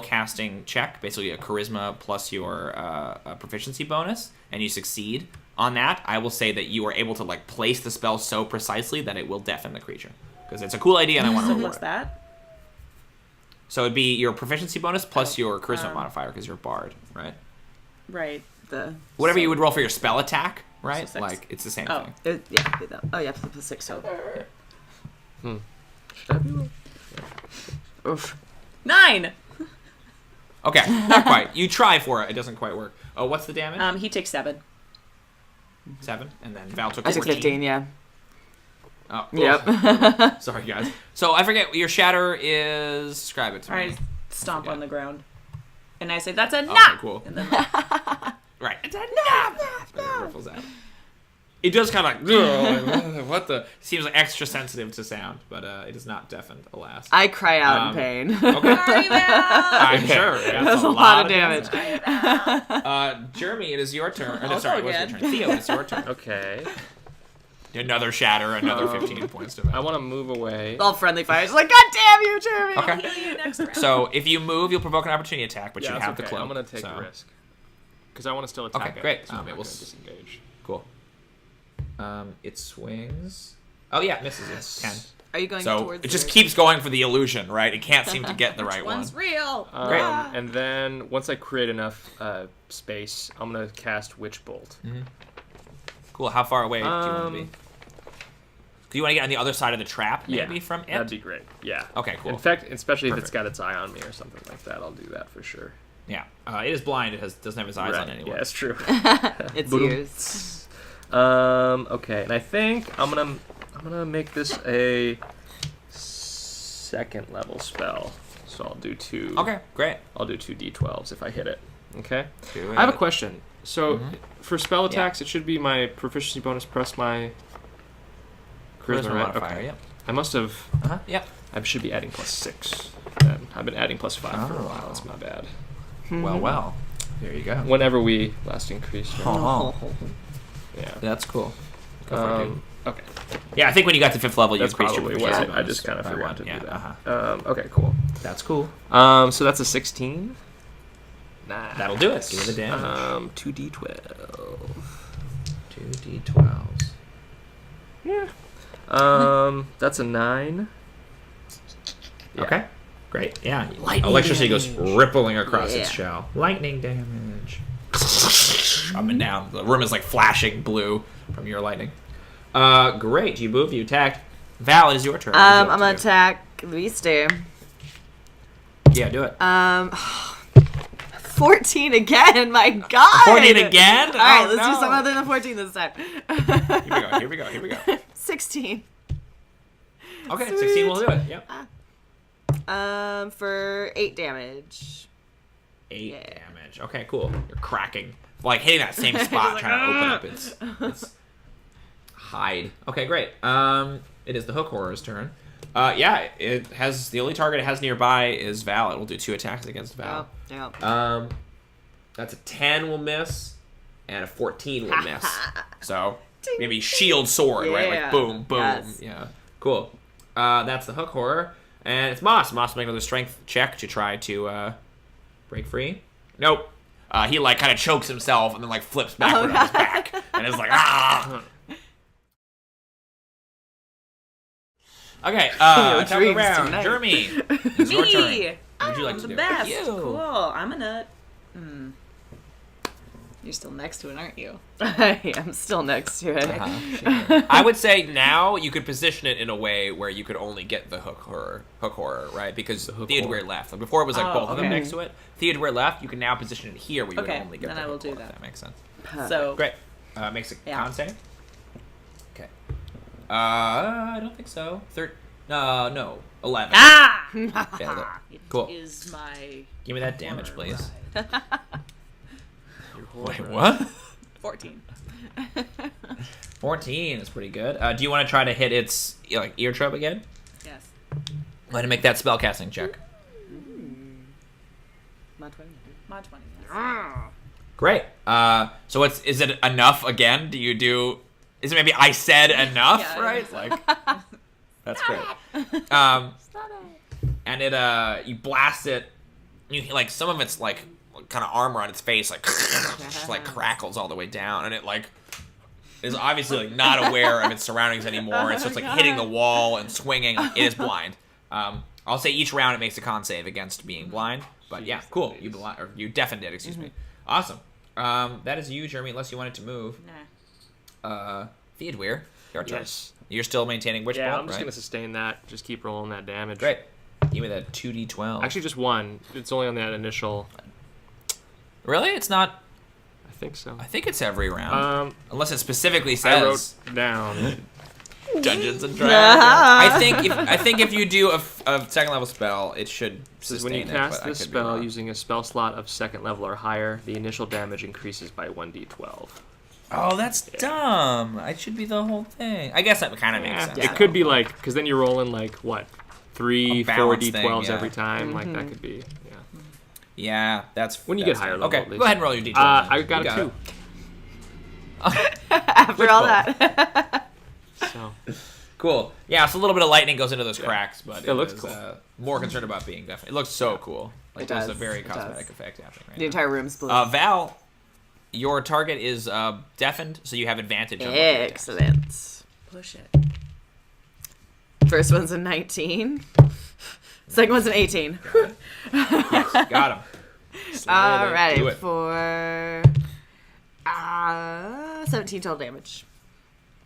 Speaker 1: casting, check, basically a charisma plus your proficiency bonus, and you succeed on that, I will say that you are able to like place the spell so precisely that it will deafen the creature. Because it's a cool idea, and I want to
Speaker 4: So
Speaker 1: reward
Speaker 4: what's
Speaker 1: it.
Speaker 4: that?
Speaker 1: So it'd be your proficiency bonus plus
Speaker 4: Oh,
Speaker 1: your charisma modifier because you're a bard, right?
Speaker 4: Right.
Speaker 1: Whatever you would roll for your spell attack, right?
Speaker 4: So 6.
Speaker 1: Like it's the same
Speaker 4: Oh.
Speaker 1: thing.
Speaker 2: Yeah. Be that. Oh yeah. Plus 6 total.
Speaker 3: Should I be rolling?
Speaker 2: Oof.
Speaker 4: 9!
Speaker 1: Okay, not quite. You try for it. It doesn't quite work. Oh, what's the damage?
Speaker 4: He takes 7.
Speaker 1: 7, and then Val took
Speaker 2: I took
Speaker 1: 14.
Speaker 2: 15. Yeah.
Speaker 1: Oh,
Speaker 2: Yep.
Speaker 1: sorry, guys. So I forget your shatter is. Describe it to me.
Speaker 4: I stomp
Speaker 1: forget.
Speaker 4: on the ground. And I say, that's a
Speaker 1: Okay,
Speaker 4: knock!
Speaker 1: cool.
Speaker 4: And then
Speaker 1: Right. It's a knock. It ripples out. It does kind of like what the seems like extra sensitive to sound, but it is not deafened, alas.
Speaker 2: I cry out in pain.
Speaker 1: Okay.
Speaker 4: Sorry, Val!
Speaker 1: I'm sure. Yeah,
Speaker 2: That's a lot of damage.
Speaker 1: Jrmi, it is your turn.
Speaker 4: I'll
Speaker 1: Sorry,
Speaker 4: go
Speaker 1: it was your
Speaker 4: again.
Speaker 1: turn. Theo, it's your turn.
Speaker 3: Okay.
Speaker 1: Another shatter, another 15 points to
Speaker 3: I
Speaker 1: Val.
Speaker 3: want to move away.
Speaker 2: All friendly fire. She's like, God damn you, Jrmi.
Speaker 1: Okay.
Speaker 4: Heal you next round.
Speaker 1: So if you move, you'll provoke an opportunity attack, but
Speaker 3: yeah,
Speaker 1: you
Speaker 3: that's
Speaker 1: have
Speaker 3: okay.
Speaker 1: the cloak.
Speaker 3: I'm gonna take
Speaker 1: so.
Speaker 3: the risk because I want to still attack.
Speaker 1: Okay,
Speaker 3: it,
Speaker 1: great.
Speaker 3: So I'm
Speaker 1: It
Speaker 3: not
Speaker 1: will
Speaker 3: gonna disengage.
Speaker 1: Cool. It swings. Oh yeah, misses
Speaker 3: Yes.
Speaker 1: it. 10.
Speaker 2: Are you going
Speaker 1: So
Speaker 2: towards
Speaker 1: it just
Speaker 2: the-
Speaker 1: keeps going for the illusion, right? It can't seem to get the right one.
Speaker 4: One's real!
Speaker 1: Great.
Speaker 3: And then once I create enough space, I'm gonna cast Witch Bolt.
Speaker 1: Cool. How far away do you want to be?
Speaker 3: Um,
Speaker 1: Do you want to get on the other side of the trap, maybe, from it?
Speaker 3: That'd be great. Yeah.
Speaker 1: Okay, cool.
Speaker 3: In fact, especially if
Speaker 1: Perfect.
Speaker 3: it's got its eye on me or something like that, I'll do that for sure.
Speaker 1: Yeah. It is blind. It doesn't have his eyes on anyone.
Speaker 3: Yeah, it's true.
Speaker 2: It's
Speaker 3: Boom.
Speaker 2: yours.
Speaker 3: Okay, and I think I'm gonna make this a second level spell. So I'll do 2.
Speaker 1: Okay, great.
Speaker 3: I'll do 2 d12s if I hit it. Okay.
Speaker 1: Do
Speaker 3: I have a
Speaker 1: it.
Speaker 3: question. So for spell attacks, it should be my proficiency bonus plus my charisma, right?
Speaker 1: modifier,
Speaker 3: Okay.
Speaker 1: yep.
Speaker 3: I must have.
Speaker 1: Yep.
Speaker 3: I should be adding plus 6. Then I've been adding plus 5 for a
Speaker 1: Oh.
Speaker 3: while. That's my bad.
Speaker 1: Well. There you go.
Speaker 3: Whenever we last increased. Right?
Speaker 1: Oh,
Speaker 3: Yeah.
Speaker 1: that's cool. Go for it, dude.
Speaker 3: Okay.
Speaker 1: Yeah, I think when you got to 5th level, you
Speaker 3: That's
Speaker 1: increased your
Speaker 3: probably what
Speaker 1: proficiency
Speaker 3: I
Speaker 1: bonus
Speaker 3: just kind of
Speaker 1: by
Speaker 3: forgot
Speaker 1: one.
Speaker 3: to do
Speaker 1: Yeah,
Speaker 3: that. Okay, cool.
Speaker 1: That's cool.
Speaker 3: So that's a 16. Nice.
Speaker 1: That'll do it. Give it the damage.
Speaker 3: 2d12.
Speaker 1: 2d12s.
Speaker 3: Yeah. That's a 9. Yeah.
Speaker 1: Okay. Great. Yeah.
Speaker 2: Lightning
Speaker 1: Electricity goes
Speaker 2: damage.
Speaker 1: rippling across its
Speaker 2: Yeah.
Speaker 1: shell. Lightning damage. Up and down. The room is like flashing blue from your lightning. Great. You move. You attacked. Val, it is your turn. What would you
Speaker 2: I'm
Speaker 1: like
Speaker 2: gonna
Speaker 1: to do?
Speaker 2: attack Luis there.
Speaker 1: Yeah, do it.
Speaker 2: 14 again. My God.
Speaker 1: 14 again?
Speaker 2: All right,
Speaker 1: Oh,
Speaker 2: let's do
Speaker 1: no.
Speaker 2: some other than 14 this time.
Speaker 1: Here we go.
Speaker 2: 16.
Speaker 1: Okay,
Speaker 2: Sweet.
Speaker 1: 16 will do it. Yep.
Speaker 2: For 8 damage.
Speaker 1: 8 damage. Okay, cool. You're cracking. Like, hitting that same spot,
Speaker 2: like,
Speaker 1: trying to open up its hide. Okay, great. It is the Hook Horror's turn. Yeah, it has... The only target it has nearby is Val. It will do 2 attacks against Val.
Speaker 2: Yep.
Speaker 1: That's a 10 will miss, and a 14 will miss. So, maybe shield sword, right? Like, boom, boom.
Speaker 2: Yes.
Speaker 1: Yeah, cool. That's the Hook Horror. And it's Moss. Moss will make another strength check to try to break free. Nope. He, like, kind of chokes himself and then, like, flips backward on his back. And is like, ah! Okay, top of the round. Jrmi, it's your turn. What would you like to
Speaker 4: the
Speaker 1: do?
Speaker 4: best.
Speaker 2: You.
Speaker 4: Cool. I'm gonna.
Speaker 2: You're still next to it, aren't you? I am still next to it.
Speaker 1: Sure. I would say now you could position it in a way where you could only get the hook horror, right? Because Theodûir left. Like before it was like both of them next to it. Theodûir left. You can now position it here where you would only get
Speaker 4: then
Speaker 1: the
Speaker 4: I will
Speaker 1: hook
Speaker 4: do
Speaker 1: horror,
Speaker 4: that.
Speaker 1: if that makes sense.
Speaker 4: So
Speaker 1: Great. Makes a con save. Okay. I don't think so. No. 11.
Speaker 4: Ah!
Speaker 1: Yeah, cool.
Speaker 4: Is my
Speaker 1: Give me that damage, please. Wait,
Speaker 3: Right.
Speaker 1: what?
Speaker 4: 14.
Speaker 1: 14 is pretty good. Do you want to try to hit its ear trub again?
Speaker 4: Yes.
Speaker 1: Go ahead and make that spellcasting check.
Speaker 2: Mod 20.
Speaker 4: Mod 20. Yes.
Speaker 1: Great. So is it enough again? Is it maybe I said enough,
Speaker 4: Yeah,
Speaker 1: right?
Speaker 4: I
Speaker 1: Like, that's great. And you blast it. You like some of its like kind of armor on its face like just like crackles all the way down, and it like is obviously like not aware of its surroundings anymore, and so it's like hitting the wall and swinging. It is blind. I'll say each round it makes a con save against being blind, but yeah, cool. You deafened it. Excuse me. Awesome. That is you, Jrmi. Unless you wanted to move.
Speaker 4: Nah.
Speaker 1: Theodûir, your turn.
Speaker 3: Yes.
Speaker 1: You're still maintaining Witch
Speaker 3: Yeah,
Speaker 1: Bolt,
Speaker 3: I'm just
Speaker 1: right?
Speaker 3: gonna sustain that. Just keep rolling that damage.
Speaker 1: Great. Give me that 2d12.
Speaker 3: Actually, just one. It's only on that initial.
Speaker 1: Really? It's not.
Speaker 3: I think so.
Speaker 1: I think it's every round. Unless it specifically
Speaker 3: I wrote
Speaker 1: says
Speaker 3: down.
Speaker 1: Dungeons and Dragons. I think if you do a second level spell, it should
Speaker 3: Says
Speaker 1: sustain
Speaker 3: when you
Speaker 1: it,
Speaker 3: cast
Speaker 1: but I
Speaker 3: this
Speaker 1: could be
Speaker 3: spell
Speaker 1: wrong.
Speaker 3: using a spell slot of second level or higher, the initial damage increases by 1d12.
Speaker 1: Oh, that's dumb. It should be the whole thing. I guess that kind of makes sense.
Speaker 3: It could be like, because then you're rolling like what, 3,
Speaker 1: A
Speaker 3: 4
Speaker 1: balance
Speaker 3: d12s
Speaker 1: thing,
Speaker 3: every time. Like that could be. Yeah.
Speaker 1: Yeah, that's
Speaker 3: When you
Speaker 1: that's
Speaker 3: get higher
Speaker 1: good.
Speaker 3: level,
Speaker 1: Okay,
Speaker 3: at least.
Speaker 1: go ahead and roll your d12.
Speaker 3: I got
Speaker 1: You
Speaker 3: a 2.
Speaker 2: After
Speaker 1: Witch
Speaker 2: all
Speaker 1: Bolt.
Speaker 2: that.
Speaker 3: So
Speaker 1: Cool. Yeah, so a little bit of lightning goes into those cracks, but
Speaker 3: It looks
Speaker 1: is,
Speaker 3: cool.
Speaker 1: More concerned about being deafened. It looks so cool. Like
Speaker 2: It
Speaker 1: there's a
Speaker 2: does.
Speaker 1: very
Speaker 2: It
Speaker 1: cosmetic
Speaker 2: does.
Speaker 1: effect happening right
Speaker 2: The entire room's blue.
Speaker 1: now. Val, your target is deafened, so you have advantage on both your attacks.
Speaker 2: Excellent.
Speaker 4: Push it.
Speaker 2: First one's a 19. Second one's an 18.
Speaker 1: Yes, got him.
Speaker 2: All
Speaker 1: Do
Speaker 2: right,
Speaker 1: it.
Speaker 2: for 17 total damage.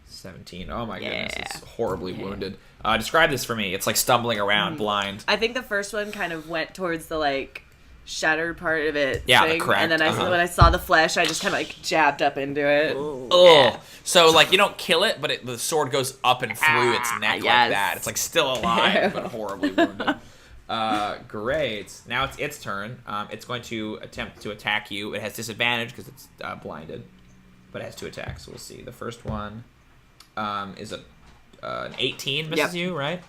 Speaker 1: 17. Oh my
Speaker 2: Yeah.
Speaker 1: goodness, it's horribly wounded. Describe this for me. It's like stumbling around, blind.
Speaker 2: I think the first one kind of went towards the like shattered part of it.
Speaker 1: Yeah, the
Speaker 2: thing,
Speaker 1: cracked,
Speaker 2: and then when I saw the flesh, I just kind of like jabbed up into it.
Speaker 1: Oh, so like you don't kill it, but the sword goes up and through its neck like
Speaker 2: yes.
Speaker 1: that. It's like still alive, but horribly wounded. Great. Now it's its turn. It's going to attempt to attack you. It has disadvantage because it's blinded, but it has 2 attacks. So we'll see. The first one is an 18 misses you, right?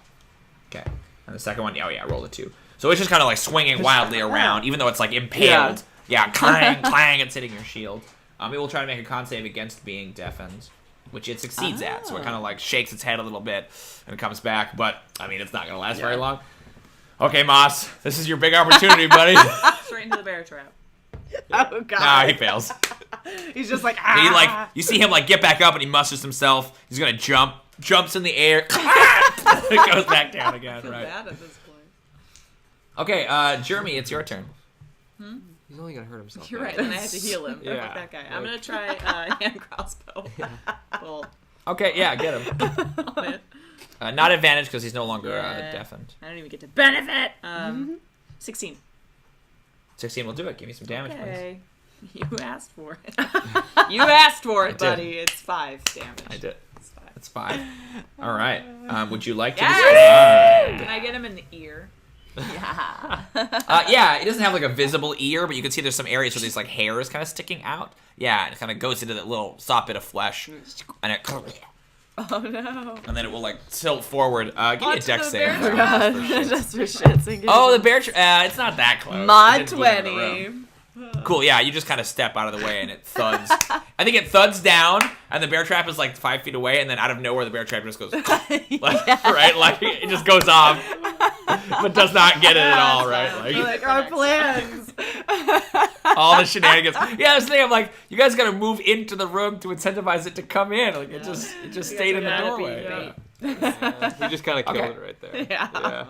Speaker 1: Okay. And the second one, roll a 2. So it's just kind of like swinging wildly around, even though it's like impaled. Yeah, clang, clang, it's hitting your shield. It will try to make a con save against being deafened, which it succeeds at. So it kind of like shakes its head a little bit and comes back, but I mean, it's not going to last very long. Okay, Moss, this is your big opportunity, buddy.
Speaker 4: Straight into the bear trap.
Speaker 2: Oh god.
Speaker 1: Nah, he fails.
Speaker 2: He's just like
Speaker 1: You see him like get back up and he musters himself. He's gonna jumps in the air, it goes back down again. Right.
Speaker 4: Bad at this point.
Speaker 1: Okay, Jrmi, it's your turn.
Speaker 3: he's only gonna hurt himself.
Speaker 4: You're right, and I have to heal him.
Speaker 3: Yeah.
Speaker 4: Fuck that guy. I'm gonna try hand crossbow. Bolt
Speaker 1: Okay, yeah, get him.
Speaker 4: on it.
Speaker 1: Not advantage because he's no longer
Speaker 4: Yeah.
Speaker 1: deafened.
Speaker 4: I don't even get to benefit. 16.
Speaker 1: 16 will do it. Give me some damage, please.
Speaker 4: Okay. You asked for it. You asked for it,
Speaker 1: I did.
Speaker 4: buddy. It's 5 damage.
Speaker 1: I did.
Speaker 4: It's 5.
Speaker 1: That's 5. All right. Would you like to
Speaker 4: Yes!
Speaker 1: describe?
Speaker 4: Can I get him in the ear?
Speaker 2: Yeah.
Speaker 1: Yeah, it doesn't have like a visible ear, but you can see there's some areas where these like hair is kind of sticking out. Yeah, and it kind of goes into that little soft bit of flesh, and it.
Speaker 2: Oh no.
Speaker 1: And then it will like tilt forward. Give me a
Speaker 4: Onto
Speaker 1: dex
Speaker 4: the
Speaker 1: save.
Speaker 4: bear
Speaker 1: for
Speaker 4: trap.
Speaker 1: shits.
Speaker 2: Just for shits and giggles.
Speaker 1: Oh, the bear trap. It's not that close.
Speaker 2: Mod
Speaker 1: It didn't move into the
Speaker 2: 20.
Speaker 1: room. Cool, yeah, you just kind of step out of the way and it thuds. I think it thuds down, and the bear trap is like 5 feet away, and then out of nowhere the bear trap just goes, right? Like, it just goes off, but does not get it at all, right?
Speaker 2: Like our plans.
Speaker 1: All the shenanigans. Yeah, that's the thing. I'm like, you guys gotta move into the room to incentivize it to come in. Like, it just stayed in the
Speaker 4: gotta be
Speaker 1: doorway. Yeah.
Speaker 3: We just kind of killed
Speaker 1: Okay.
Speaker 3: it right there.
Speaker 2: Yeah.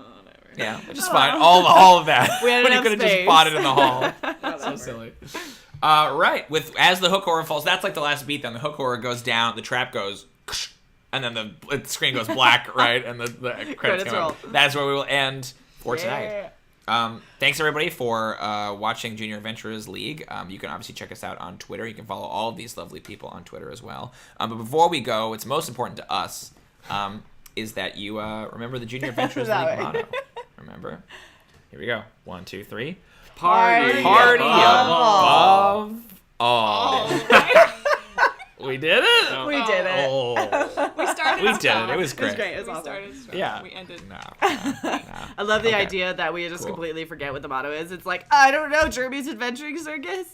Speaker 1: Yeah, which is fine. All of that.
Speaker 2: We had
Speaker 1: when you
Speaker 2: enough
Speaker 1: could have just
Speaker 2: space.
Speaker 1: fought it in the hall. So
Speaker 4: Whatever.
Speaker 1: silly. Right. As the hook horror falls, that's like the last beat. Then the hook horror goes down. The trap goes, and then the screen goes black. Right, and the credits
Speaker 2: Credits
Speaker 1: come
Speaker 2: roll.
Speaker 1: up. That's where we will end for tonight. Thanks everybody for watching Junior Adventurers League. You can obviously check us out on Twitter. You can follow all of these lovely people on Twitter as well. But before we go, what's most important to us is that you remember the Junior Adventurers
Speaker 2: That
Speaker 1: League
Speaker 2: way.
Speaker 1: motto. Remember? Here we go. 1, 2, 3.
Speaker 2: Party
Speaker 1: Party
Speaker 2: above
Speaker 1: above all. We did it.
Speaker 2: We did it.
Speaker 1: Oh.
Speaker 4: We started
Speaker 1: We did
Speaker 4: strong.
Speaker 1: it. It was
Speaker 2: It was
Speaker 1: great.
Speaker 2: great. It was
Speaker 4: We
Speaker 2: awesome.
Speaker 4: started strong.
Speaker 1: Yeah.
Speaker 4: We ended.
Speaker 1: No.
Speaker 2: I love the
Speaker 1: Okay.
Speaker 2: idea that we just
Speaker 1: Cool.
Speaker 2: completely forget what the motto is. It's like, I don't know, Jrmi's Adventuring Circus.